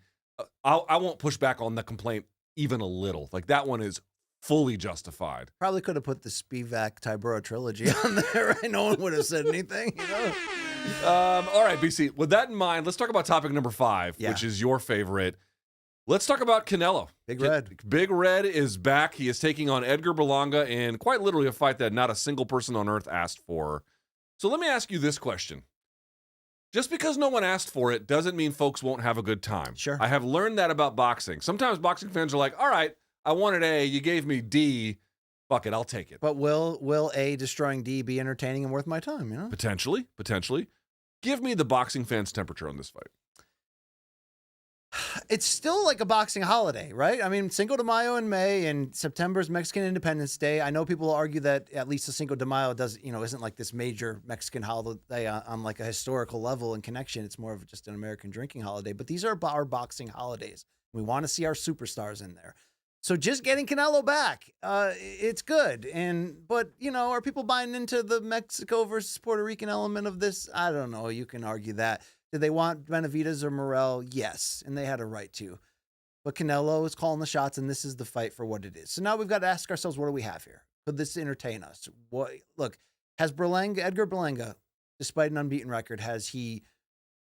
I won't push back on the complaint even a little. Like, that one is fully justified. Probably could have put the Spivak Tybura trilogy on there, right? No one would have said anything, All right, BC. With that in mind, let's talk about topic number 5, which is your favorite. Let's talk about Canelo. Big Red. Big Red is back. He is taking on Edgar Berlanga in quite literally a fight that not a single person on earth asked for. So let me ask you this question. Just because no one asked for it doesn't mean folks won't have a good time. Sure. I have learned that about boxing. Sometimes boxing fans are like, all right, I wanted A, you gave me D. Fuck it, I'll take it. But will A destroying D be entertaining and worth my time, you know? Potentially. Give me the boxing fans' temperature on this fight. It's still like a boxing holiday, right? I mean, Cinco de Mayo in May and September's Mexican Independence Day. I know people argue that at least the Cinco de Mayo isn't like this major Mexican holiday on like a historical level and connection. It's more of just an American drinking holiday. But these are our boxing holidays. We want to see our superstars in there. So just getting Canelo back, it's good. But are people buying into the Mexico versus Puerto Rican element of this? I don't know. You can argue that. Did they want Benavidez or Morel? Yes, and they had a right to. But Canelo is calling the shots, and this is the fight for what it is. So now we've got to ask ourselves, what do we have here? Could this entertain us? Look, has Edgar Berlanga, despite an unbeaten record, has he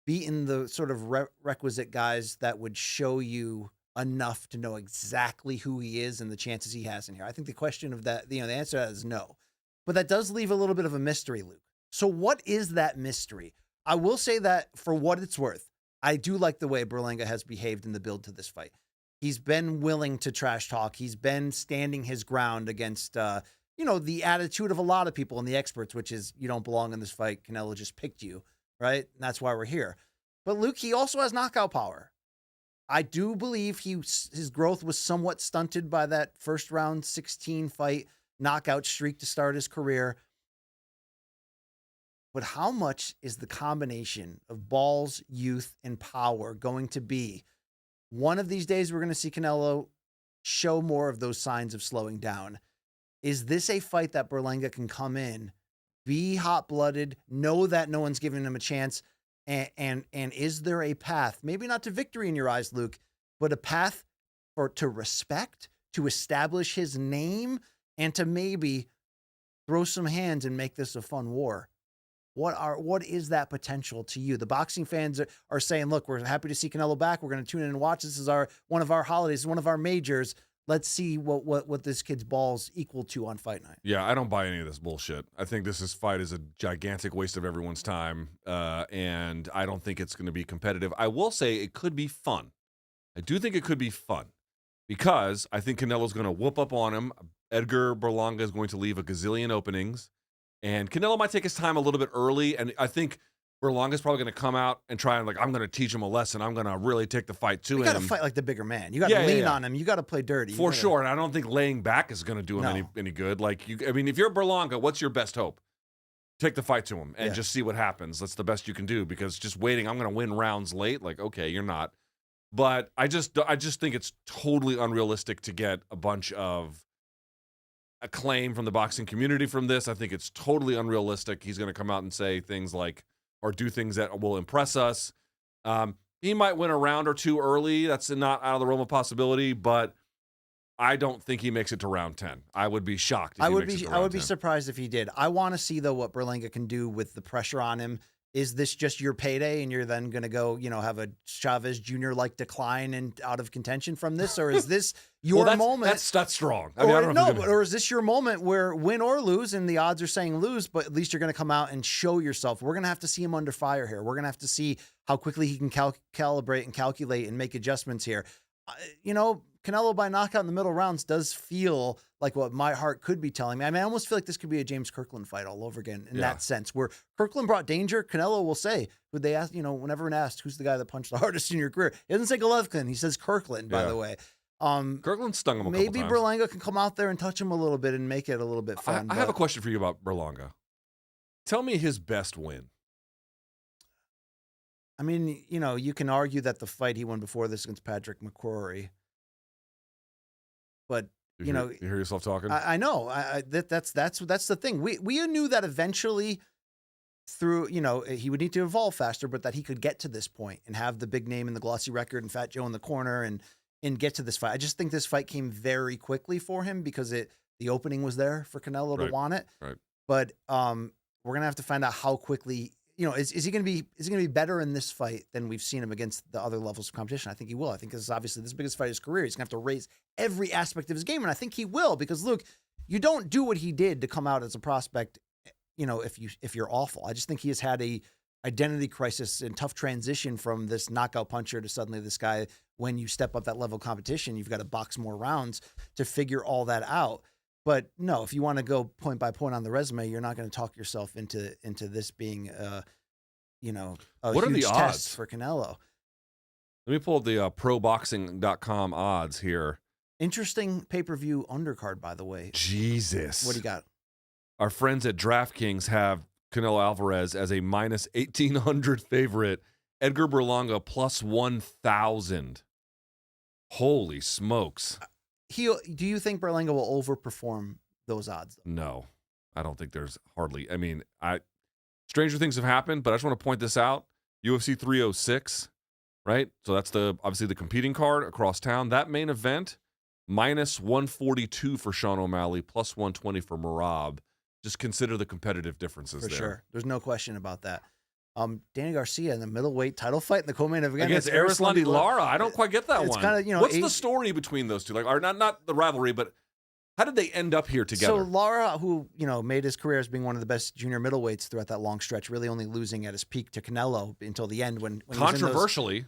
beaten the sort of requisite guys that would show you enough to know exactly who he is and the chances he has in here? I think the question of that, the answer to that is no. But that does leave a little bit of a mystery, Luke. So what is that mystery? I will say that for what it's worth, I do like the way Berlanga has behaved in the build to this fight. He's been willing to trash talk. He's been standing his ground against, the attitude of a lot of people and the experts, which is you don't belong in this fight. Canelo just picked you, right? And that's why we're here. But Luke, he also has knockout power. I do believe his growth was somewhat stunted by that first round 16 fight knockout streak to start his career. But how much is the combination of balls, youth, and power going to be? One of these days, we're going to see Canelo show more of those signs of slowing down. Is this a fight that Berlanga can come in, be hot-blooded, know that no one's giving him a chance, and is there a path, maybe not to victory in your eyes, Luke, but a path to respect, to establish his name, and to maybe throw some hands and make this a fun war? What is that potential to you? The boxing fans are saying, look, we're happy to see Canelo back. We're going to tune in and watch. This is one of our holidays, one of our majors. Let's see what this kid's balls equal to on fight night. Yeah, I don't buy any of this bullshit. I think this fight is a gigantic waste of everyone's time, and I don't think it's going to be competitive. I will say it could be fun. I do think it could be fun because I think Canelo's going to whoop up on him. Edgar Berlanga is going to leave a gazillion openings. And Canelo might take his time a little bit early, and I think Berlanga's probably going to come out and try and I'm going to teach him a lesson. I'm going to really take the fight to him. You got to fight like the bigger man. You got to lean on him. You got to play dirty. For sure, and I don't think laying back is going to do him any good. If you're Berlanga, what's your best hope? Take the fight to him and just see what happens. That's the best you can do because just waiting, I'm going to win rounds late. Okay, you're not. But I just think it's totally unrealistic to get a bunch of acclaim from the boxing community from this. I think it's totally unrealistic. He's going to come out and say things or do things that will impress us. He might win a round or two early. That's not out of the realm of possibility, but I don't think he makes it to round 10. I would be shocked. I would be surprised if he did. I want to see though what Berlanga can do with the pressure on him. Is this just your payday and you're then going to go, have a Chavez Jr. like decline and out of contention from this? Or is this your moment? That's strong. I don't know. Or is this your moment where win or lose and the odds are saying lose, but at least you're going to come out and show yourself. We're going to have to see him under fire here. We're going to have to see how quickly he can calibrate and calculate and make adjustments here. Canelo by knockout in the middle rounds does feel like what my heart could be telling me. I almost feel like this could be a James Kirkland fight all over again in that sense, where Kirkland brought danger. Canelo will say, would they ask, whenever asked, who's the guy that punched the hardest in your career? He doesn't say Golovkin. He says Kirkland, by the way. Kirkland stung him a couple times. Maybe Berlanga can come out there and touch him a little bit and make it a little bit fun. I have a question for you about Berlanga. Tell me his best win. You can argue that the fight he won before this against Patrick McCrory. But you hear yourself talking. I know. That's the thing. We knew that eventually, through he would need to evolve faster, but that he could get to this point and have the big name and the glossy record and Fat Joe in the corner and get to this fight. I just think this fight came very quickly for him because the opening was there for Canelo to want it. Right. But we're gonna have to find out how quickly is he going to be better in this fight than we've seen him against the other levels of competition? I think he will. I think this is obviously this biggest fight of his career. He's going to have to raise every aspect of his game, and I think he will because Luke, you don't do what he did to come out as a prospect. If you're awful, I just think he has had a identity crisis and tough transition from this knockout puncher to suddenly this guy. When you step up that level of competition, you've got to box more rounds to figure all that out. But no, if you want to go point by point on the resume, you're not going to talk yourself into this being a what are huge the test odds for Canelo. Let me pull up the proboxing.com odds here. Interesting pay-per-view undercard, by the way. Jesus. What do you got? Our friends at DraftKings have Canelo Alvarez as a minus 1,800 favorite. Edgar Berlanga plus 1,000. Holy smokes. Do you think Berlanga will overperform those odds? No, I don't think there's hardly. I mean, stranger things have happened, but I just want to point this out. UFC 306, right? So that's obviously the competing card across town. That main event, minus 142 for Sean O'Malley, plus 120 for Merab. Just consider the competitive differences For there. sure. There's no question about that. Danny Garcia in the middleweight title fight in the co-main event against Arislandi Lara. I don't quite get that it's one. Kind of, what's the story between those two? Like, or not the rivalry, but how did they end up here together? So Lara, who made his career as being one of the best junior middleweights throughout that long stretch, really only losing at his peak to Canelo until the end when controversially,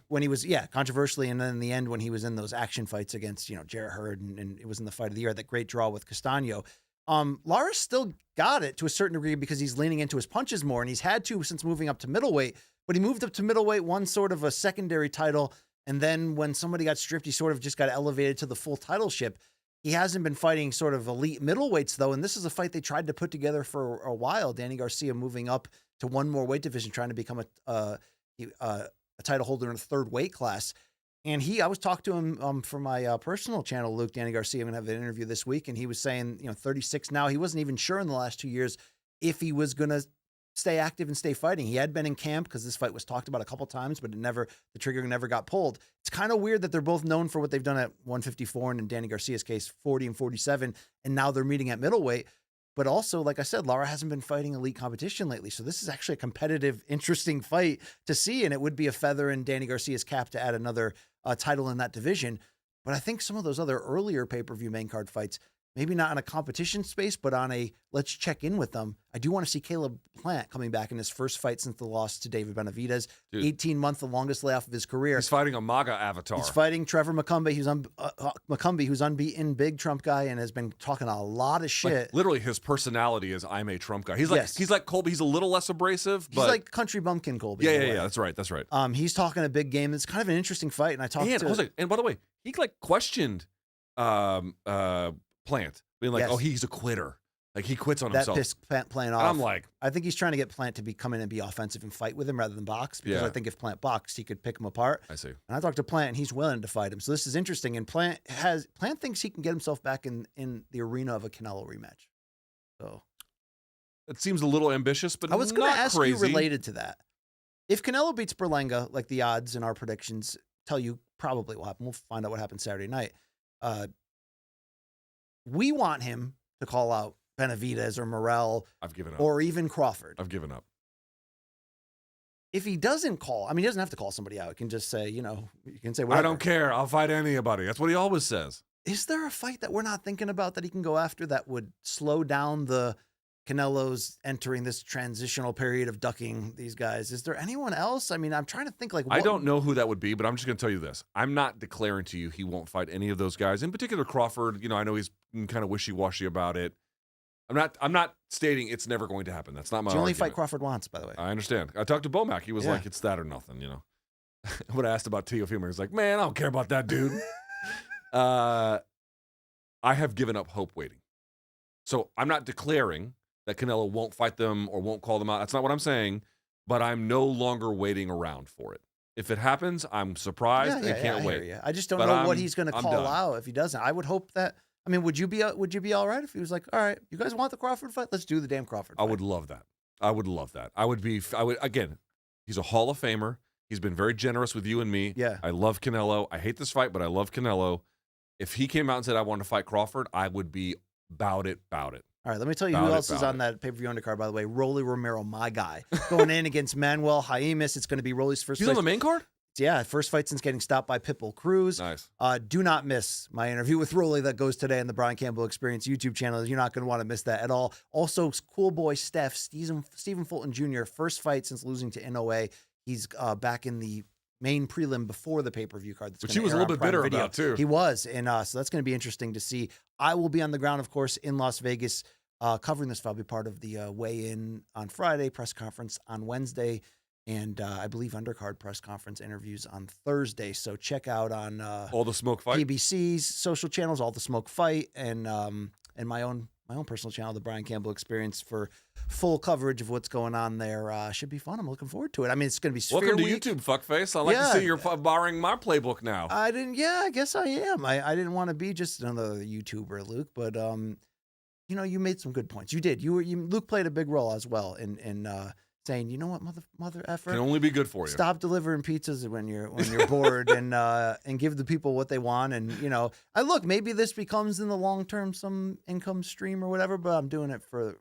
controversially, and then in the end when he was in those action fights against Jarrett Hurd and it was in the fight of the year, that great draw with Castano. Lara still got it to a certain degree because he's leaning into his punches more, and he's had to since moving up to middleweight. But he moved up to middleweight, won sort of a secondary title, and then when somebody got stripped, he sort of just got elevated to the full titleship. He hasn't been fighting sort of elite middleweights, though, and this is a fight they tried to put together for a while. Danny Garcia moving up to one more weight division, trying to become a title holder in a third weight class. And I was talking to him for my personal channel, Luke, Danny Garcia. I'm going to have an interview this week. And he was saying, 36 now. He wasn't even sure in the last 2 years if he was going to stay active and stay fighting. He had been in camp because this fight was talked about a couple times, but the trigger never got pulled. It's kind of weird that they're both known for what they've done at 154 and in Danny Garcia's case, 40 and 47. And now they're meeting at middleweight. But also, like I said, Lara hasn't been fighting elite competition lately. So this is actually a competitive, interesting fight to see. And it would be a feather in Danny Garcia's cap to add another title in that division. But I think some of those other earlier pay-per-view main card fights, maybe not on a competition space, but on a let's check in with them. I do want to see Caleb Plant coming back in his first fight since the loss to David Benavidez. 18-month, the longest layoff of his career. He's fighting a MAGA avatar. He's fighting Trevor McCumbee, who's unbeaten, big Trump guy, and has been talking a lot of shit. Like, literally, his personality is I'm a Trump guy. He's like Colby. He's a little less abrasive, but he's like country bumpkin Colby. Yeah. That's right. He's talking a big game. It's kind of an interesting fight, and I talked to. And by the way, he questioned Plant, being like, "Oh, he's a quitter. Like he quits on himself." That pissed Plant off. And I'm like, I think he's trying to get Plant to come in and be offensive and fight with him rather than box. Because I think if Plant boxed, he could pick him apart. I see. And I talked to Plant, and he's willing to fight him. So this is interesting. And Plant thinks he can get himself back in the arena of a Canelo rematch. So it seems a little ambitious, but I was going to ask crazy. you related to that. If Canelo beats Berlanga, like the odds in our predictions tell you probably will happen. We'll find out what happens Saturday night. We want him to call out Benavidez or Morel. I've given up. Or even Crawford. I've given up. If he doesn't call, he doesn't have to call somebody out. He can just say, you can say whatever. I don't care. I'll fight anybody. That's what he always says. Is there a fight that we're not thinking about that he can go after that would slow down the Canelo's entering this transitional period of ducking these guys? Is there anyone else? I'm trying to think I don't know who that would be, but I'm just going to tell you this. I'm not declaring to you he won't fight any of those guys. In particular, Crawford, I know he's kind of wishy-washy about it. I'm not stating it's never going to happen. That's not my It's the only argument. fight Crawford wants, by the way. I understand. I talked to Bomac. He was like, it's that or nothing, When I asked about Teofimo, he's like, man, I don't care about that dude. I have given up hope waiting. So I'm not declaring that Canelo won't fight them or won't call them out. That's not what I'm saying, but I'm no longer waiting around for it. If it happens, I'm surprised and can't wait. I just don't know what he's going to call out if he doesn't. I would hope that. Would you be all right if he was like, all right, you guys want the Crawford fight? Let's do the damn Crawford fight. I would love that. Again, he's a Hall of Famer. He's been very generous with you and me. Yeah. I love Canelo. I hate this fight, but I love Canelo. If he came out and said, I want to fight Crawford, I would be about it. All right, let me tell you who else is on that pay-per-view undercard, by the way. Rolly Romero, my guy. Going in against Manuel Jaimes. It's going to be Rolly's first fight. He's on the main card? Yeah, first fight since getting stopped by Pitbull Cruz. Nice. Do not miss my interview with Rolly that goes today on the Brian Campbell Experience YouTube channel. You're not going to want to miss that at all. Also, cool boy Stephen Fulton Jr., first fight since losing to NOA. He's back in the main prelim before the pay-per-view card. Which he was a little bit bitter about, too. He was, and so that's going to be interesting to see. I will be on the ground, of course, in Las Vegas, covering this. I'll be part of the weigh-in on Friday, press conference on Wednesday, and I believe undercard press conference interviews on Thursday. So check out on All the Smoke Fight, PBC's social channels, All the Smoke Fight, and my own personal channel, the Brian Campbell Experience, for full coverage of what's going on there. Should be fun. I'm looking forward to it. I mean, it's going to be Sphere Welcome to Week. YouTube, fuckface. I like to see you're borrowing my playbook now. I guess I am. I didn't want to be just another YouTuber, Luke, but you made some good points. You did. Luke played a big role as well in saying, you know what, mother effer, can only be good for you. Stop delivering pizzas when you're bored, and give the people what they want. And maybe this becomes in the long term some income stream or whatever. But I'm doing it for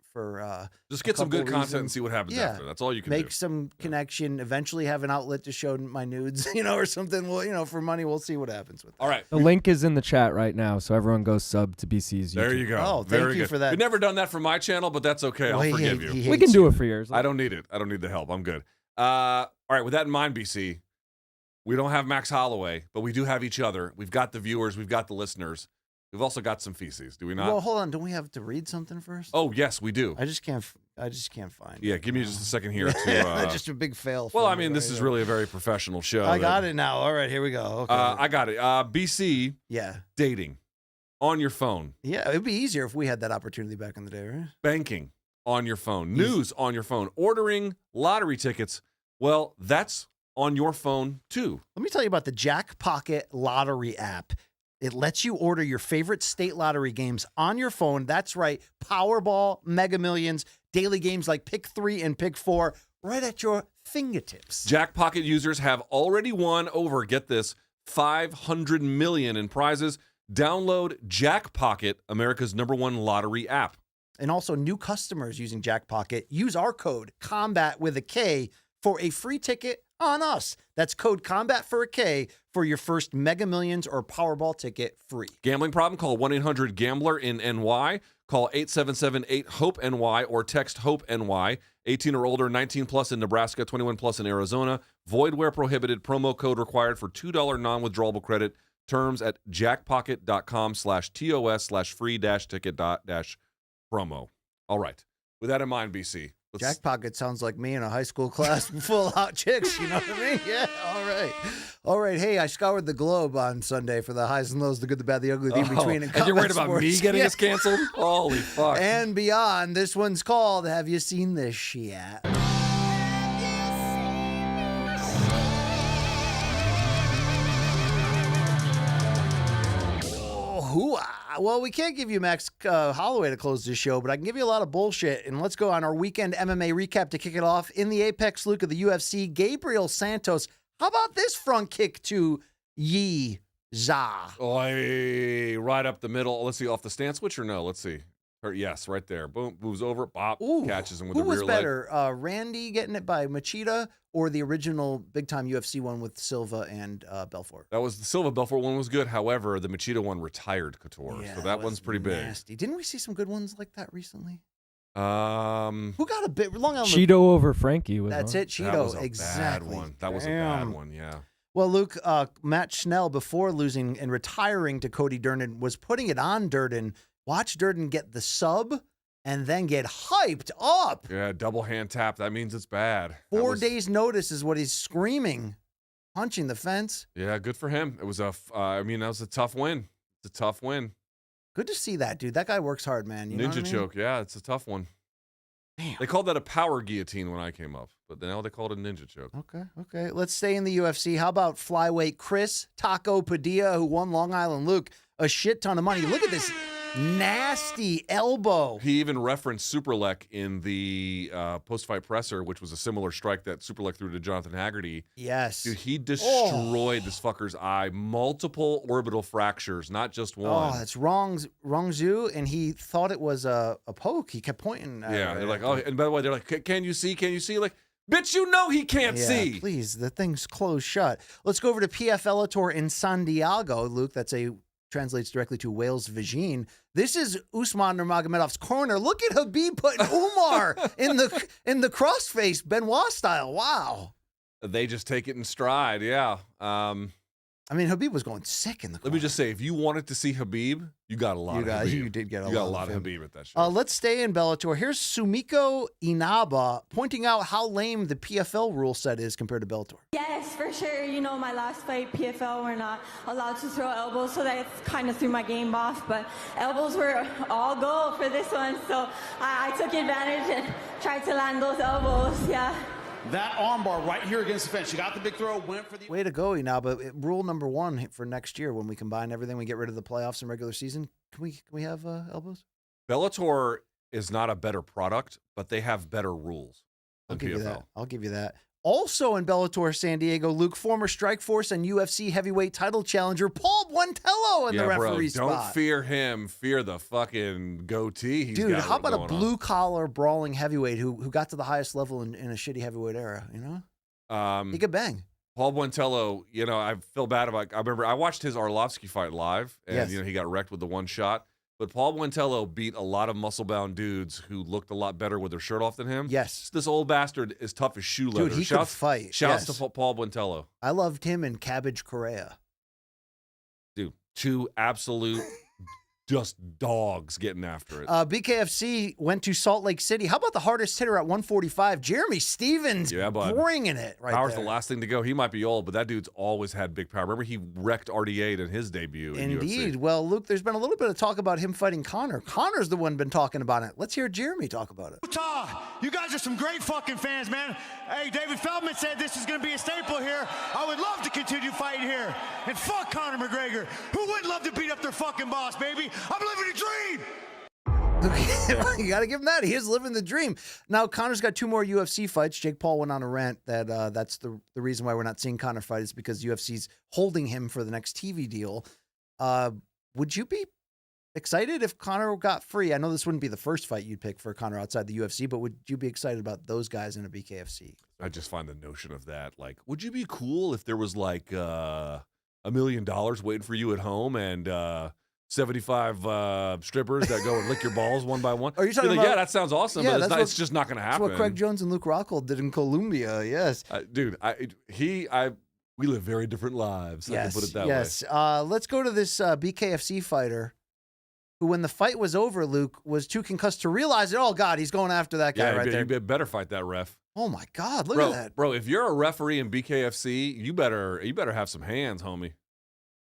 just get some good content and see what happens after. That's all you can make do. some connection. Eventually, have an outlet to show my nudes, or something. Well, for money, we'll see what happens with that. All right, The link is in the chat right now, so everyone go sub to BC's YouTube. there you go. Oh, thank you for that. We've never done that for my channel, but that's okay. I'll forgive you. We can do it for yours. I don't need it. I don't need the help. I'm good. All right, with that in mind, BC, we don't have Max Holloway, but we do have each other. We've got the viewers. We've got the listeners. We've also got some feces. Do we not? Well, hold on. Don't we have to read something first? Oh, yes, we do. I just can't find. Yeah, give me just a second here to. Just a big fail. Well, I mean, this is really a very professional show. I got it now. All right, here we go. Okay. I got it. BC. Yeah. Dating on your phone. Yeah, it'd be easier if we had that opportunity back in the day, right? Banking on your phone. News on your phone. Ordering lottery tickets. Well, that's on your phone too. Let me tell you about the Jack Pocket Lottery app. It lets you order your favorite state lottery games on your phone. That's right. Powerball, Mega Millions, daily games like Pick 3 and Pick 4, right at your fingertips. Jack Pocket users have already won over, get this, $500 million in prizes. Download Jack Pocket, America's #1 lottery app. And also new customers using Jack Pocket, use our code COMBAT with a K for a free ticket on us. That's code COMBAT for a K for your first Mega Millions or Powerball ticket free. Gambling problem? Call 1-800-GAMBLER in NY. Call 877-8-HOPE-NY or text HOPE-NY. 18 or older, 19 plus in Nebraska, 21 plus in Arizona. Void where prohibited. Promo code required for $2 non-withdrawable credit. Terms at jackpocket.com/TOS/free-ticket-promo. All right. With that in mind, BC. Jack Pocket sounds like me in a high school class full of hot chicks. You know what I mean? Yeah. All right. All right. Hey, I scoured the globe on Sunday for the highs and lows, the good, the bad, the ugly, the in-between. And you're worried about me getting us canceled? Holy fuck. And beyond. This one's called Have You Seen This Shit? Well, we can't give you Max Holloway to close this show, but I can give you a lot of bullshit. And let's go on our weekend MMA recap to kick it off. In the apex Luke of the UFC, Gabriel Santos. How about this front kick to Yi Za? Oy, right up the middle. Let's see, off the stance switch or no? Let's see. Yes, right there. Boom, moves over. Bop, catches him with the rear leg. Who was better, Randy getting it by Machida or the original big-time UFC one with Silva and Belfort? That was the Silva Belfort one was good. However, the Machida one retired Couture, so that one's pretty nasty. Didn't we see some good ones like that recently? big. Who got a bit long on Cheeto over Frankie was That's on. it, Cheeto. That was a Exactly. bad one. That was a bad one, yeah. Well, Luke, Matt Schnell, before losing and retiring to Cody Durden, was putting it on Durden. Watch Durden get the sub and then get hyped up. Yeah, double hand tap. That means it's bad. 4 days notice is what he's screaming, punching the fence. Yeah, good for him. It was that was a tough win. It's a tough win. Good to see that, dude. That guy works hard, man. You know what I Ninja mean? choke. Yeah, it's a tough one. Damn. They called that a power guillotine when I came up, but now they call it a ninja choke. Okay. Let's stay in the UFC. How about flyweight Chris Taco Padilla, who won Long Island Luke a shit ton of money? Look at this Nasty elbow. He even referenced Superlek in the post-fight presser, which was a similar strike that Superlek threw to Jonathan Haggerty. Yes. Dude, he destroyed this fucker's eye. Multiple orbital fractures, not just one. Oh, that's wrong Zhu, and he thought it was a poke. He kept pointing at Yeah, it. they're like, oh, and by the way, they're like, can you see? Can you see? Like, bitch, you know he can't see. Please, the thing's closed shut. Let's go over to PF Bellator in San Diego, Luke. Translates directly to Wales Vagine. This is Usman Nurmagomedov's corner. Look at Habib putting Umar in the crossface Benoit style. Wow. They just take it in stride. Yeah. I mean, Habib was going sick in the corner. Let me just say, if you wanted to see Habib, you got a lot of Habib. You did get a lot of Habib at that show. Let's stay in Bellator. Here's Sumiko Inaba pointing out how lame the PFL rule set is compared to Bellator. Yes, for sure. You know, my last fight, PFL, we're not allowed to throw elbows, so that kind of threw my game off. But elbows were all go for this one, so I took advantage and tried to land those elbows. Yeah. That armbar right here against the fence. You got the big throw, went for the... Way to go, Inaba. Rule number 1 for next year, when we combine everything, we get rid of the playoffs and regular season. Can we have elbows? Bellator is not a better product, but they have better rules I'll than PFL. I'll give you that. Also in Bellator San Diego, Luke, former Strikeforce and UFC heavyweight title challenger Paul Buentello in the referee spot. Don't fear him. Fear the fucking goatee he's Dude, got how about a going on. blue-collar brawling heavyweight who got to the highest level in a shitty heavyweight era, you know? He could bang. Paul Buentello, you know, I feel bad about. I remember I watched his Arlovsky fight live, and you know he got wrecked with the one shot. But Paul Buentello beat a lot of muscle-bound dudes who looked a lot better with their shirt off than him. Yes. This old bastard is tough as shoe leather. Dude, he could fight. Shouts to Paul Buentello. I loved him and Cabbage Correa. Dude, two absolute just dogs getting after it. BKFC went to Salt Lake City. How about the hardest hitter at 145? Jeremy Stevens bringing it right Power's there. the last thing to go. He might be old, but that dude's always had big power. Remember, he wrecked RDA in his debut in Indeed. UFC. Well, Luke, there's been a little bit of talk about him fighting Conor. Conor's the one been talking about it. Let's hear Jeremy talk about it. Utah, you guys are some great fucking fans, man. Hey, David Feldman said this is going to be a staple here. I would love to continue fighting here. And fuck Conor McGregor. Who wouldn't love to beat up their fucking boss, baby? I'm living a dream. You got to give him that. He is living the dream. Now, Conor's got 2 more UFC fights. Jake Paul went on a rant that that's the reason why we're not seeing Conor fight is because UFC's holding him for the next TV deal. Would you be excited if Conor got free? I know this wouldn't be the first fight you'd pick for Conor outside the UFC, but would you be excited about those guys in a BKFC? I just find the notion of that, like, would you be cool if there was like $1 million waiting for you at home and 75 strippers that go and lick your balls one by one? Are you talking like, about? Yeah, that sounds awesome, Yeah, but it's just not going to happen. That's what Craig Jones and Luke Rockhold did in Colombia. Yes, dude. We live very different lives. I can put it that way. Yes. Let's go to this BKFC fighter who, when the fight was over, Luke, was too concussed to realize it. Oh, God, he's going after that guy right there. You better fight that ref. Oh, my God, look at that. Bro, if you're a referee in BKFC, you better have some hands, homie.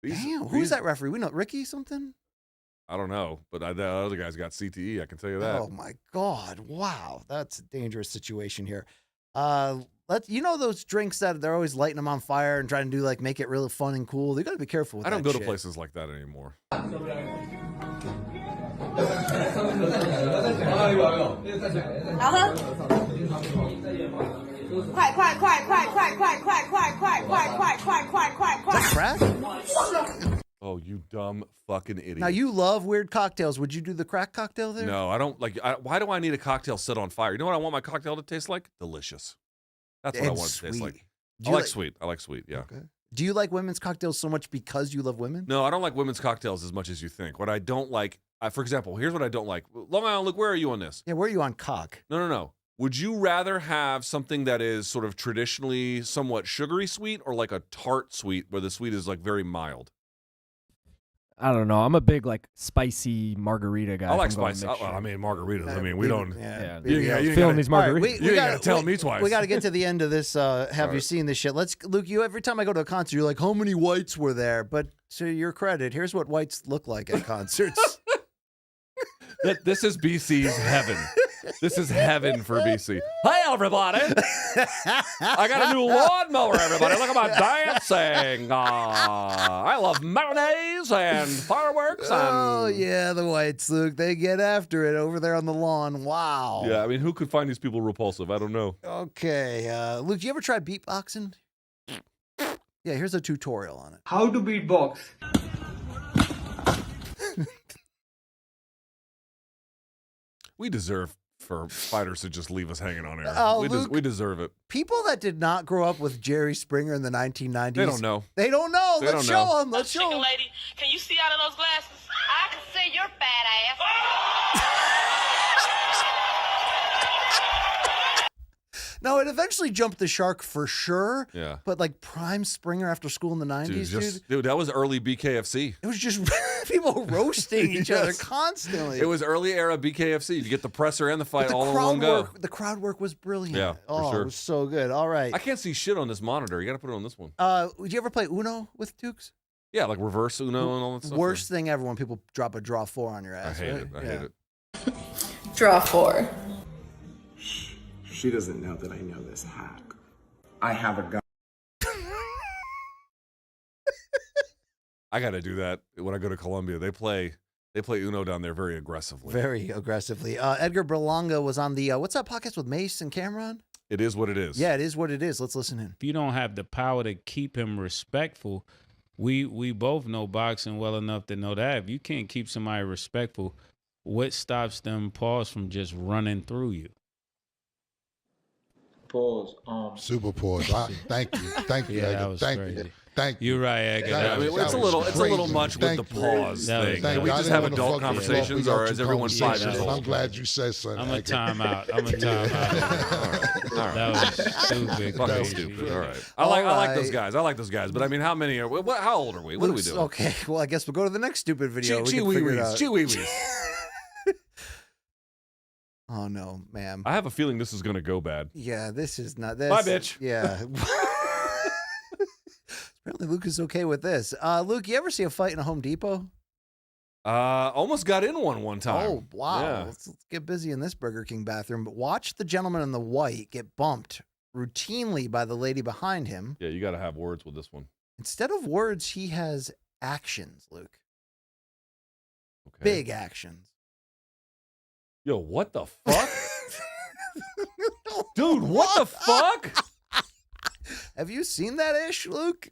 Who's that referee? We know Ricky something? I don't know, but the other guy's got CTE. I can tell you that. Oh, my God. Wow. That's a dangerous situation here. You know those drinks that they're always lighting them on fire and trying to do like make it really fun and cool? They got to be careful with that. I don't go shit. to places like that anymore. Is that crack? Oh, you dumb fucking idiot. Now, you love weird cocktails. Would you do the crack cocktail there? No, I don't like. Why do I need a cocktail set on fire? You know what I want my cocktail to taste like? Delicious. That's what I want it to taste like. I like sweet. I like sweet. Yeah. Okay. Do you like women's cocktails so much because you love women? No, I don't like women's cocktails as much as you think. What I don't like, for example, here's what I don't like. Long Island, look, where are you on this? Yeah, where are you on cock? No. Would you rather have something that is sort of traditionally somewhat sugary sweet or like a tart sweet where the sweet is like very mild? I don't know. I'm a big like spicy margarita guy. I like spicy. I mean, margaritas. I mean, we don't. Yeah, you feeling these margaritas. Right, you gotta tell me twice. We got to get to the end of this. Have you seen this shit? Luke, you every time I go to a concert, you're like, how many whites were there? But to your credit, here's what whites look like at concerts. This is BC's heaven. This is heaven for BC. Hey, everybody. I got a new lawnmower, everybody. Look at my dancing. I love mayonnaise and fireworks. Oh, yeah, the whites, Luke. They get after it over there on the lawn. Wow. Yeah, I mean, who could find these people repulsive? I don't know. Okay. Luke, you ever try beatboxing? Yeah, here's a tutorial on it. How to beatbox. We deserve for fighters to just leave us hanging on air. Oh, We deserve it. People that did not grow up with Jerry Springer in the 1990s. They don't know. They don't know. They Let's don't show know. them. Let's show them. Lady, can you see out of those glasses? I can see your fat ass. No, it eventually jumped the shark for sure. Yeah. But like prime Springer after school in the 90s, Dude, that was early BKFC. it was just people roasting each other Yes. constantly. It was early era BKFC. You get the presser and the fight But all in one go. the crowd work was brilliant. Yeah, for oh, sure. it was so good. All right. I can't see shit on this monitor. You got to put it on this one. Would you ever play Uno with Tukes? Yeah, like reverse Uno and all that stuff. Worst thing ever when people drop a draw 4 on your I ass. hate right? it. I hate it. Draw 4. She doesn't know that I know this hack. I have a gun. I got to do that when I go to Colombia. They play Uno down there very aggressively. Very aggressively. Edgar Berlanga was on the what's that podcast with Mace and Cameron? It is what it is. Yeah, it is what it is. Let's listen in. If you don't have the power to keep him respectful, we both know boxing well enough to know that if you can't keep somebody respectful, what stops them paws from just running through you? Pause. Super pause. Thank you. Thank you, Yeah, Edgar. that was Thank crazy. you. Thank you. You're right, Edgar. That I mean, was- it's a that little was it's a little crazy. much Thank with the you. pause That was- thing. Thank Can we you. I just didn't have wanna adult fuck with you conversations, without or you is everyone talking 5 shit. years old? I'm glad you said something. I'm a Edgar. timeout. I'm a timeout. All right. That was stupid. Fucking crazy. stupid. All right. I like those guys. I like those guys. But I mean, how many are? How old are we? What are we Luke's- doing? Okay, well, I guess we'll go to the next stupid video. We Gee can wee figure it wees. out. Gee wee wees. Oh no, ma'am. I have a feeling this is going to go bad. Yeah, this is not this. Bye, bitch. Yeah. Apparently, Luke is okay with this. Luke, you ever see a fight in a Home Depot? Almost got in one time. Oh, wow. Yeah. Let's get busy in this Burger King bathroom. But watch the gentleman in the white get bumped routinely by the lady behind him. Yeah, you got to have words with this one. Instead of words, he has actions, Luke. Okay. Big actions. Yo, what the fuck? Dude, what the fuck? Have you seen that ish, Luke?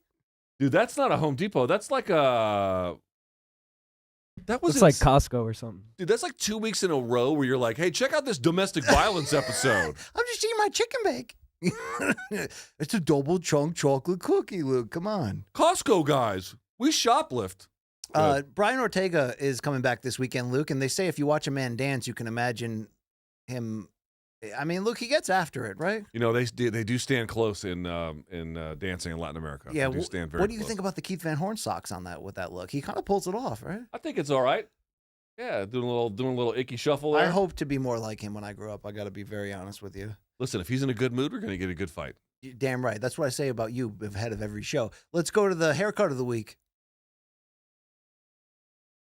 Dude, that's not a Home Depot. That's like a... That was It's like Costco or something. Dude, that's like 2 weeks in a row where you're like, hey, check out this domestic violence episode. I'm just eating my chicken bake. It's a double chunk chocolate cookie, Luke. Come on. Costco guys, we shoplift. Brian Ortega is coming back this weekend, Luke, and they say if you watch a man dance, you can imagine him. I mean, Luke, he gets after it, right? You know, they do stand close in dancing in Latin America. Yeah. They do stand very What do you close. think about the Keith Van Horn socks on that with that look? He kind of pulls it off, right? I think it's all right. Yeah, doing a little icky shuffle there. I hope to be more like him when I grow up. I got to be very honest with you. Listen, if he's in a good mood, we're going to get a good fight. You're damn right. That's what I say about you ahead of every show. Let's go to the haircut of the week.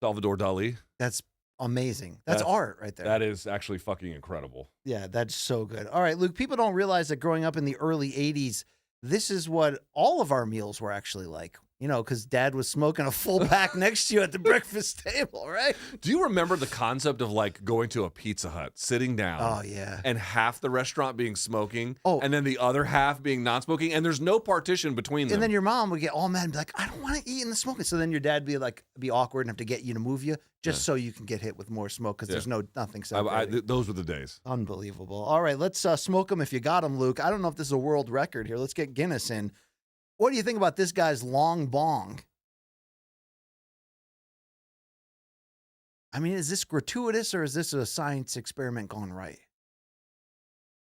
Salvador Dali. That's amazing. That's art right there. That is actually fucking incredible. Yeah, that's so good. All right, Luke, people don't realize that growing up in the early 80s, this is what all of our meals were actually like. You know, because Dad was smoking a full pack next to you at the breakfast table, right? Do you remember the concept of like going to a Pizza Hut, sitting down? Oh, yeah. And half the restaurant being smoking, Oh. and then the other half being non-smoking, and there's no partition between them. And then your mom would get all mad and be like, I don't want to eat in the smoking. So then your dad be awkward and have to get you to move you just so you can get hit with more smoke because there's nothing separating. those were the days. Unbelievable. All right, let's smoke them if you got them, Luke. I don't know if this is a world record here. Let's get Guinness in. What do you think about this guy's long bong? I mean, is this gratuitous or is this a science experiment gone right?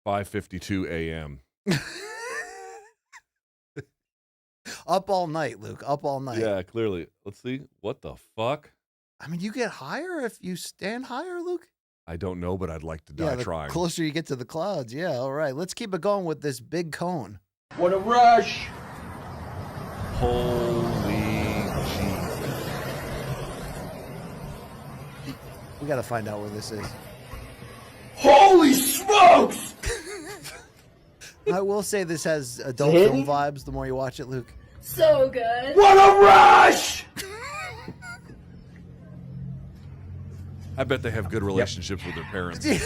5:52 a.m. Up all night, Luke. Up all night. Yeah, clearly. Let's see. What the fuck? I mean, you get higher if you stand higher, Luke? I don't know, but I'd like to die the trying. closer you get to the clouds. Yeah, all right. Let's keep it going with this big cone. What a rush. Holy Jesus. We got to find out where this is. Holy smokes! I will say this has adult film vibes the more you watch it, Luke. So good. What a rush! I bet they have good relationships with their parents. Have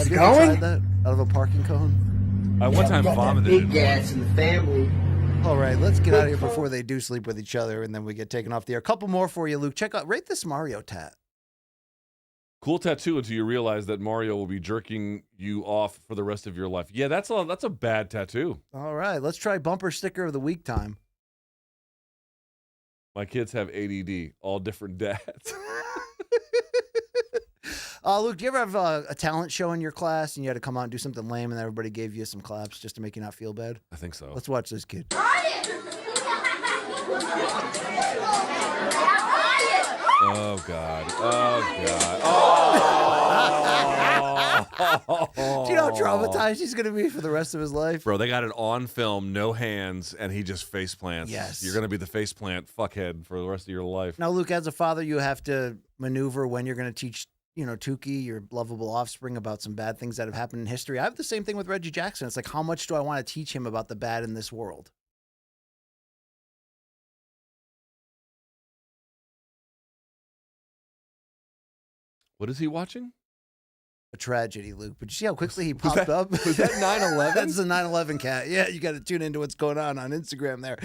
you ever going? tried that out of a parking cone? I one time vomited. Big gas in the family. All right, let's get out of here before they do sleep with each other, and then we get taken off the air. A couple more for you, Luke. Rate this Mario tat. Cool tattoo until you realize that Mario will be jerking you off for the rest of your life. Yeah, that's a bad tattoo. All right, let's try bumper sticker of the week time. My kids have ADD, all different dads. Luke, do you ever have a talent show in your class and you had to come out and do something lame and everybody gave you some claps just to make you not feel bad? I think so. Let's watch this kid. Oh, God. Oh, God. Oh. Do you know how traumatized he's going to be for the rest of his life? Bro, they got it on film, no hands, and he just face plants. Yes. You're going to be the face plant fuckhead for the rest of your life. Now, Luke, as a father, you have to maneuver when you're going to teach, Tukey, your lovable offspring, about some bad things that have happened in history. I have the same thing with Reggie Jackson. It's like, how much do I want to teach him about the bad in this world? What is he watching? A tragedy, Luke. But you see how quickly he popped up? Was that 9/11? That's the 9/11 cat. Yeah, you got to tune into what's going on Instagram there.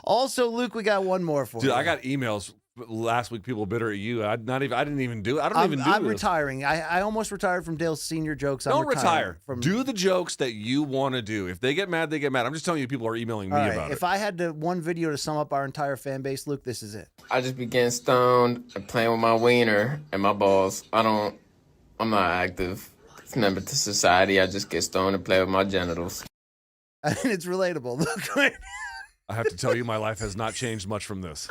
Also, Luke, we got one more for you. Dude, I got emails last week. People bitter at you. I didn't even do it. I'm retiring. I almost retired from Dale's senior jokes. Don't retire. Do the jokes that you want to do. If they get mad, they get mad. I'm just telling you, people are emailing me about it. If I had one video to sum up our entire fan base, Luke, this is it. I just be getting stoned and playing with my wiener and my balls. I'm not active. It's a member to society. I just get stoned and play with my genitals. I mean, it's relatable. Look, right? I have to tell you, my life has not changed much from this.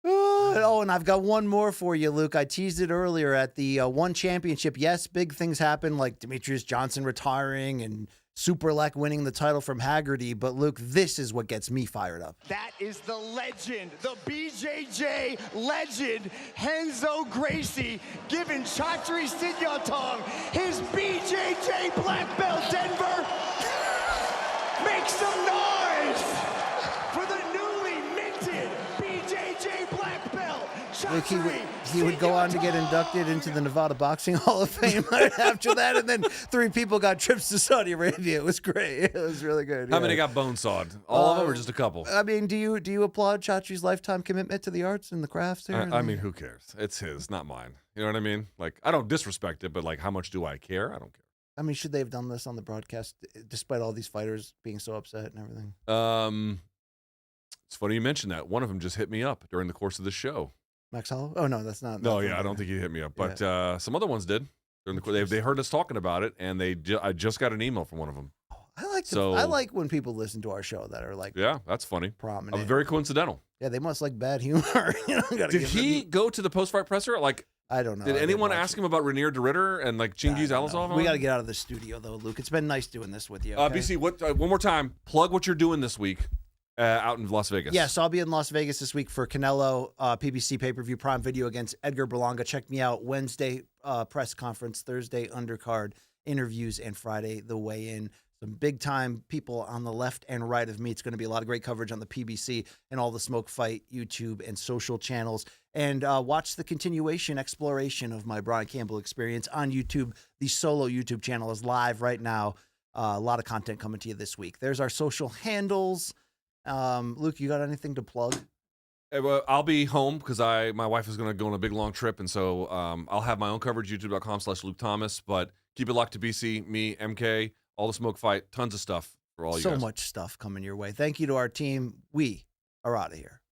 Oh, and I've got one more for you, Luke. I teased it earlier at the One Championship. Yes, big things happen like Demetrius Johnson retiring and Superlek winning the title from Haggerty. But, Luke, this is what gets me fired up. That is the legend, the BJJ legend, Renzo Gracie, giving Chatri Sityodtong his BJJ black belt. Denver, make some noise for the newly minted BJJ black belt. Luke, he would go on to get inducted into the Nevada Boxing Hall of Fame right after that, and then 3 people got trips to Saudi Arabia. It was great. It was really good. How many got bone sawed? All of them, or just a couple? I mean, do you applaud Chatri's lifetime commitment to the arts and the crafts here? I mean, who cares? It's his, not mine. You know what I mean? Like, I don't disrespect it, but like, how much do I care? I don't care. I mean, should they have done this on the broadcast, despite all these fighters being so upset and everything? It's funny you mentioned that. One of them just hit me up during the course of the show. Max Hollow? Oh, no, that's not. No, yeah, I don't think he hit me up. But some other ones did. They heard us talking about it, and I just got an email from one of them. I like when people listen to our show that are like, yeah, that's funny. Prominent. Very coincidental. Yeah, they must like bad humor. Did he go to the post-fight presser? Like, I don't know. Did anyone ask him about Rainier de Ritter and like Chingiz Alizov? We got to get out of the studio though, Luke. It's been nice doing this with you. Okay? BC, one more time, plug what you're doing this week out in Las Vegas. Yes, I'll be in Las Vegas this week for Canelo PBC pay-per-view Prime Video against Edgar Berlanga. Check me out Wednesday press conference, Thursday undercard interviews, and Friday the weigh-in. Some big-time people on the left and right of me. It's going to be a lot of great coverage on the PBC and all the Smoke Fight YouTube and social channels. And watch the continuation exploration of my Brian Campbell experience on YouTube. The solo YouTube channel is live right now. A lot of content coming to you this week. There's our social handles. Luke, you got anything to plug? Well, I'll be home because my wife is going to go on a big long trip, and so I'll have my own coverage, youtube.com/Luke Thomas. But keep it locked to BC, me, MK, all the Smoke Fight, tons of stuff for all you guys. So much stuff coming your way. Thank you to our team. We are out of here.